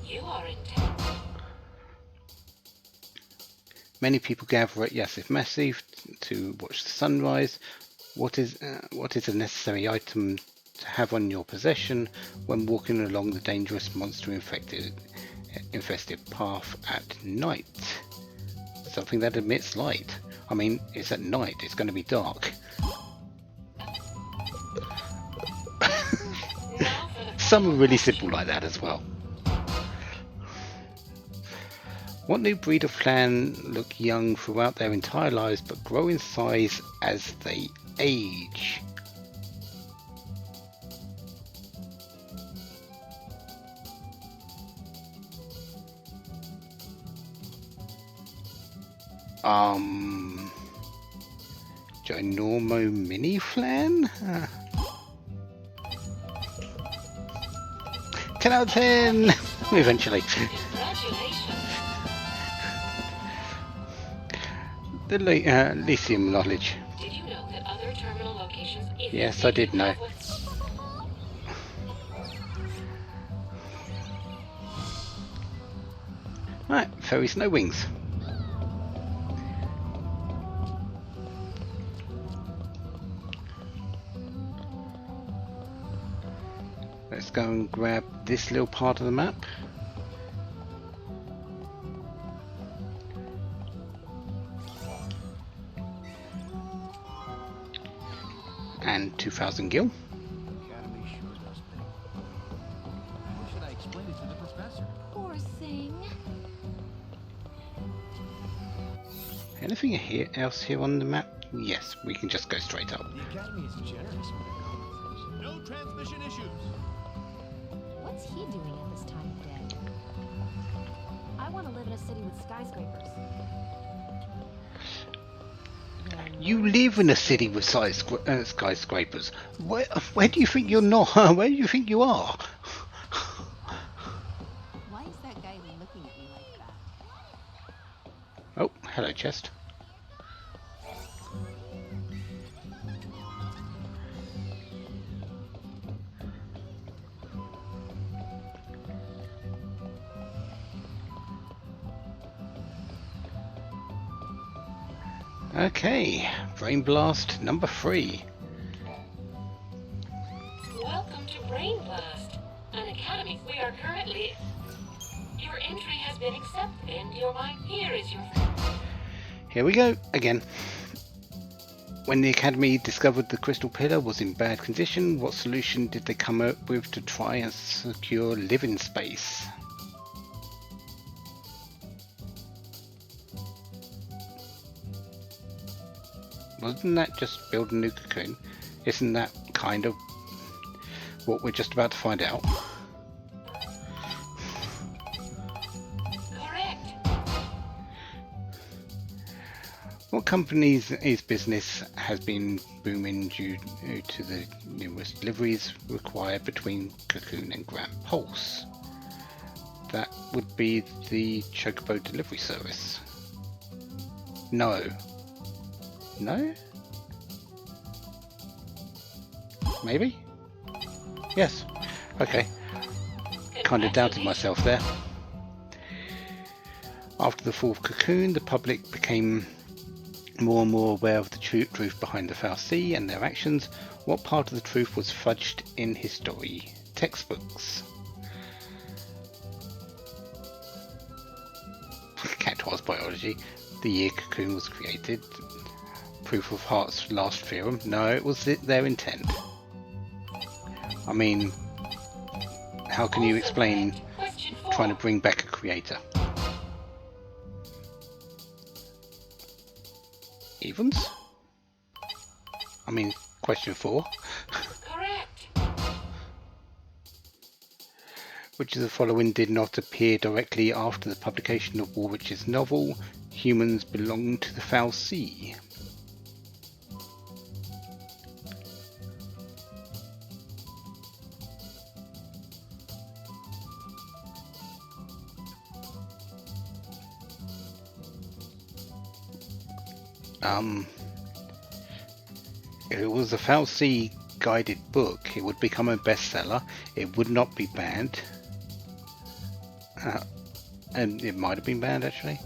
You are in town.
Many people gather at XIII-2 to watch the sunrise. What is a necessary item to have on your possession when walking along the dangerous monster-infested path at night? Something that emits light. I mean, it's at night, it's going to be dark. Some are really simple like that as well. What new breed of clan look young throughout their entire lives but grow in size as they age? Ginormo Mini Flan? 10 out of 10! Eventually.
Congratulations.
The lithium knowledge.
Did you know that other terminal locations?
Yes, I did know. Right, Fairies No Wings. Let's go and grab this little part of the map. and 2,000 gil.
Academy sure does think. Or should I explain it to the professor?
Poor thing.
Anything else here on the map? Yes, we can just go straight up.
The Academy is generous with their compensation. No transmission issues.
What's he doing at this time of day? I want to live in a city with skyscrapers.
You live in a city with skyscrapers. Where do you think you're not? Where do you think you are?
Why is that guy looking at me like that?
Oh, hello, chest. Okay, Brain Blast number 3.
Welcome to Brain Blast, an academy. We are currently... Your entry has been accepted, and your mind here is your...
Here we go again. When the Academy discovered the Crystal Pillar was in bad condition, what solution did they come up with to try and secure living space? Wasn't that just build a new cocoon? Isn't that kind of what we're just about to find out?
Correct.
What company's business has been booming due to the numerous deliveries required between Cocoon and Grand Pulse? That would be the Chocobo delivery service. No. No? Maybe? Yes. Okay. Kind of doubted myself there. After the fall of Cocoon, the public became more and more aware of the truth behind the VoD and their actions. What part of the truth was fudged in history textbooks? Cactuar's biology. The year Cocoon was created. Proof of Hart's last theorem. No, it was their intent. I mean, how can you explain trying to bring back a creator? Evans? I mean, question 4.
Correct.
Which of the following did not appear directly after the publication of Woolwich's novel, Humans Belong to the VoD? If it was a VoD guided book, it would become a bestseller. It would not be banned. And it might have been banned actually.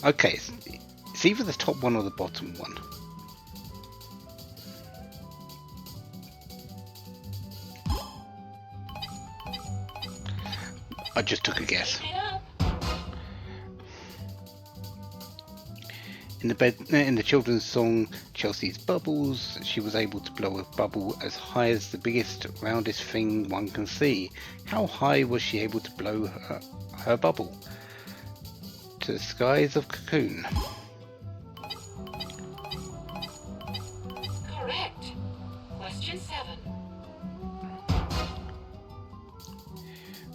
Okay, it's either the top one or the bottom one. I just took a guess. In the children's song Chelsea's Bubbles, she was able to blow a bubble as high as the biggest, roundest thing one can see. How high was she able to blow her bubble? To the skies of Cocoon.
Correct. Question 7.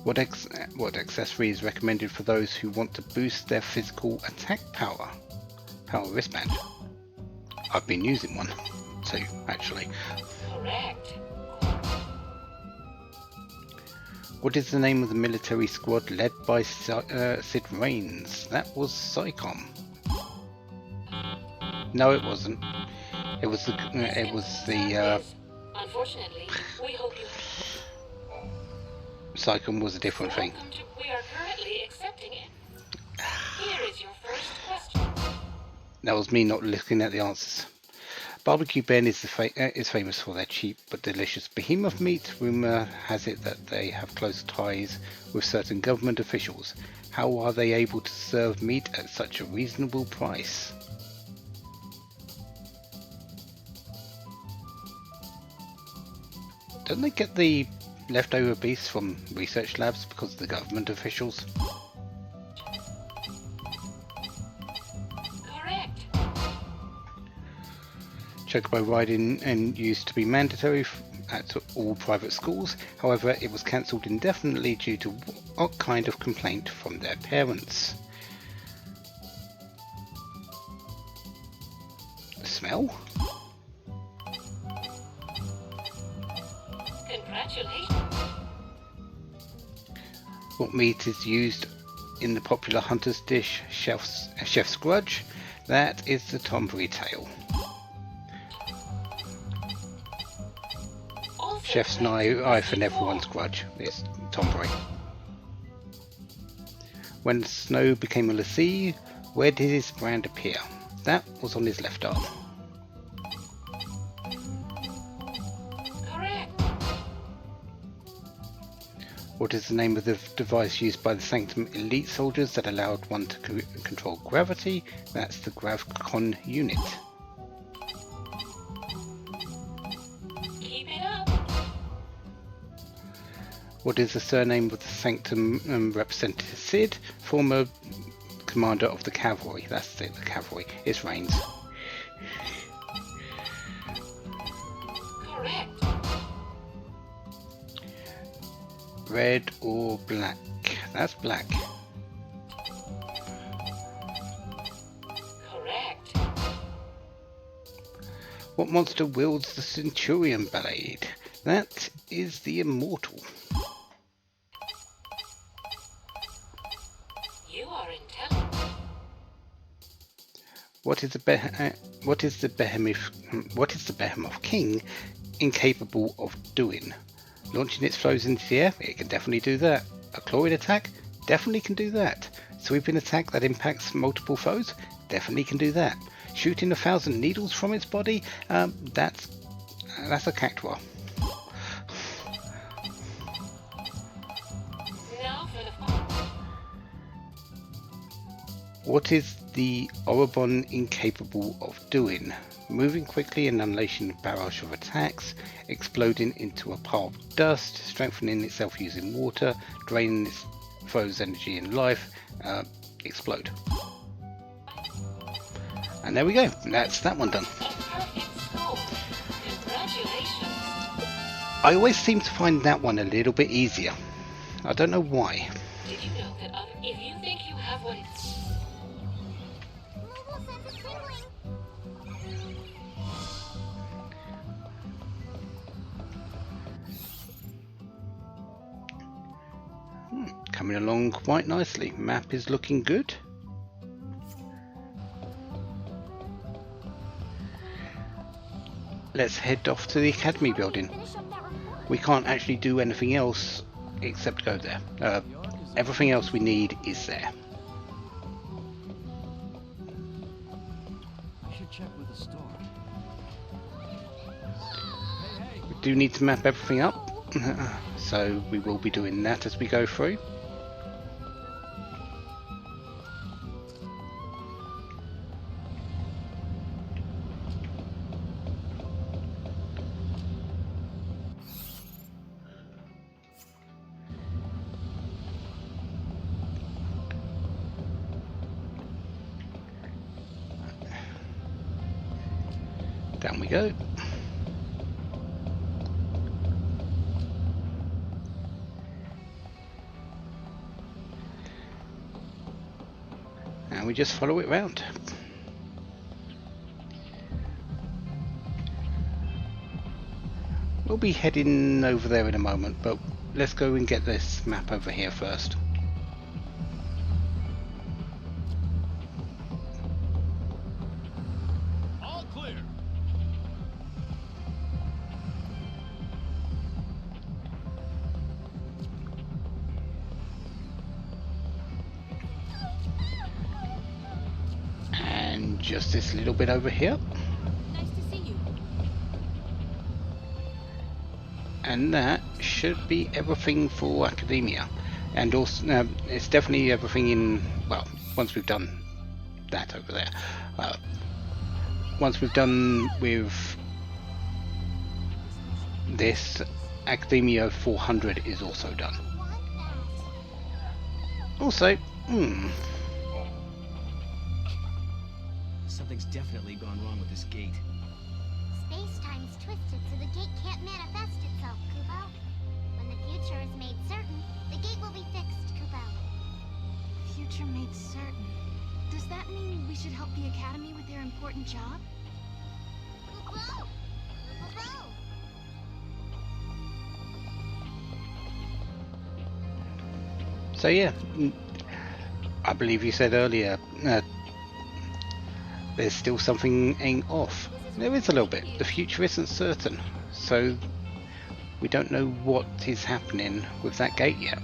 What accessory is recommended for those who want to boost their physical attack power? Power wristband. I've been using one too, actually.
Correct.
What is the name of the military squad led by Sid Raines? That was SciComm. No, it wasn't. It was the.
Unfortunately, we hope you.
SciComm was a different thing.
We are currently accepting it. Here is your first question.
That was me not looking at the answers. Barbecue Ben is famous for their cheap but delicious behemoth meat. Rumor has it that they have close ties with certain government officials. How are they able to serve meat at such a reasonable price? Don't they get the leftover beasts from research labs because of the government officials?
Correct.
Chocobo riding and used to be mandatory at all private schools. However, it was cancelled indefinitely due to what kind of complaint from their parents? Smell?
Congratulations.
What meat is used in the popular hunter's dish, chef's grudge? That is the Tombury tail. Chef's knife and everyone's grudge. It's Tombury. When Snow became a lessee, where did his brand appear? That was on his left arm.
Correct.
What is the name of the device used by the Sanctum elite soldiers that allowed one to control gravity? That's the GravCon unit.
Keep it up.
What is the surname of the Sanctum representative Sid, former commander of the cavalry? That's it, the cavalry. It's Reigns.
Correct.
Red or black? That's black.
Correct.
What monster wields the Centurion Blade? That is the Immortal.
You are intelligent.
What is the Behemoth King incapable of doing? Launching its foes into the air? It can definitely do that. A clawing attack? Definitely can do that. Sweeping attack that impacts multiple foes? Definitely can do that. Shooting 1,000 needles from its body? That's a cactuar.
Now for the fun.
What is the Orobon incapable of doing? Moving quickly and unleashing a barrage of attacks, exploding into a pile of dust, strengthening itself using water, draining its foe's energy and life, explode. And there we go, that's that one done.
Perfect score. Congratulations.
I always seem to find that one a little bit easier. I don't know why.
Did you know that if you think you have what it's...
Mobile sense is tingling.
Coming along quite nicely. Map is looking good. Let's head off to the Academy building.
Finish up that report.
We can't actually do anything else except go there. Everything else we need is there.
I should check with the store.
We do need to map everything up, so we will be doing that as we go through. Down we go. And we just follow it round. We'll be heading over there in a moment, but let's go and get this map over here first.
All clear.
And just this little bit over here.
Nice to see you.
And that should be everything for academia. And also, it's definitely everything in, well, once we've done that over there. Once we've done with this, Academia 400 is also done. Also,
Something's definitely gone wrong with this gate.
Space-time's twisted so the gate can't manifest itself, Kubo. When the future is made certain, the gate will be fixed, Kubo.
Future made certain. Does that mean we should help the Academy with their important job?
Kubo! Kubo!
so yeah, I believe you said earlier there's still something ain't off. There is a little bit. The future isn't certain, so we don't know what is happening with that gate yet.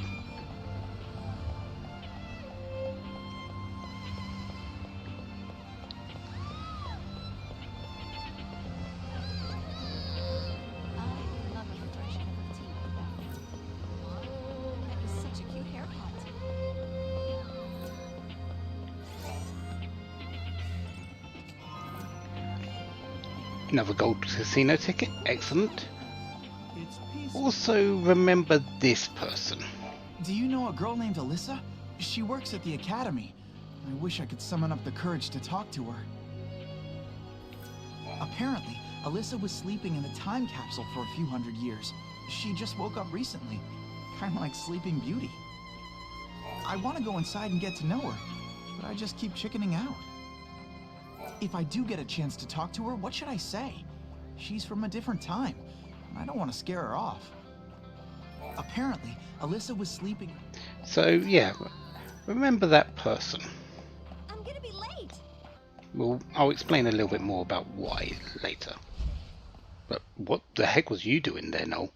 I love your version of the tea. That is such a cute haircut.
Another gold casino ticket, excellent. Also remember this person.
Do you know a girl named Alyssa? She works at the Academy. I wish I could summon up the courage to talk to her. Apparently, Alyssa was sleeping in a time capsule for a few hundred years. She just woke up recently. Kinda like Sleeping Beauty. I want to go inside and get to know her, but I just keep chickening out. If I do get a chance to talk to her, what should I say? She's from a different time, and I don't want to scare her off. Apparently, Alyssa was sleeping...
So yeah, remember that person.
I'm gonna be late.
Well, I'll explain a little bit more about why later. But what the heck was you doing there, Noel?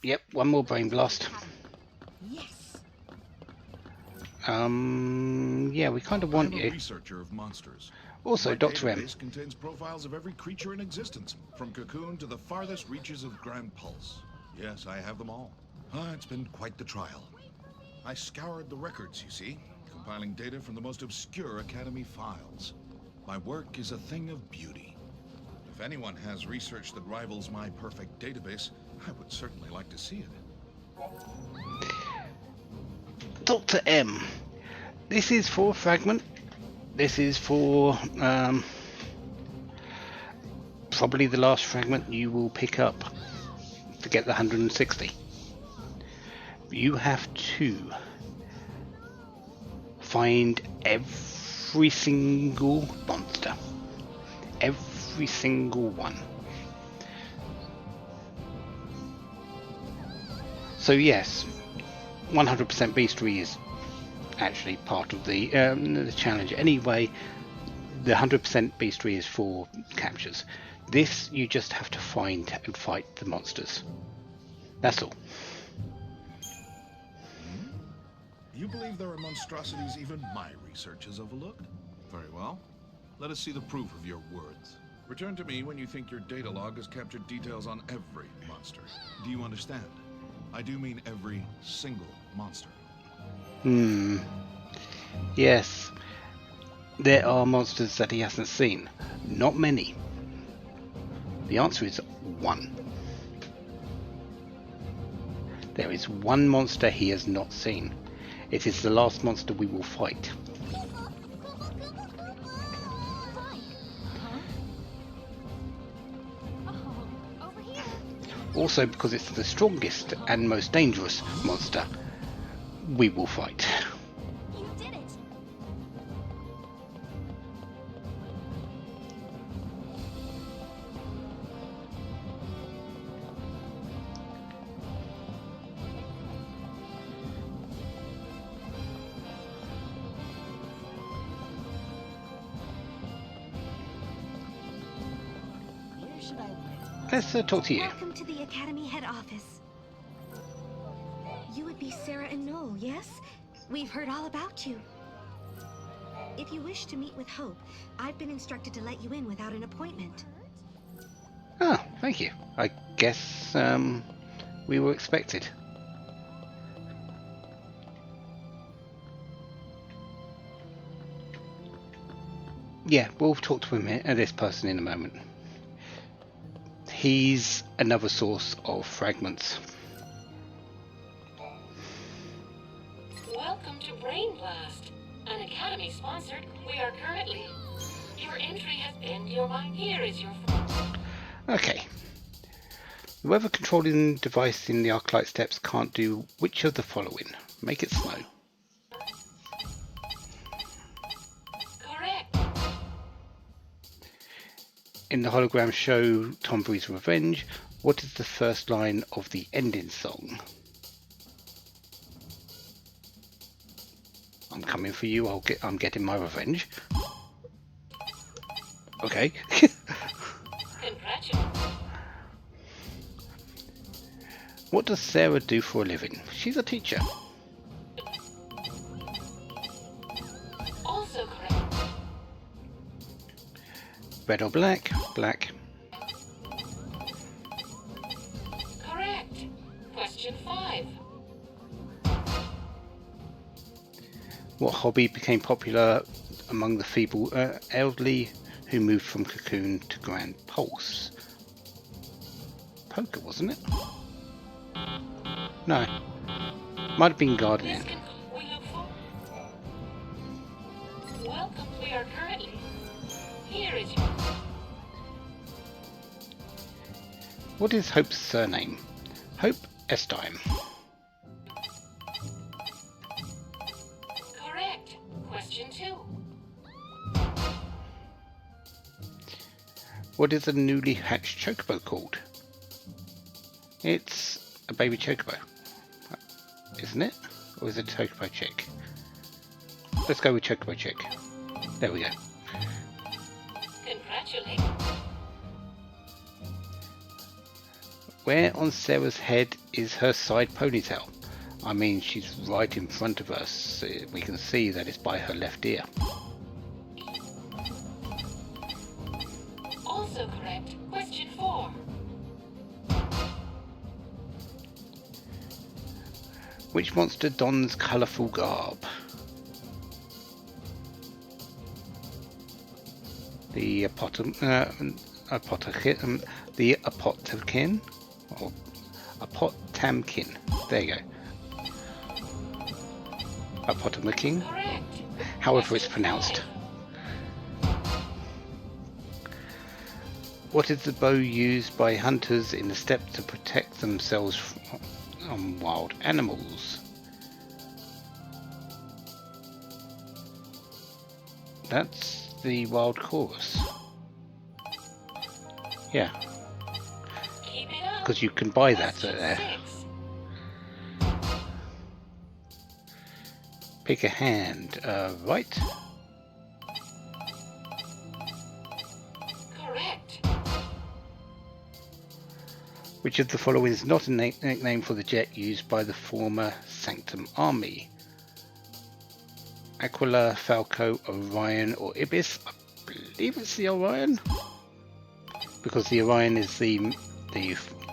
Yep, one more brain blast.
Yes.
Yeah, we kind of want
I'm
you.
a researcher of monsters.
Also,
My
Dr. M.
database contains profiles of every creature in existence, from Cocoon to the farthest reaches of Grand Pulse. Yes, I have them all. It's been quite the trial. I scoured the records, you see, compiling data from the most obscure Academy files. My work is a thing of beauty. If anyone has research that rivals my perfect database, I would certainly like to see it.
Dr. M. This is for a fragment. This is for probably the last fragment you will pick up to get the 160. You have to find every single monster. Every single one. So yes, 100% bestiary is actually part of the challenge. Anyway, the 100% bestiary is for captures. This, you just have to find and fight the monsters. That's all.
You believe there are monstrosities even my research has overlooked? Very well. Let us see the proof of your words. Return to me when you think your data log has captured details on every monster. Do you understand? I do mean every single monster.
Yes. There are monsters that he hasn't seen. Not many. The answer is 1. There is one monster he has not seen. It is the last monster we will fight. Also, because it's the strongest and most dangerous monster we will fight.
You did it.
Where should I wait?
Let's talk to you.
Welcome to the Academy head office. You would be Serah and Noel, yes? We've heard all about you. If you wish to meet with Hope, I've been instructed to let you in without an appointment.
Oh, thank you. I guess we were expected. Yeah, we'll talk to him, this person in a moment. He's another source of fragments.
Welcome to Brain Blast, an Academy sponsored. We are currently. Your entry has been your mind. Here is your.
Okay. The weather controlling device in the Arclight steps can't do which of the following? Make it snow.
Correct.
In the hologram show Tombury's Revenge, what is the first line of the ending song? I'm coming for you, I'm getting my revenge. Okay.
Congratulations.
What does Serah do for a living? She's a teacher.
Also correct.
Red or black? Black.
Correct. Question 5.
What hobby became popular among the feeble elderly who moved from Cocoon to Grand Pulse? Poker, wasn't it? No. Might have been gardening.
We look for. Welcome. We are currently. Here is your.
What is Hope's surname? Hope Estime.
Correct. Question 2.
What is a newly hatched chocobo called? It's a baby chocobo, isn't it? Or is it chocobo chick? Let's go with chocobo chick. There we go.
Congratulations.
Where on Serah's head is her side ponytail? I mean, she's right in front of us. We can see that it's by her left ear.
Also correct. Question 4.
Which monster dons colourful garb? The Apotamkin, or Apotamkin. There you go. Apotamkin.
Correct.
However it's pronounced. What is the bow used by hunters in the steppe to protect themselves from wild animals? That's the wild chorus. Yeah.
Keep it up.
Because you can buy that
Question
there.
6.
Pick a hand. Right.
Correct.
Which of the following is not a nickname for the jet used by the former Sanctum Army? Aquila, Falco, Orion, or Ibis? I believe it's the Orion, because the Orion is the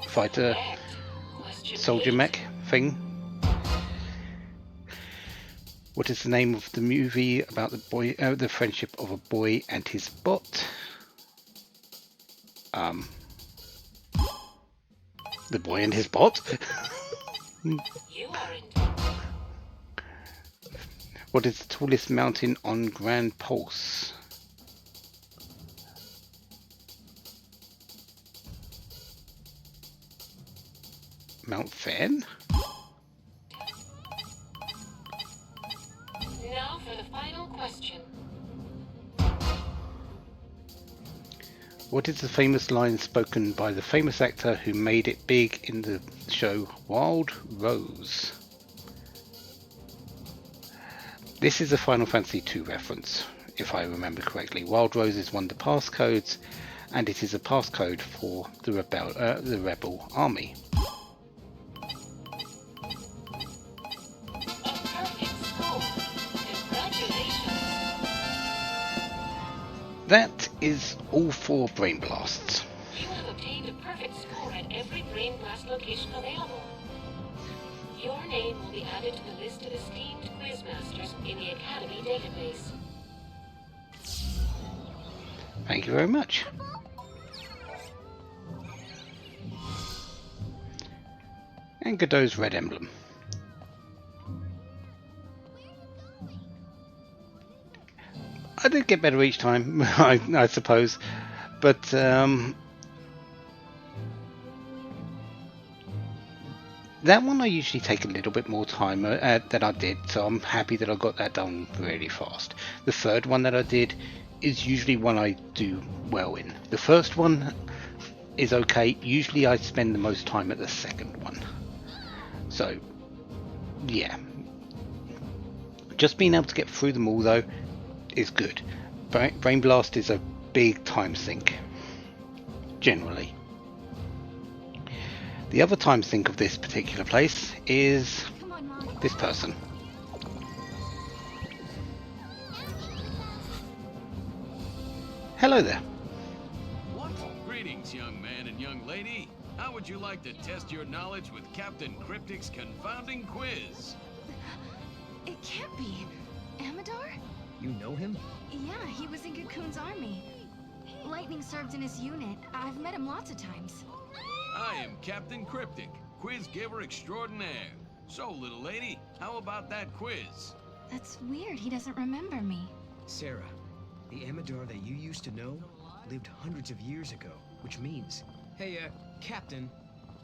fighter
Question
soldier
8.
mech thing. What is the name of the movie about the boy, the friendship of a boy and his bot? The boy and his bot.
You are in.
What is the tallest mountain on Grand Pulse? Mount Fairn?
Now for the final question.
What is the famous line spoken by the famous actor who made it big in the show Wild Rose? This is a Final Fantasy II reference, if I remember correctly. Wild Rose is one of the passcodes, and it is a passcode for the rebel army.
A perfect score. Congratulations.
That is all 4 brain blasts.
You have obtained a perfect score at every brain blast location available. Your name will be added to the list of esteemed quizmasters in the Academy database.
Thank you very much. And Godot's red emblem. I did get better each time, I suppose, but that one I usually take a little bit more time than I did, so I'm happy that I got that done really fast. The third one that I did is usually one I do well in. The first one is okay. Usually I spend the most time at the second one. So, yeah. Just being able to get through them all, though, is good. Brain Blast is a big time sink, generally. The other time sink of this particular place is this person. Hello there.
What? Greetings, young man and young lady. How would you like to test your knowledge with Captain Cryptic's confounding quiz?
It can't be. Amador?
You know him?
Yeah, he was in Cocoon's army. Lightning served in his unit. I've met him lots of times.
I am Captain Cryptic, quiz giver extraordinaire. So, little lady, how about that quiz?
That's weird, he doesn't remember me.
Serah, the Amador that you used to know lived hundreds of years ago, which means... Hey, Captain,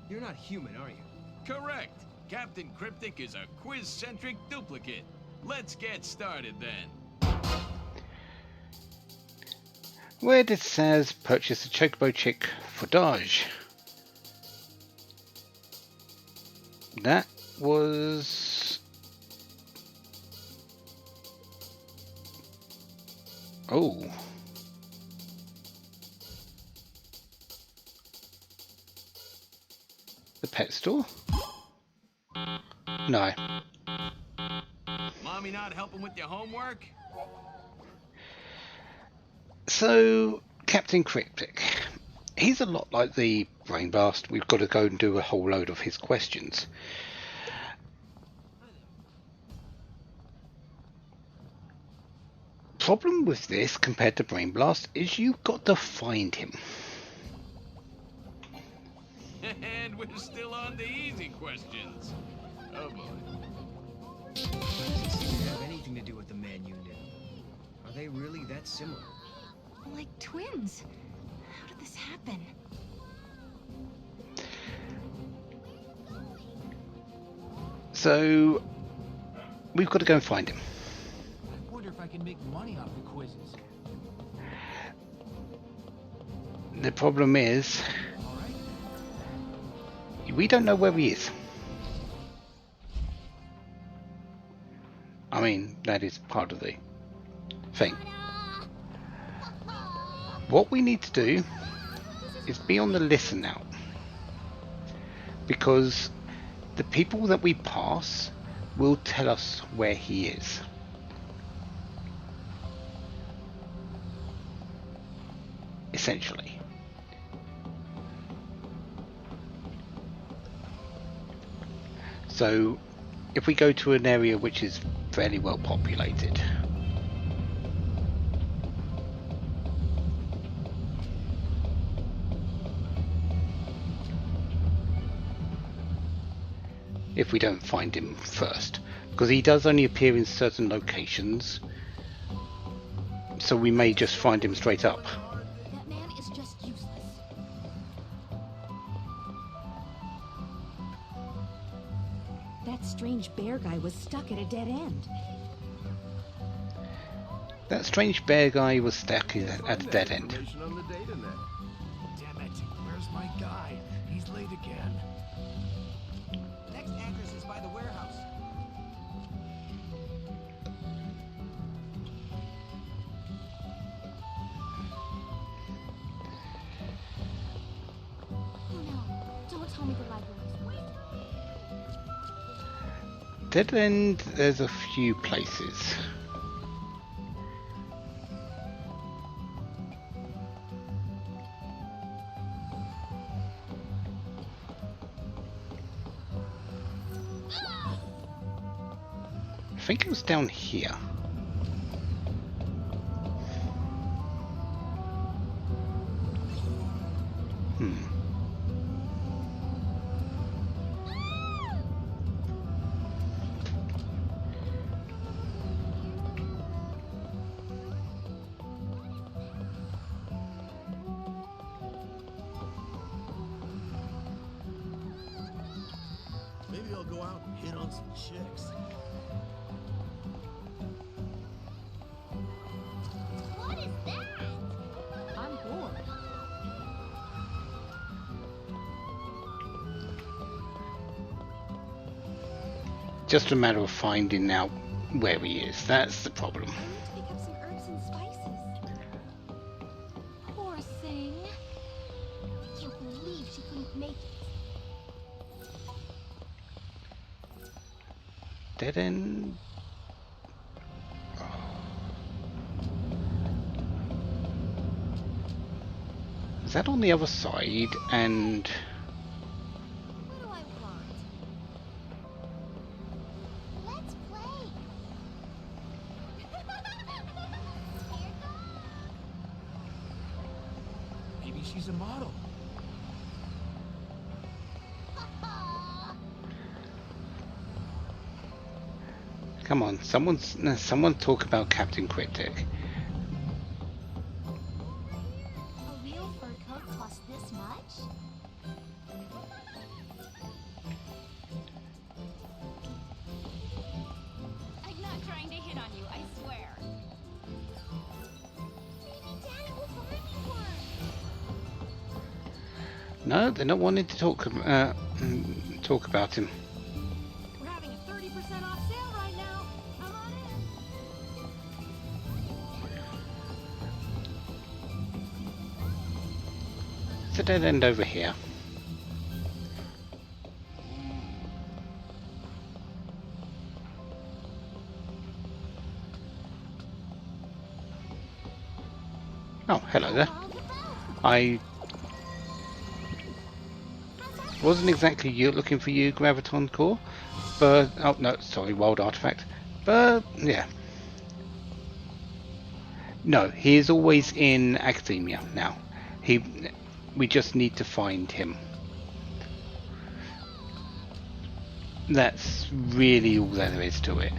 you're not human, are you?
Correct! Captain Cryptic is a quiz-centric duplicate. Let's get started then.
Where did Saz purchase a Chocobo Chick for Dodge? That was... Oh. The pet store? No.
Mommy not helping with your homework?
So, Captain Cryptic. He's a lot like the Brain Blast. We've got to go and do a whole load of his questions. Problem with this compared to Brain Blast is you've got to find him.
And we're still on the easy questions. Oh boy.
Doesn't seem to have anything to do with the man you knew. Are they really that similar?
Like twins. How did this happen?
So, we've got to go and find him.
I wonder if I can make money off the quizzes.
The problem is, we don't know where he is. I mean, that is part of the thing. What we need to do is be on the listen out, because the people that we pass will tell us where he is. Essentially. So, if we go to an area which is fairly well populated, if we don't find him first, because he does only appear in certain locations, so we may just find him straight up.
That man is just useless. That strange bear guy was stuck at a dead end.
That strange bear guy was stuck at a dead end.
On the data net. Damn it, where's my guy? He's late again.
Next address is by the warehouse.
Oh no, don't tell me the library's worth.
Dead end, there's a few places. think it was down here.
Maybe I'll go out and hit on some chicks.
What is that?
I'm bored.
Just a matter of finding out where he is. That's the problem.
I need to pick up some herbs and spices. Poor thing.
I can't believe she couldn't make it.
Dead end. Is that on the other side? And
What do I want? Let's play.
Maybe she's a model.
come on, someone talk about Captain Cryptic.
A real fur coat costs this much?
I'm not trying to hit on you, I swear.
Maybe Dana will find me one.
No, they're not wanting to talk about him.
We're having a 30% off sale right now. Come on in.
It's a dead end over here. Oh, hello there. I wasn't exactly looking for you, Graviton Core, but oh no, sorry, Wild Artifact. But yeah, no, he is always in Academia now. We just need to find him. That's really all there is to it.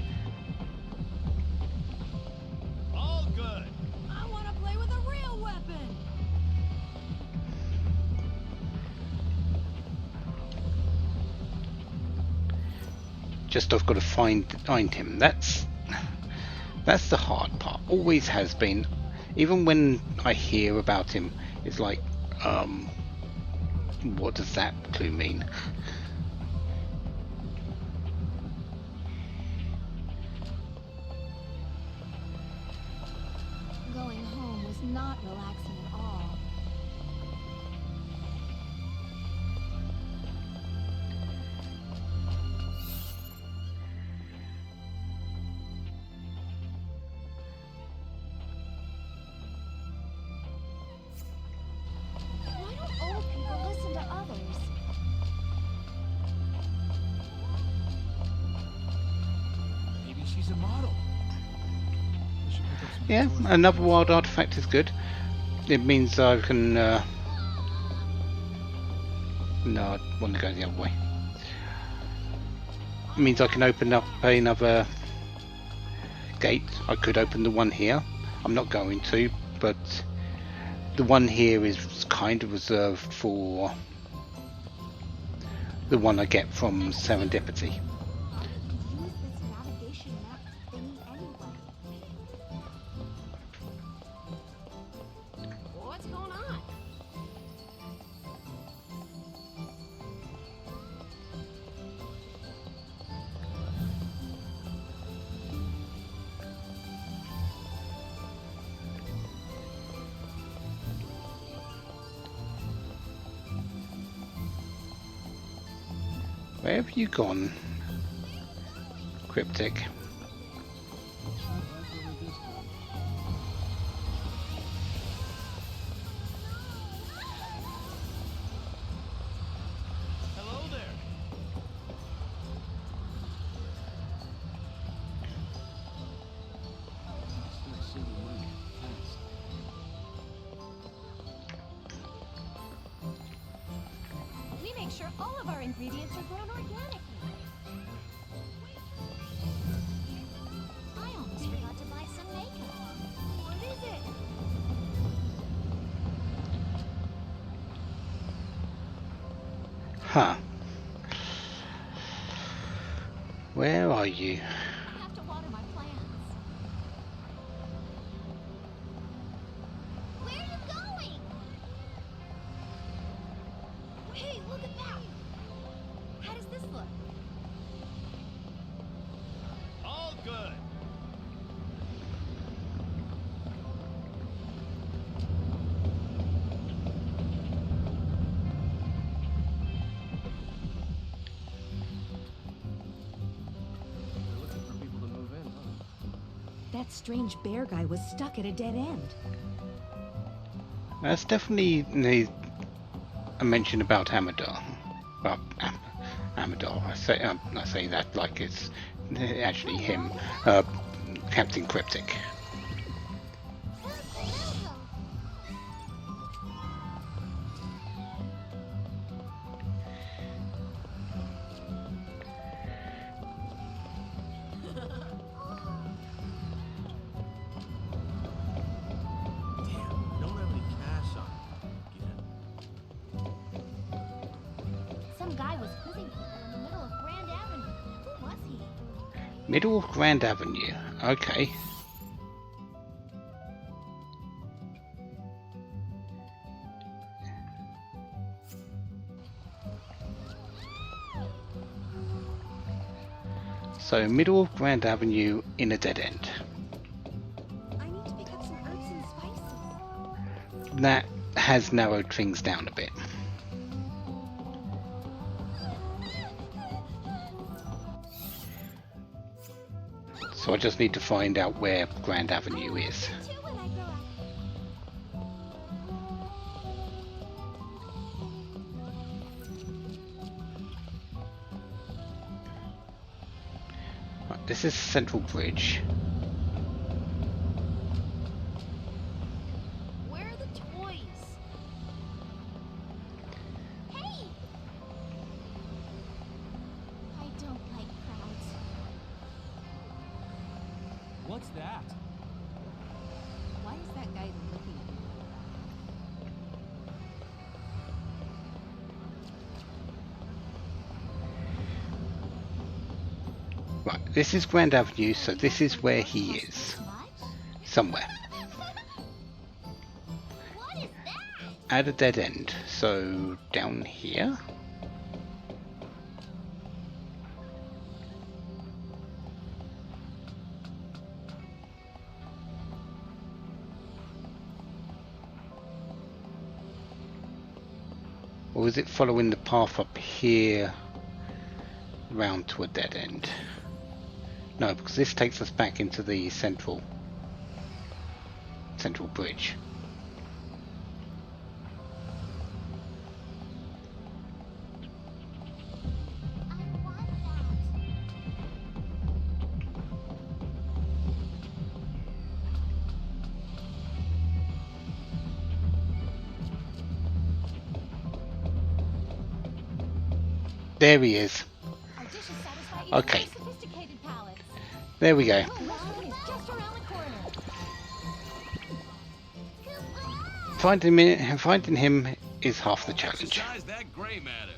All good.
I want to play with a real weapon.
Just I've got to find him. That's the hard part. Always has been. Even when I hear about him, it's like, what does that clue mean?
Going home was not relaxing at all.
Why don't old people listen to others?
Maybe she's a model. I should pick up some
Yeah,
toys.
another wild artifact is good. It means I can. No, I want to go the other way. It means I can open up another gate. I could open the one here. I'm not going to, but the one here is kind of reserved for the one I get from Serendipity.
Use this navigation map thingy anyway.
What's going on?
Where have you gone, Cryptic?
Hello there.
All of our ingredients are grown organically. I almost forgot to buy some makeup. What is it?
Huh. Where are you?
I have to water my plants.
Where are you going?
Hey, look at that! How does this look?
All good. They're looking for people to move in, huh?
That strange bear guy was stuck at a dead end.
That's definitely a mention about Amador. Well, Amador. I say that like it's actually him, Captain Cryptic.
Damn, don't have any cash on me.
Some guy was quizzing people in the middle of Grand Avenue. Who was he?
Middle of Grand Avenue. Okay. So, middle of Grand Avenue in a dead end.
I need to pick up some herbs and spices.
That has narrowed things down a bit. So I just need to find out where Grand Avenue is. Right, this is Central Bridge.
Where are the toys? Hey! I don't like crowds.
What's that?
Why is that guy looking at me?
Right, this is Grand Avenue, so this is where he is. Somewhere.
What is that?
At a dead end. So, down here? Or is it following the path up here round to a dead end? No, because this takes us back into the central bridge.
I want that.
There he is.
Our dish is satisfying
Okay.
even more sophisticated palates.
There we go.
Oh, restaurant is just around the corner.
Finding him is half the challenge.
Exercise that gray matter.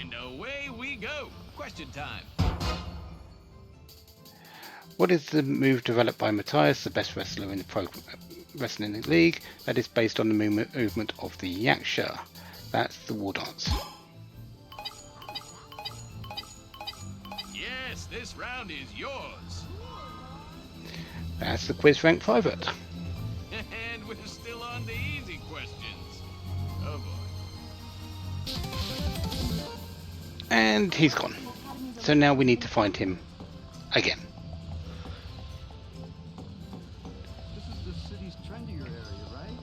And away we go. Question time.
What is the move developed by Matthias, the best wrestler in the Pro Wrestling League? That is based on the movement of the Yaksha. That's the war dance.
Yes, this round is yours.
That's the quiz rank private.
And we're still on the easy questions. Oh boy.
And he's gone. So now we need to find him again.
This is the city's trendier area, right?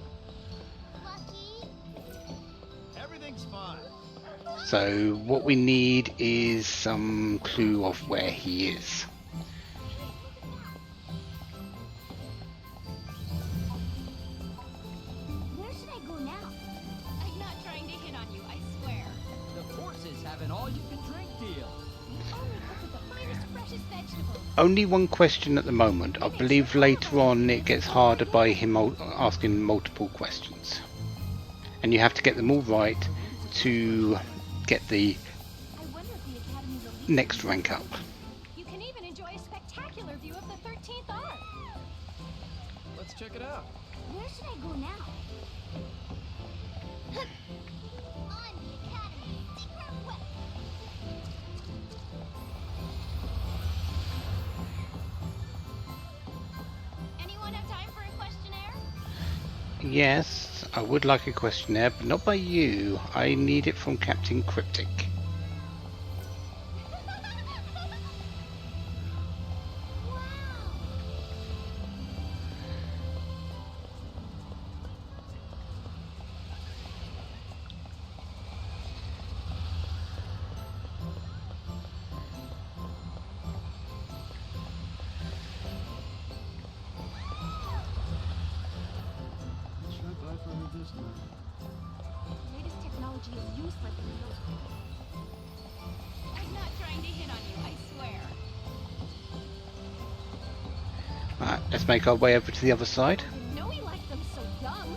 Lucky.
Everything's fine.
So what we need is some clue of where he is.
Where should I go now? I'm not trying to hit on you, I swear.
The forces have
an all-you-can-drink deal.
Only cooked with the finest, freshest vegetables.
Only one question at the moment. I believe later on it gets harder by him asking multiple questions. And you have to get them all right to get the next rank up.
You can even enjoy a spectacular view of the 13th arc.
Let's check it out.
Where should I go now? On the Academy secret way.
Anyone have time for a questionnaire?
Yes, I would like a questionnaire, but not by you. I need it from Captain Cryptic.
Latest technology is useless in the I'm not trying to hit on you, I swear.
Alright, let's make our way over to the other side.
No, he liked them so young.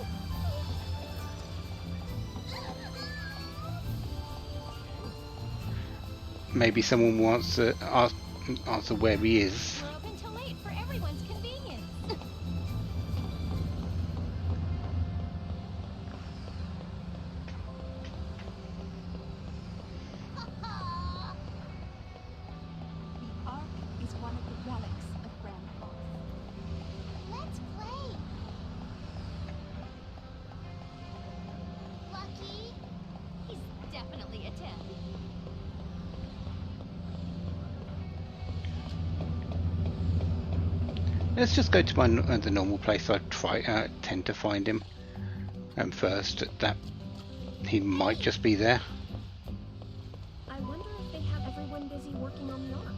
Maybe someone wants to answer where he is.
We're open till late for everyone's convenience. The Ark is one of the relics of Grand Falls.
Let's play. Lucky.
He's definitely a 10.
Let's just go to my the normal place. I tend to find him first. That he might just be there.
I wonder if they have everyone busy working on the Ark.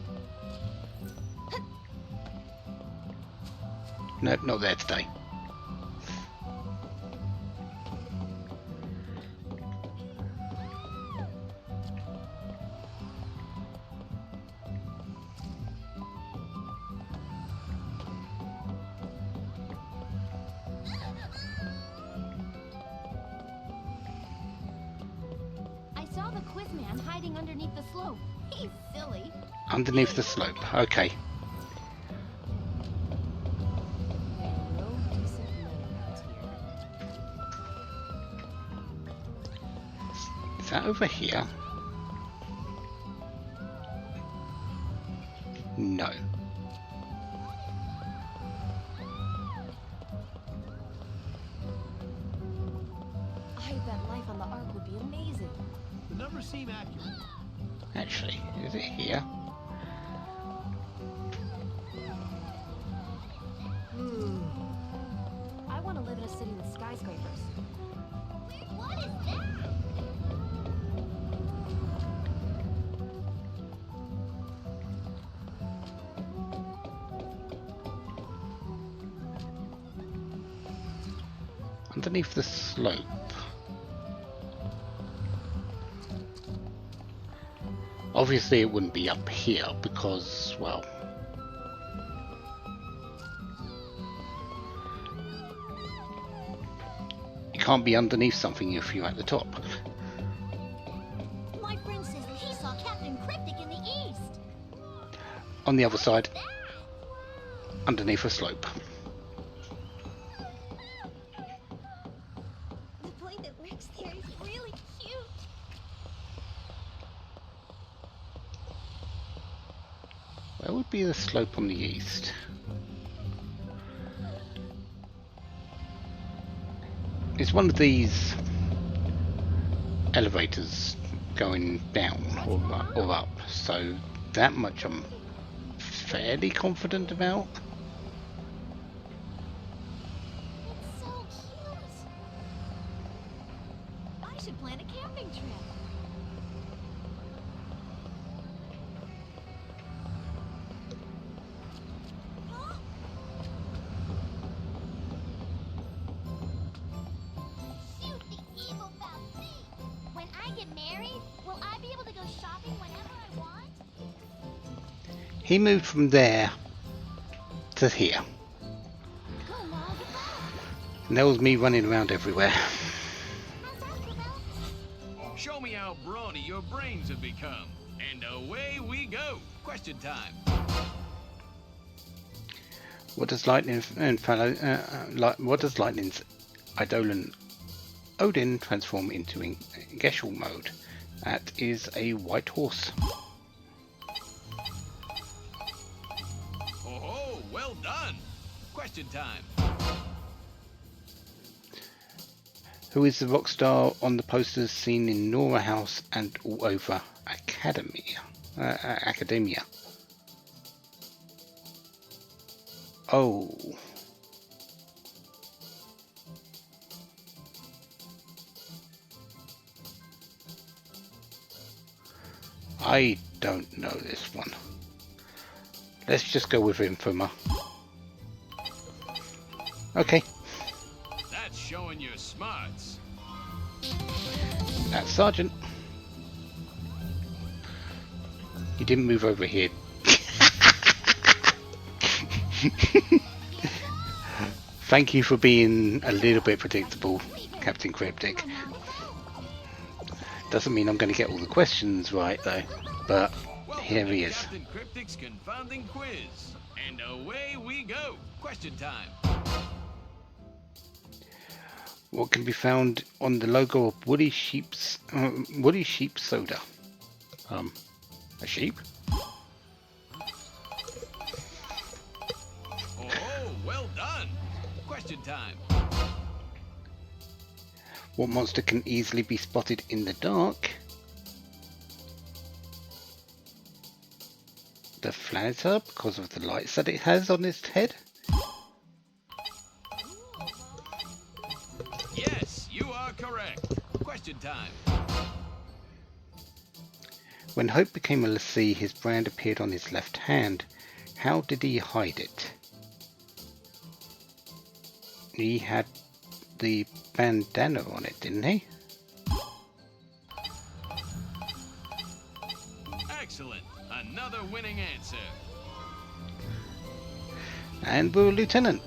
Nope, not there today.
I saw the quiz man hiding underneath the slope. He's silly.
Underneath the slope. Okay.
There are no decent men around here.
Is that over here? No.
I bet life on the Ark would be amazing.
The numbers seem accurate.
Actually, is it here?
I want to live in a city with skyscrapers.
What is that?
Underneath the slope. Obviously it wouldn't be up here because, well, you can't be underneath something if you're at the top.
My friend says he saw Captain Cryptic in the east.
On the other side, underneath a slope.
The boy that works there is really cute.
Where would be the slope on the east? It's one of these elevators going down or up, so that much I'm fairly confident about.
It's so cute.
I should plan a camping trip.
Shoot the evil Falsey. When I get married, we'll Will I be able to go shopping whenever I want?
He moved from there to here.
Go, Noel, get back.
And that was me running around everywhere.
How's that, Kubo?
Show me how brawny your brains have become. And away we go. Question time.
What does lightning's Eidolon Odin transform into in Gesell mode? That is a white horse.
Oh, well done. Question time.
Who is the rock star on the posters seen in Nora House and all over Academia? Oh. I don't know this one. Let's just go with Infoma. Okay.
That's showing your smarts.
That's Sergeant. You didn't move over here. Thank you for being a little bit predictable, Captain Cryptic. Doesn't mean I'm going to get all the questions right though, but here he is.
Captain Cryptic's confounding quiz. And away we go. Question time.
What can be found on the logo of Woody Sheep Soda? A sheep?
Oh, well done. Question time.
What monster can easily be spotted in the dark? The Flaniter, because of the lights that it has on its head?
Yes, you are correct. Question time.
When Hope became a lessee, his brand appeared on his left hand. How did he hide it? He had the bandana on it, didn't he?
Excellent. Another winning answer.
And we're a lieutenant.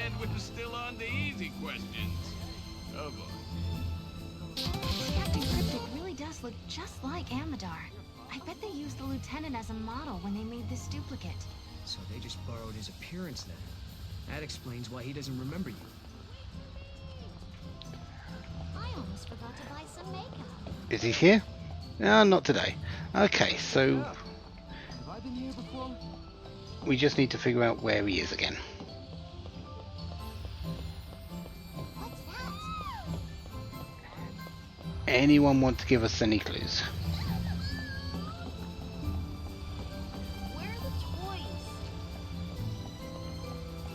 And we're still on the easy questions. Oh boy.
Captain Cryptic really does look just like Amadar. I bet they used the lieutenant as a model when they made this duplicate.
So they just borrowed his appearance then. That explains why he doesn't remember you.
I almost forgot to buy some makeup.
Is he here? No, not today. Okay, so
Have I been here before?
we just need to figure out where he is again.
What's that?
Anyone want to give us any clues?
Where are the toys?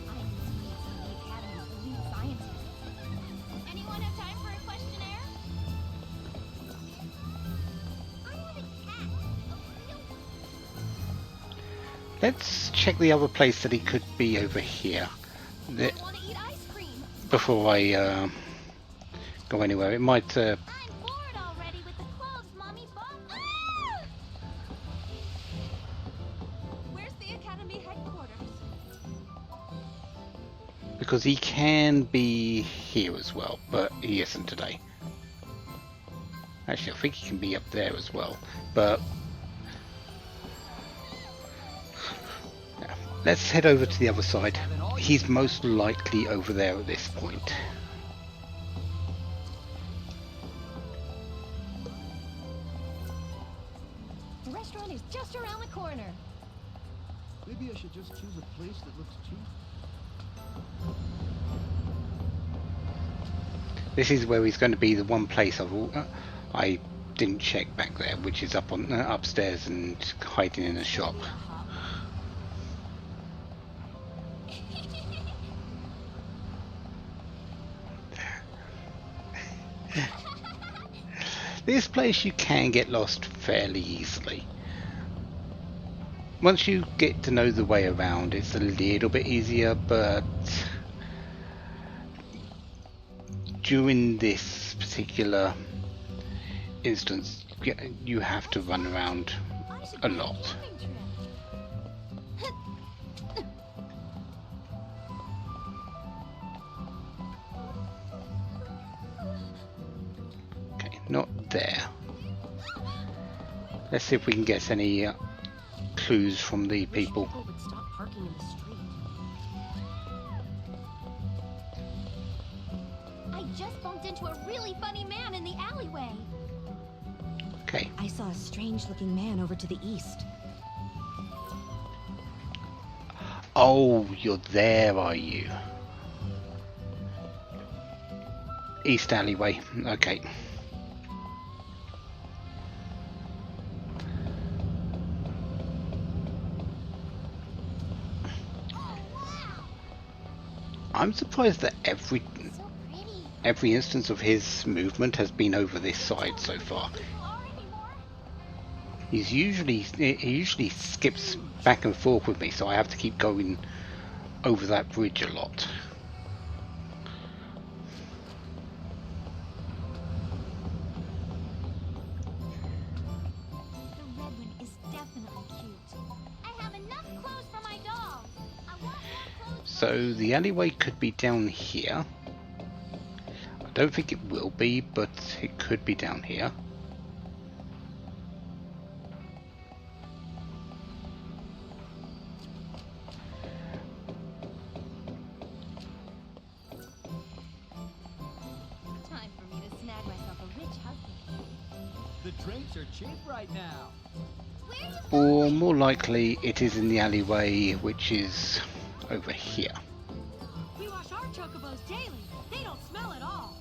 I need to meet some of the Academy's elite scientists. Anyone have time for a questionnaire? I want a cat. A real one.
Let's check the other place that he could be over here.
I want to eat ice cream.
Before I go anywhere, it might.
I'm bored already with the clothes Mommy bought. Ah!
Where's the Academy headquarters?
Because he can be here as well, but he isn't today. Actually, I think he can be up there as well, but yeah. Let's head over to the other side. He's most likely over there at this point.
The restaurant is just around the corner.
Maybe I should just choose a place that looks cheap.
This is where he's going to be the one place I didn't check back there, which is up on upstairs and hiding in a shop. This place you can get lost fairly easily. Once you get to know the way around, it's a little bit easier, but during this particular instance, you have to run around a lot. Okay, not there. Let's see if we can get any clues from the people.
Would stop parking in the street.
I just bumped into a really funny man in the alleyway.
Okay.
I saw a strange-looking man over to the east.
Oh, you're there, are you? East alleyway. Okay. I'm surprised that every instance of his movement has been over this side so far. He usually skips back and forth with me, so I have to keep going over that bridge a lot.
The red one is definitely cute. I have enough clothes for my doll. I want more clothes.
So the alleyway could be down here. I don't think it will be, but it could be down here.
Time for me to snag myself a rich husband.
The drinks are cheap right now.
Or more likely it is in the alleyway, which is over here.
We wash our chocobos daily. They don't smell at all.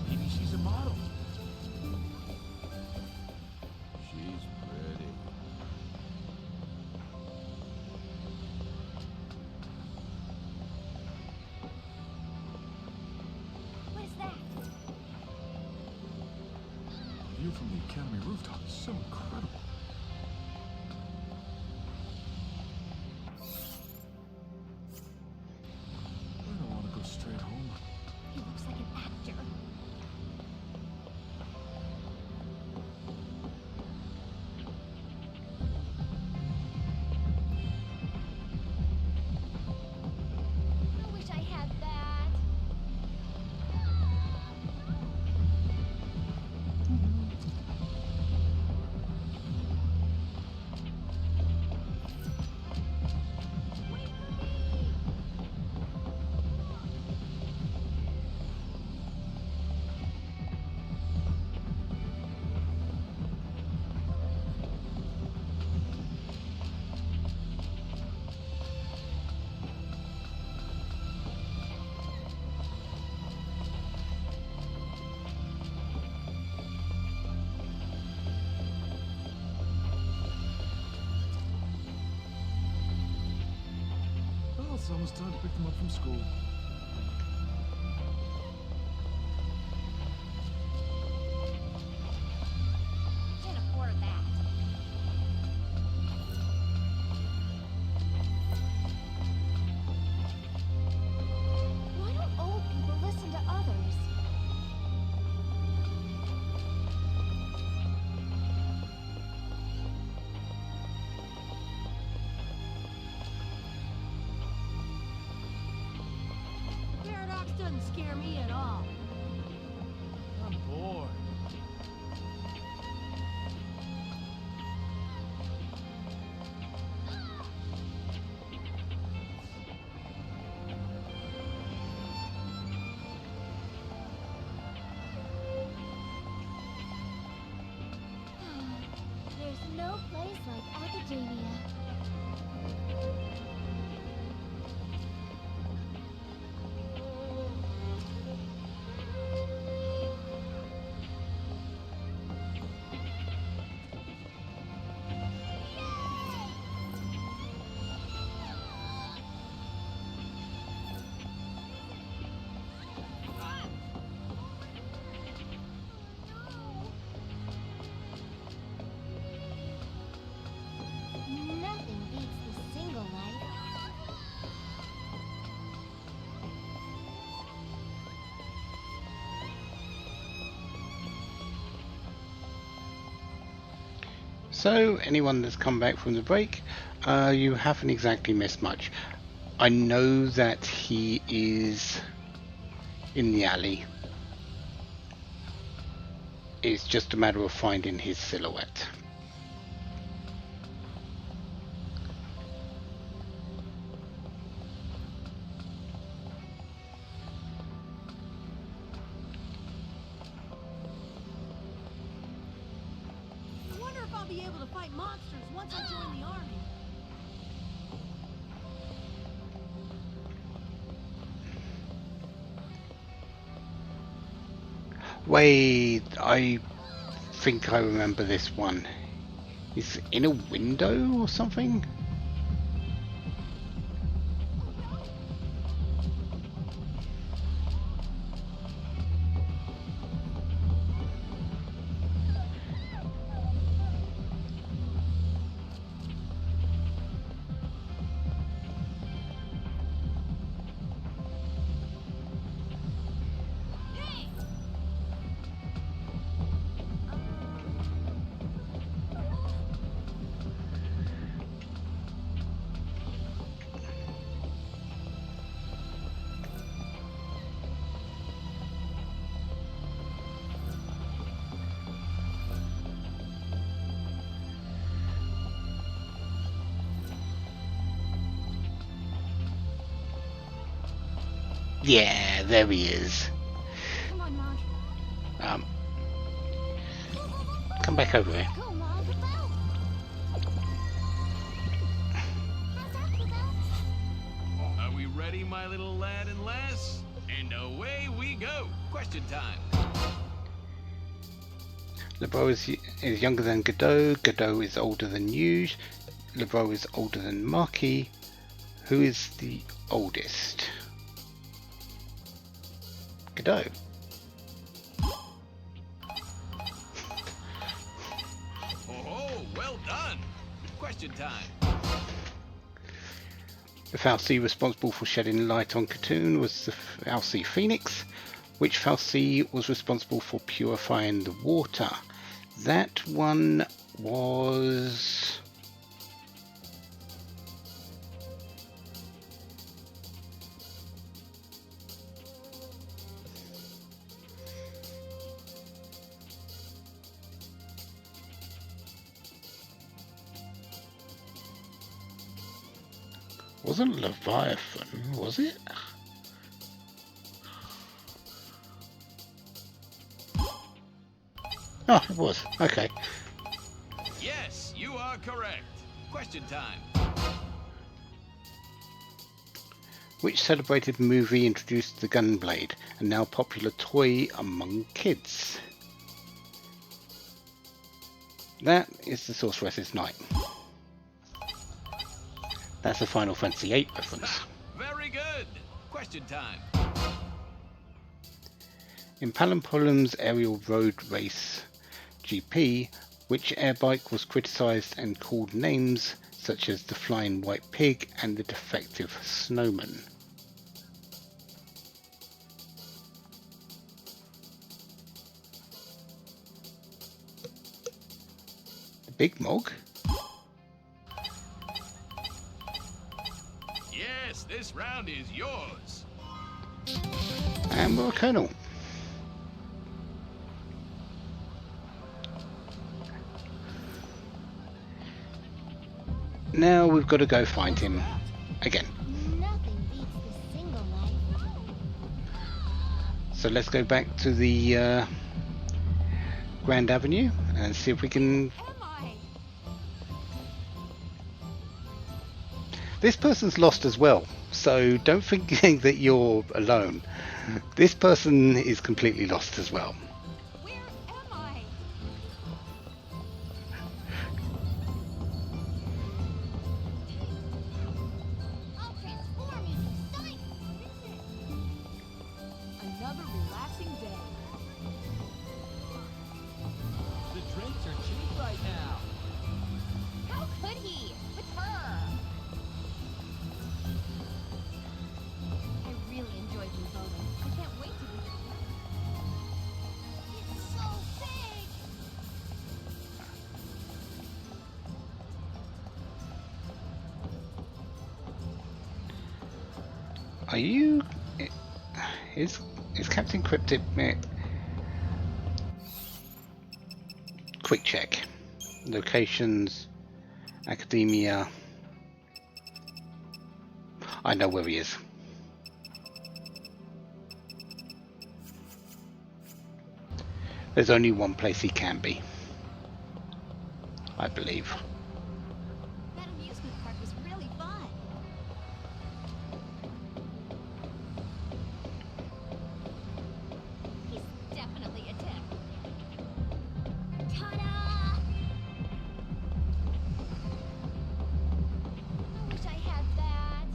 Maybe she's a model. She's pretty.
What is that?
The view from the Academy rooftop is so incredible. I don't want to go straight home.
He looks like an actor. I wish I had that.
Well, it's almost time to pick them up from school.
Can't afford that. Why don't old people listen to others?
Paradox doesn't scare me at all.
I'm bored.
There's no place like academia.
So, anyone that's come back from the break, you haven't exactly missed much. I know that he is in the alley. It's just a matter of finding his silhouette.
I wonder if I'll be able to fight monsters once I join the army.
Wait, I think I remember this one. He's in a window or something? Yeah, there he is.
Come on, Mom.
Come back over here.
Go, Mom. Go.
Are we ready, my little lad and lass? And away we go. Question time.
LeBeau is younger than Godot. Godot is older than Huge. LeBeau is older than Marquis. Who is the oldest? Godot.
Oh, well done. Question time.
The Fal'Cie responsible for shedding light on Katoon was the Fal'Cie Phoenix. Which Fal'Cie was responsible for purifying the water? That one was... wasn't Leviathan, was it? Oh, it was. Okay.
Yes, you are correct. Question time.
Which celebrated movie introduced the gunblade, a now popular toy among kids? That is the Sorceress's Knight. That's a Final Fantasy VIII reference.
Very good. Question time.
In Palimpolim's aerial road race GP, which airbike was criticised and called names such as the Flying White Pig and the Defective Snowman? The Big Mog?
Yes, this round is yours.
And we're a Colonel. Now we've got to go find him again.
Nothing beats the single life.
So let's go back to the Grand Avenue and see if we can... This person's lost as well, so don't think that you're alone. This person is completely lost as well.
Where am I? I'll transform into sight. Another relaxing day.
The drinks are cheap right now.
How could he? With her. I really enjoyed you both. I can't wait to do this.
Are you... Is Captain Cryptic... Quick check. Locations. Academia. I know where he is. There's only one place he can be, I believe.
That amusement park was really fun. He's definitely a 10. Ta-da! I wish I had that.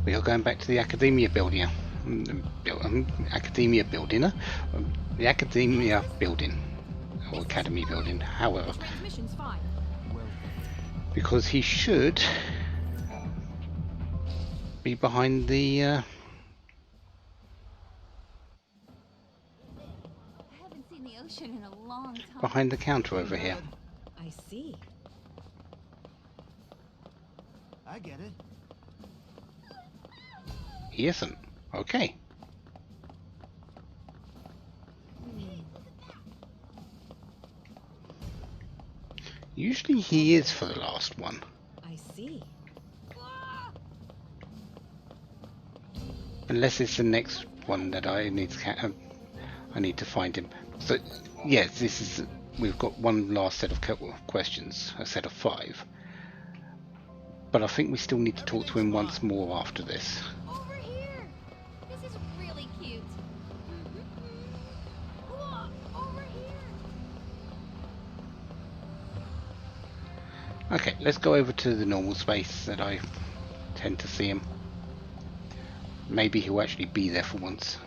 We are going back to the Academia building. Academia building, the Academia building, or Academy building, however,
Transmission's fine.
because he should be behind the
I haven't seen the ocean in a long time.
behind the counter over here.
I see.
I get it.
He isn't. Okay. Usually he is for the last one.
I see.
Unless it's the next one that I need to find him. So yes, this is. We've got one last set of questions, a set of 5. But I think we still need to talk to him once more after this.
Over here. This is really cute. Over here.
Okay, let's go over to the normal space that I tend to see him. Maybe he'll actually be there for once.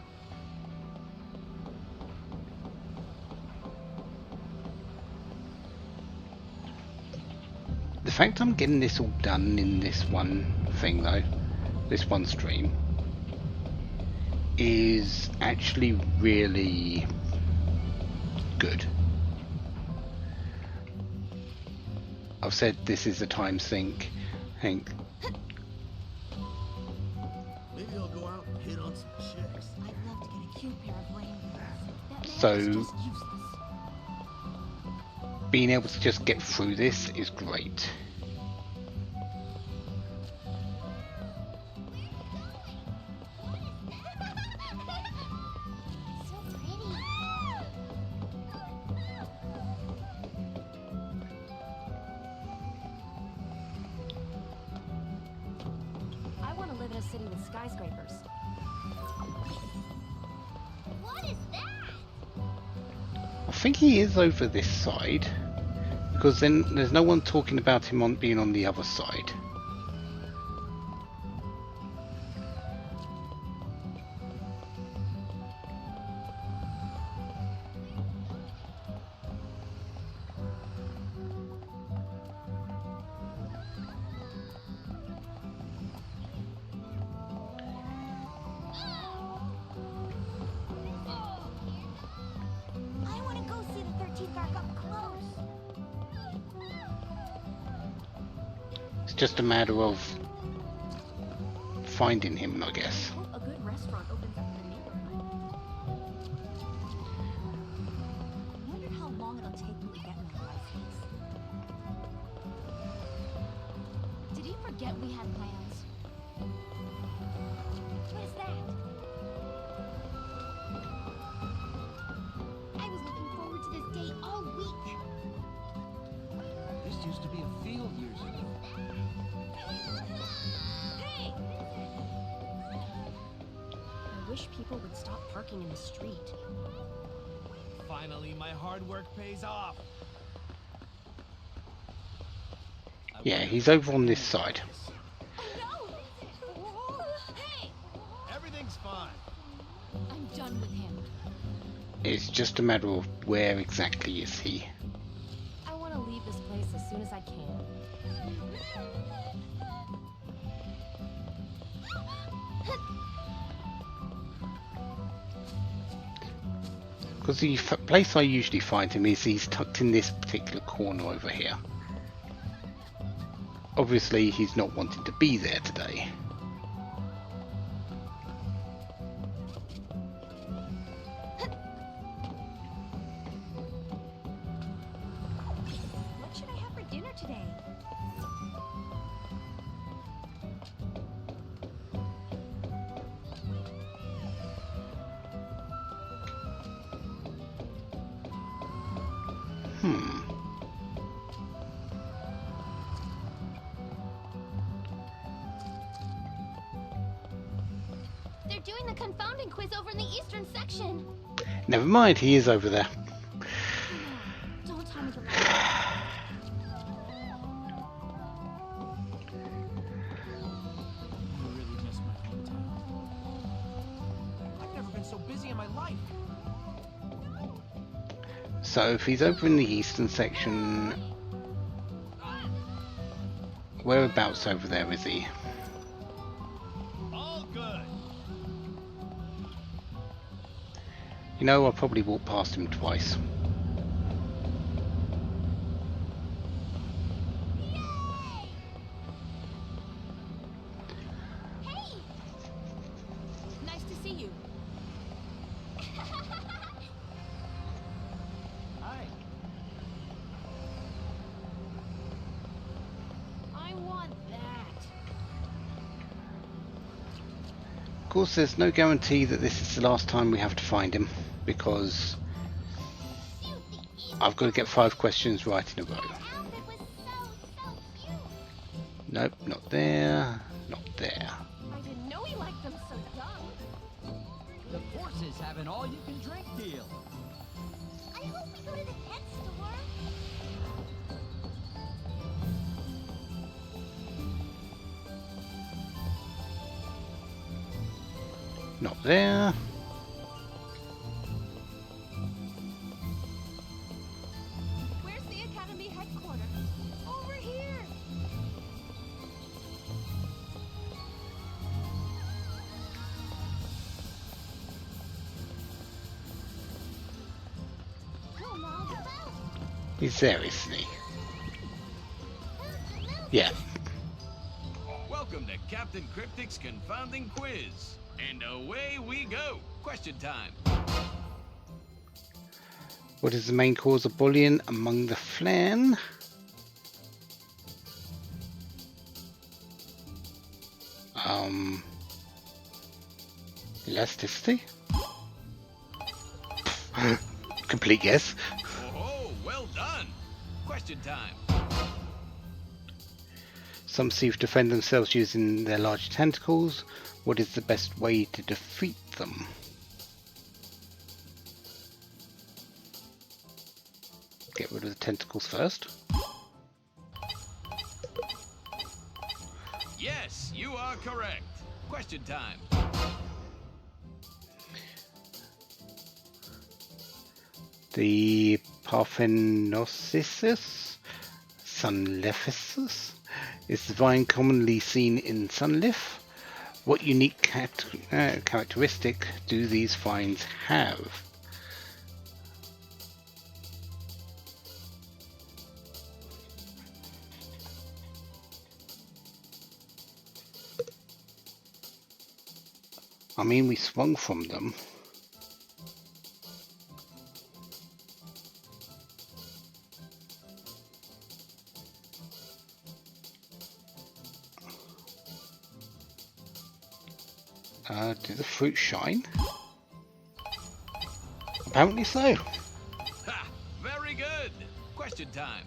The fact I'm getting this all done in this one thing though, this one stream, is actually really good. I've said this is a time sink.
Maybe I'll go out and hit on some chicks.
I'd love to get a cute pair of rainbows.
So being able to just get through this is great.
I want to live in a city with skyscrapers.
What is that?
I think he is over this side, because then there's no one talking about him being on the other side.
I want to go see the 13th Ark up close.
It's just a matter of finding him, I guess.
Hope a good restaurant opens up in the neighborhood. I wonder how long it'll take me to get my license. Did he forget we had plans?
What is that? I was looking forward to this day all week.
This used to be a field years ago.
Hey!
I wish people would stop parking in the street.
Finally, my hard work pays off.
Yeah, he's over on this side.
Hey!
Everything's fine.
I'm done with him.
It's just a matter of where exactly is he.
I want to leave this place as soon as I can.
Because the place I usually find him is he's tucked in this particular corner over here. obviously he's not wanting to be there today.
What should I have for dinner today?
They're doing the confounding quiz over in the eastern section.
Never mind, he is over there.
Don't tell me to lie.
I really miss my hometown. I've never been so busy in my life.
So if he's over in the eastern section, whereabouts over there is he?
All good.
You know, I'll probably walk past him twice.
Hey!
Nice to see you.
Hi.
I want that.
Of course, there's no guarantee that this is the last time we have to find him, because I've got to get 5 questions right in a row.
Outfit was so cute.
Nope, not there, not there.
I didn't know he liked them so young.
The course is having all-you-can-drink deal.
I hope we go to the pet store.
Not there.
Where's the Academy headquarters? Over here.
Come on, come out.
He's there, isn't he? Yeah.
Welcome to Captain Cryptic's Confounding Quiz. And away we go. Question time.
What is the main cause of bullying among the Flan? Elasticity? Complete guess.
Oh, well done. Question time.
Some seem to defend themselves using their large tentacles. What is the best way to defeat them? Get rid of the tentacles first.
Yes, you are correct. Question time.
The Parthenosis sunleafus is the vine commonly seen in Sunleaf. What unique characteristic do these vines have? I mean, we swung from them. Do the fruit shine? Apparently so.
Ha! Very good. Question time.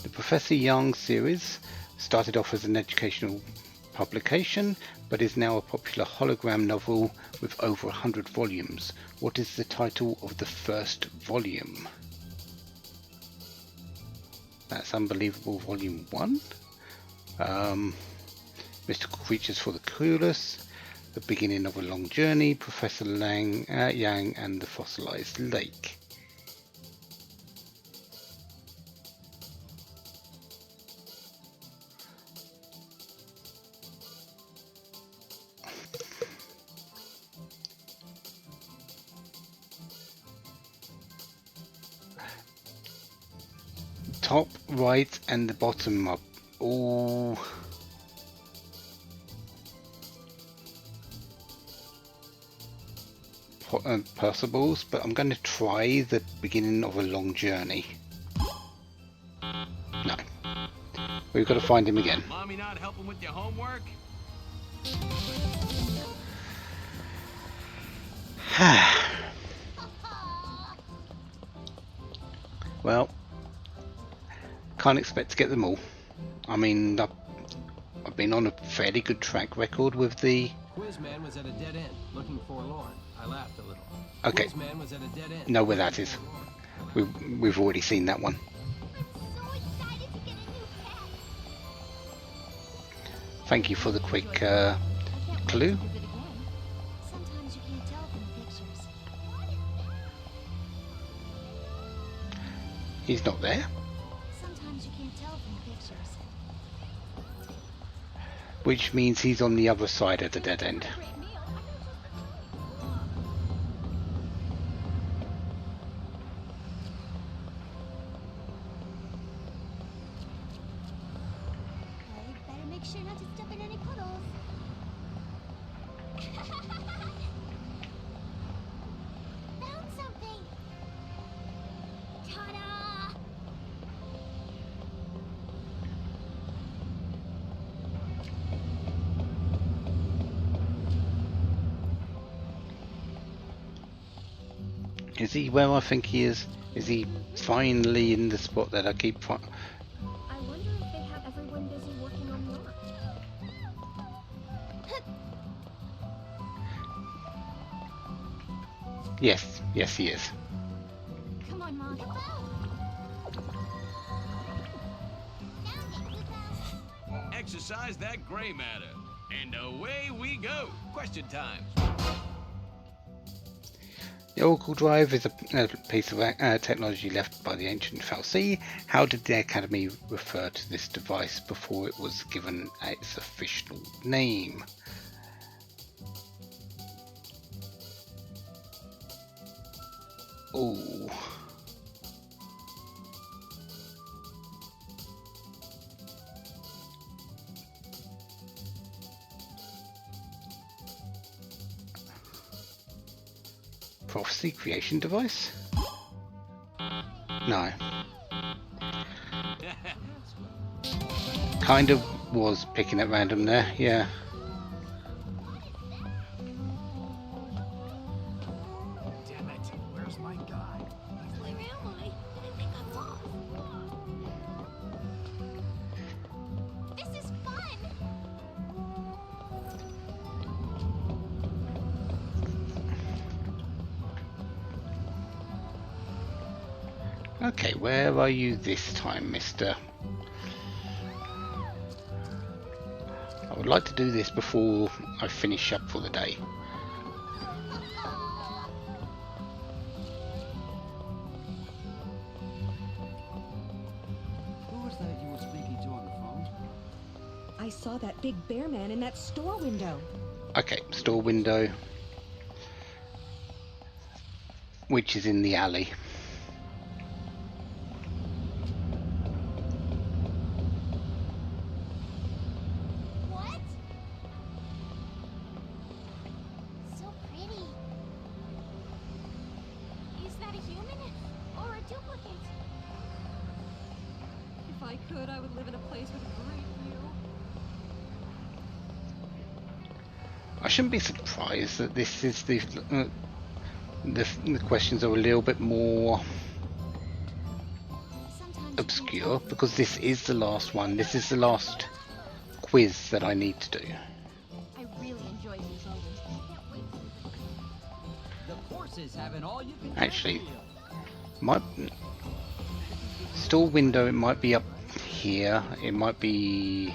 The Professor Young series started off as an educational publication, but is now a popular hologram novel with over 100 volumes. What is the title of the first volume? That's Unbelievable Volume 1. Mystical Creatures for the Clueless, The Beginning of a Long Journey, Professor Yang and the Fossilized Lake. top, right, and the bottom are all possibles, but I'm going to try the beginning of a long journey. No. We've got to find him again.
Mommy not helping with your homework?
Well, can't expect to get them all. I mean, I've been on a fairly good track record with the...
Quizman was at a dead end, looking forlorn. I laughed a little.
Okay.
Quizman was at a dead end.
Know where that is. We've already seen that one. Thank you for the quick clue.
Sometimes you can't tell from the pictures.
He's not there.
Sometimes you can't tell from the pictures.
Which means he's on the other side of the dead end.
Better make sure not to step in any puddles. Found something. Ta-da!
Is he where I think he is? Is he finally in the spot that I keep
I wonder if they have everyone busy working on the ark.
Yes, yes he is.
Come on, Mom.
Exercise that gray matter. And away we go. Question time.
The Oracle Drive is a piece of technology left by the ancient VoD. How did the Academy refer to this device before it was given its official name? Oh. Prophecy creation device? No. Kind of was picking at random there, yeah.
Damn it, where's my guy?
Where am I? I think I'm lost. This is fun!
Okay, where are you this time, mister? I would like to do this before I finish up for the day.
Who was that you were speaking to on the phone?
I saw that big bear man in that store window.
Okay, store window, which is in the alley.
What? So pretty. Is that a human or a duplicate?
If I could, I would live in a place with a great view.
I shouldn't be surprised that this is the questions are a little bit more obscure, because this is the last one. This is the last quiz that I need to do.
I really enjoy these moments. Can't wait to
The courses having all you can
Actually, my store window, it might be up here. It might be...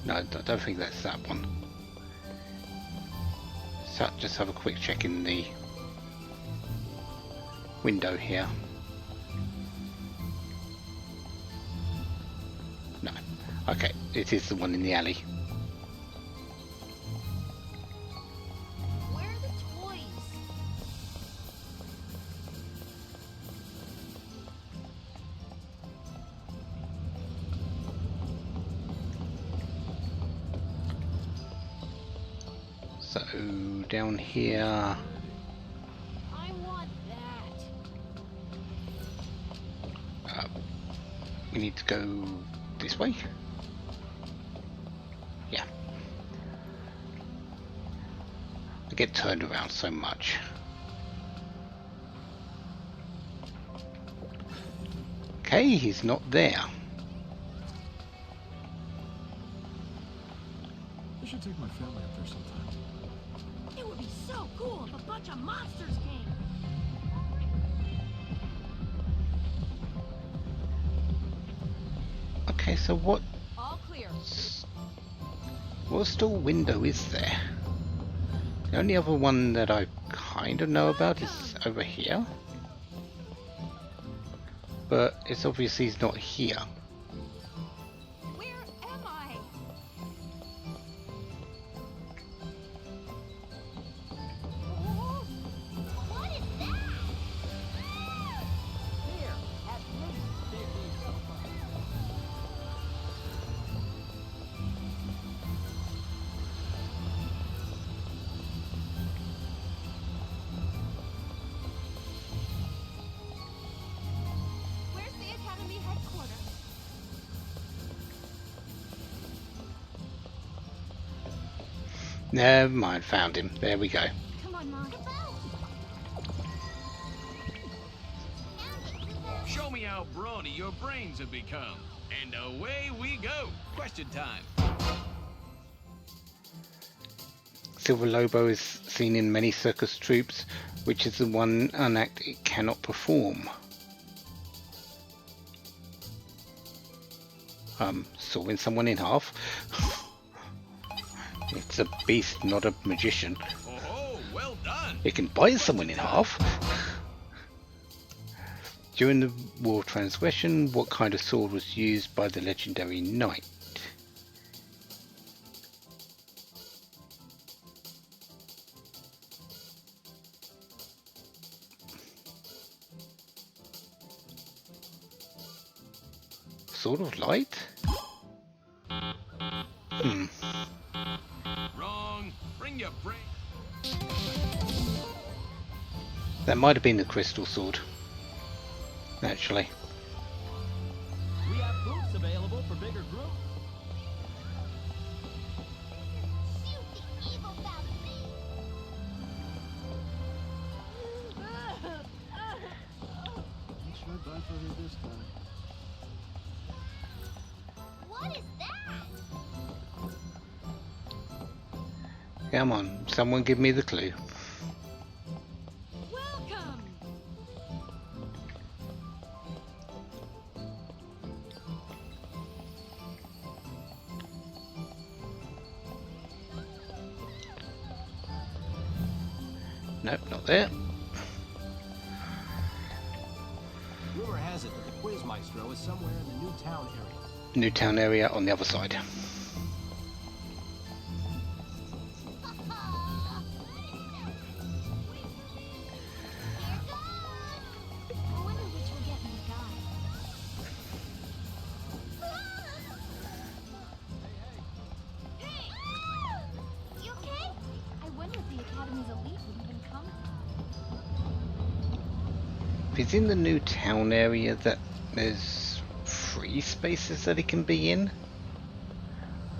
No, I don't think that's that one. So just have a quick check in the window here. No. Okay, it is the one in the alley.
Where are the toys?
So down here.
I want that.
We need to go this way. Yeah. I get turned around so much. Okay, he's not there.
I should take my family up there sometime.
It would be so cool if a bunch of monsters came.
Okay, so what
All clear.
store window is there? The only other one that I kind of know about is over here. But it's obviously he's not here.
Where am I? Oh, what is that?
Here, at least dig these so far.
Where's the Academy headquarters?
Never mind, found him. There we go.
Come on, Mom.
Show me how brawny your brains have become. And away we go. Question time.
Silver Lobo is seen in many circus troupes, which is the one act it cannot perform. Sawing someone in half. It's a beast, not a magician.
Oh, well done.
It can bite someone in half. During the War of Transgression, what kind of sword was used by the legendary knight? Sword of Light?
Wrong. Bring your brain.
That might have been the crystal sword. Actually.
We have booths available for bigger groups.
Shoot the evil Falcon.
Looks right bad for her this time.
What is that?
Come on, someone give me the clue.
Welcome.
Nope, not there.
Rumor has it that the Quiz Maestro is somewhere in the Newtown area.
Newtown area on the other side.
I wonder which will get me the guy.
You okay?
I wonder if the Academy's elite would even come.
If he's in the Newtown area, that there's 3 spaces that he can be in.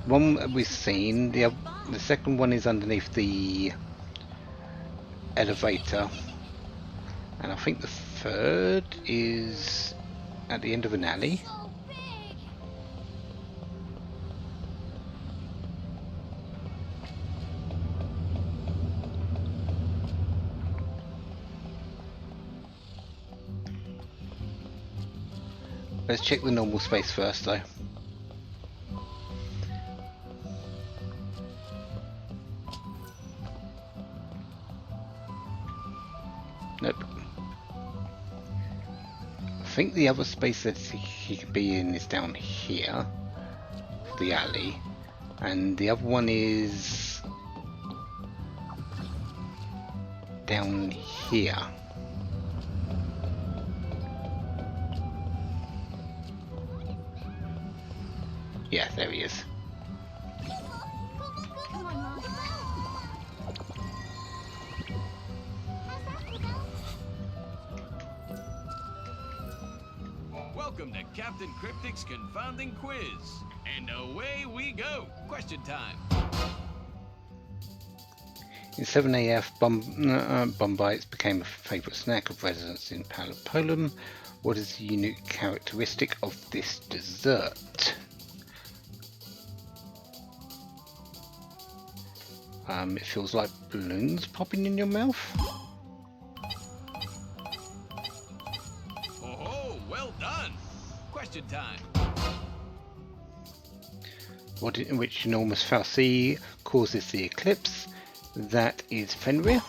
One we've seen, the second one is underneath the elevator, and I think the third is at the end of an alley.
So big.
Let's check the normal space first though. Nope. I think the other space that he could be in is down here, the alley, and the other one is down here. Yeah, there he is.
Come on, Mom.
welcome to Captain Cryptic's Confounding Quiz. And away we go. Question time.
In 7 AF, bombites became a favourite snack of residents in Poland. What is the unique characteristic of this dessert? It feels like balloons popping in your mouth.
Oh, well done. Question time.
Which enormous fal'Cie causes the eclipse? That is Fenrir.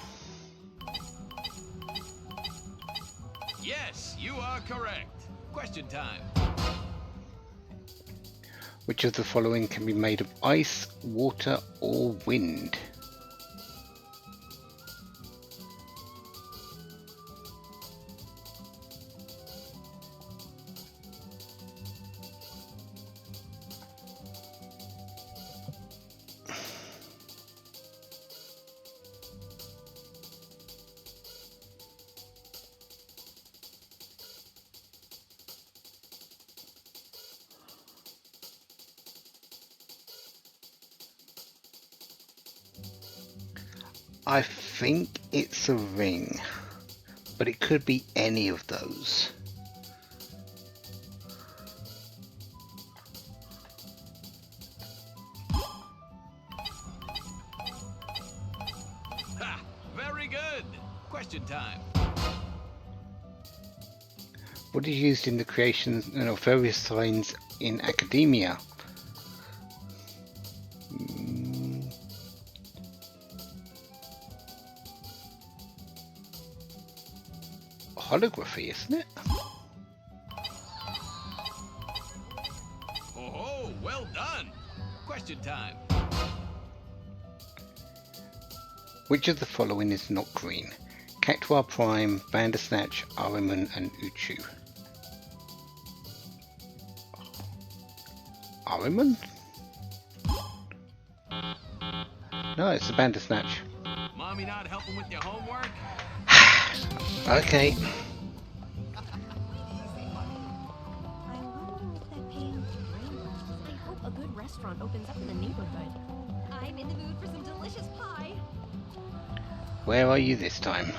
Yes, you are correct. Question time.
Which of the following can be made of ice, water, or wind? I think it's a ring, but it could be any of those.
Ha! Very good. Question time.
What is used in the creation of various signs in academia? Holography, isn't it?
Oh, well done. Question time.
Which of the following is not green? Cactuar Prime, Bandersnatch, Ahriman, and Uchu. Ahriman? No, it's the Bandersnatch.
Mommy not helping with your homework?
Okay.
I hope a good restaurant opens up in the neighborhood. I'm in the mood for some delicious pie.
Where are you this time?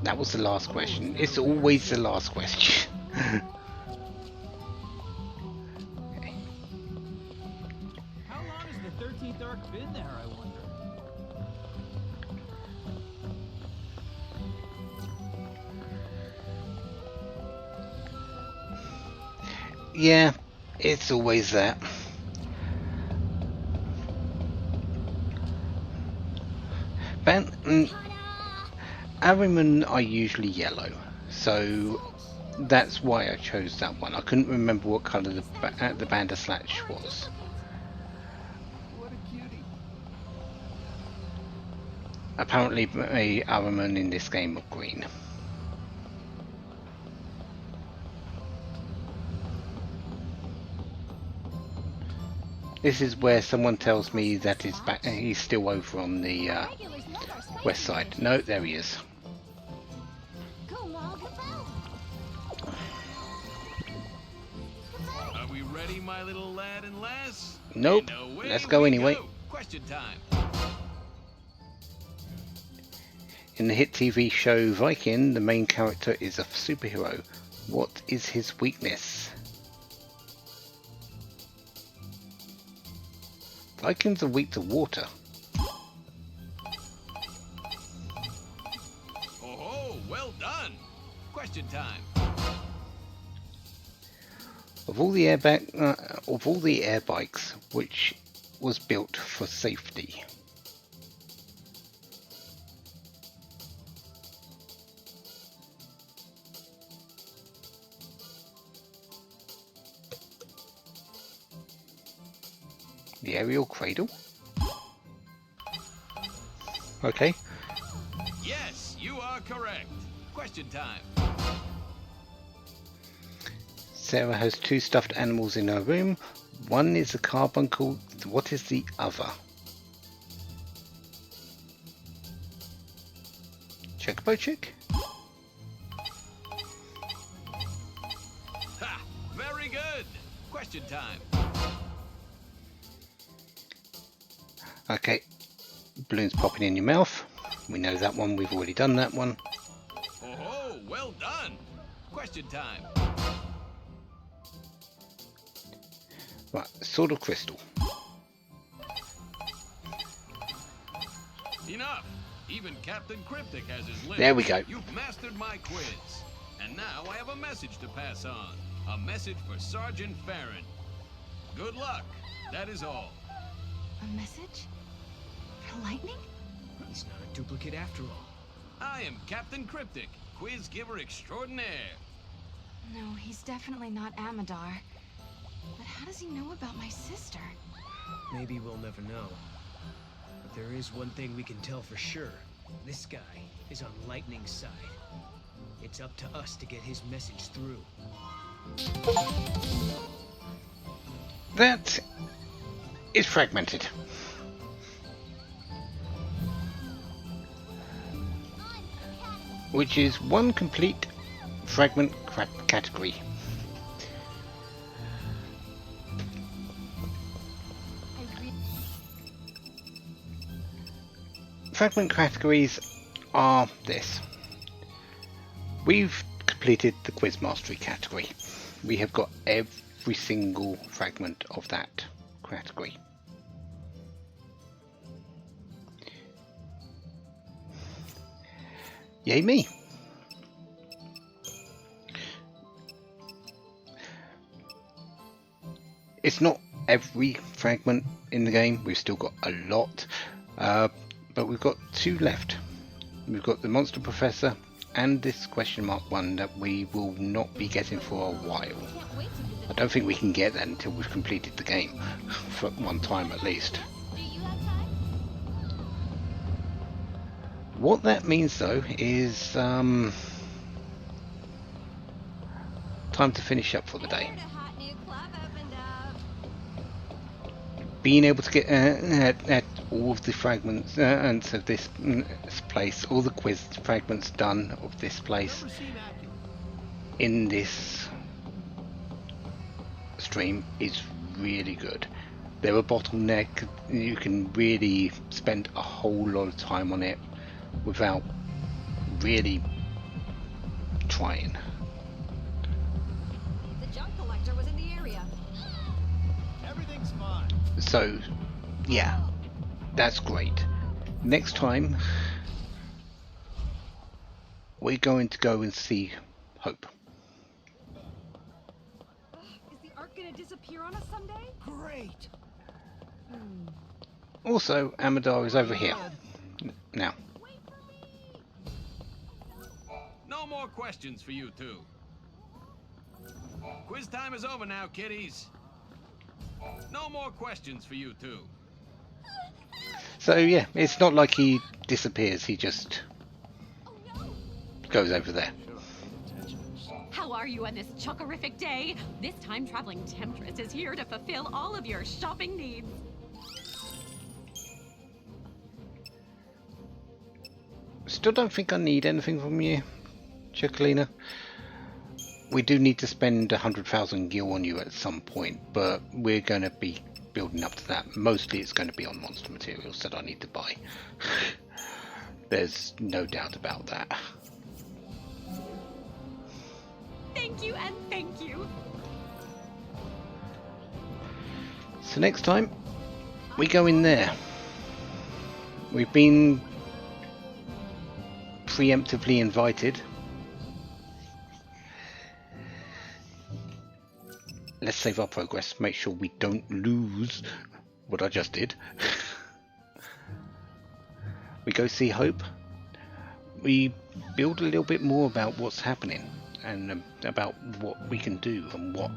That was the last question. It's always the last question.
How long has the 13th arc been there, I wonder?
Yeah, it's always that. Ahriman are usually yellow, so that's why I chose that one. I couldn't remember what colour the Bandersnatch was.
What a cutie.
Apparently, a Ahriman in this game are green. This is where someone tells me that he's still over on the west side. No, there he is.
Are we ready, my little lad and lass?
Nope. Let's go anyway.
Question time.
In the hit TV show Viking, the main character is a superhero. What is his weakness? Vikings are weak to water.
Oh, well done. Question time.
Of all the air bikes, which was built for safety? The aerial cradle? Okay.
Yes, you are correct. Question time.
Serah has two stuffed animals in her room. One is a carbuncle. What is the other? Chocobo chick?
Good. Question time.
Okay, balloons popping in your mouth. We know that one, we've already done that one.
Oh, well done. Question time.
Right, Sword of Crystal.
Enough. Even Captain Cryptic has his limits.
There we go.
You've mastered my quiz. And now I have a message to pass on. A message for Sergeant Farron. Good luck. That is all.
A message? For Lightning?
He's not a duplicate after all.
I am Captain Cryptic, quiz giver extraordinaire.
No, he's definitely not Amadar. But how does he know about my sister?
Maybe we'll never know. But there is one thing we can tell for sure. This guy is on Lightning's side. It's up to us to get his message through.
That is fragmented. Which is one complete fragment category. Fragment categories are this. We've completed the quiz mastery category. We have got every single fragment of that category. Yay me! It's not every fragment in the game, we've still got a lot, but we've got 2 left. We've got the Monster Professor and this question mark one that we will not be getting for a while. I don't think we can get that until we've completed the game, for one time at least. What that means though is time to finish up for the day. Being able to get at all of the fragments of this place, all the quiz fragments done of this place in this stream is really good. They're a bottleneck. You can really spend a whole lot of time on it without really trying.
The junk collector was in the area.
Everything's fine.
So, yeah, that's great. Next time, we're going to go and see Hope.
Is the Ark gonna disappear on us someday?
Great.
Also, Amadar is over here. Now.
No more questions for you two. Quiz time is over now, kiddies. No more questions for you two.
So yeah, it's not like he disappears, he just goes over there.
How are you on this chockerific day? This time-traveling temptress is here to fulfill all of your shopping needs.
Still don't think I need anything from you, Chocolina. We do need to spend 100,000 gil on you at some point, but we're going to be building up to that. Mostly it's going to be on monster materials that I need to buy. There's no doubt about that.
Thank you and thank you.
So next time, we go in there. We've been preemptively invited. Let's save our progress, make sure we don't lose what I just did. We go see Hope. We build a little bit more about what's happening and about what we can do and what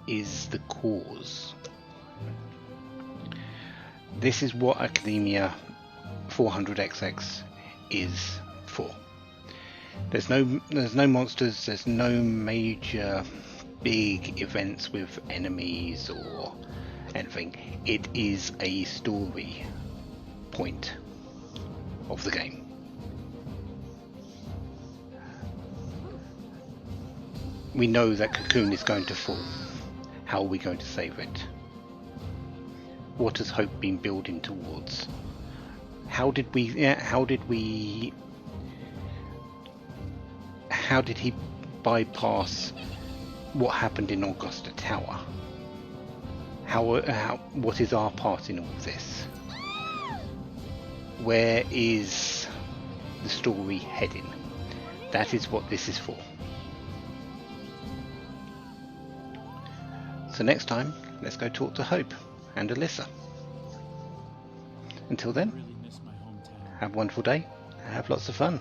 is the cause. This is what Academia 400XX is for. There's no monsters, there's no major big events with enemies or anything. It is a story point of the game. We know that Cocoon is going to fall, How are we going to save it? What has Hope been building towards? How did he bypass what happened in Augusta Tower? What is our part in all this? Where is the story heading? That is what this is for. So next time, let's go talk to Hope and Alyssa. Until then, have a wonderful day, have lots of fun.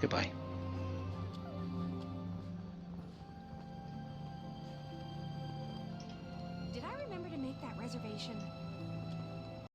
Goodbye.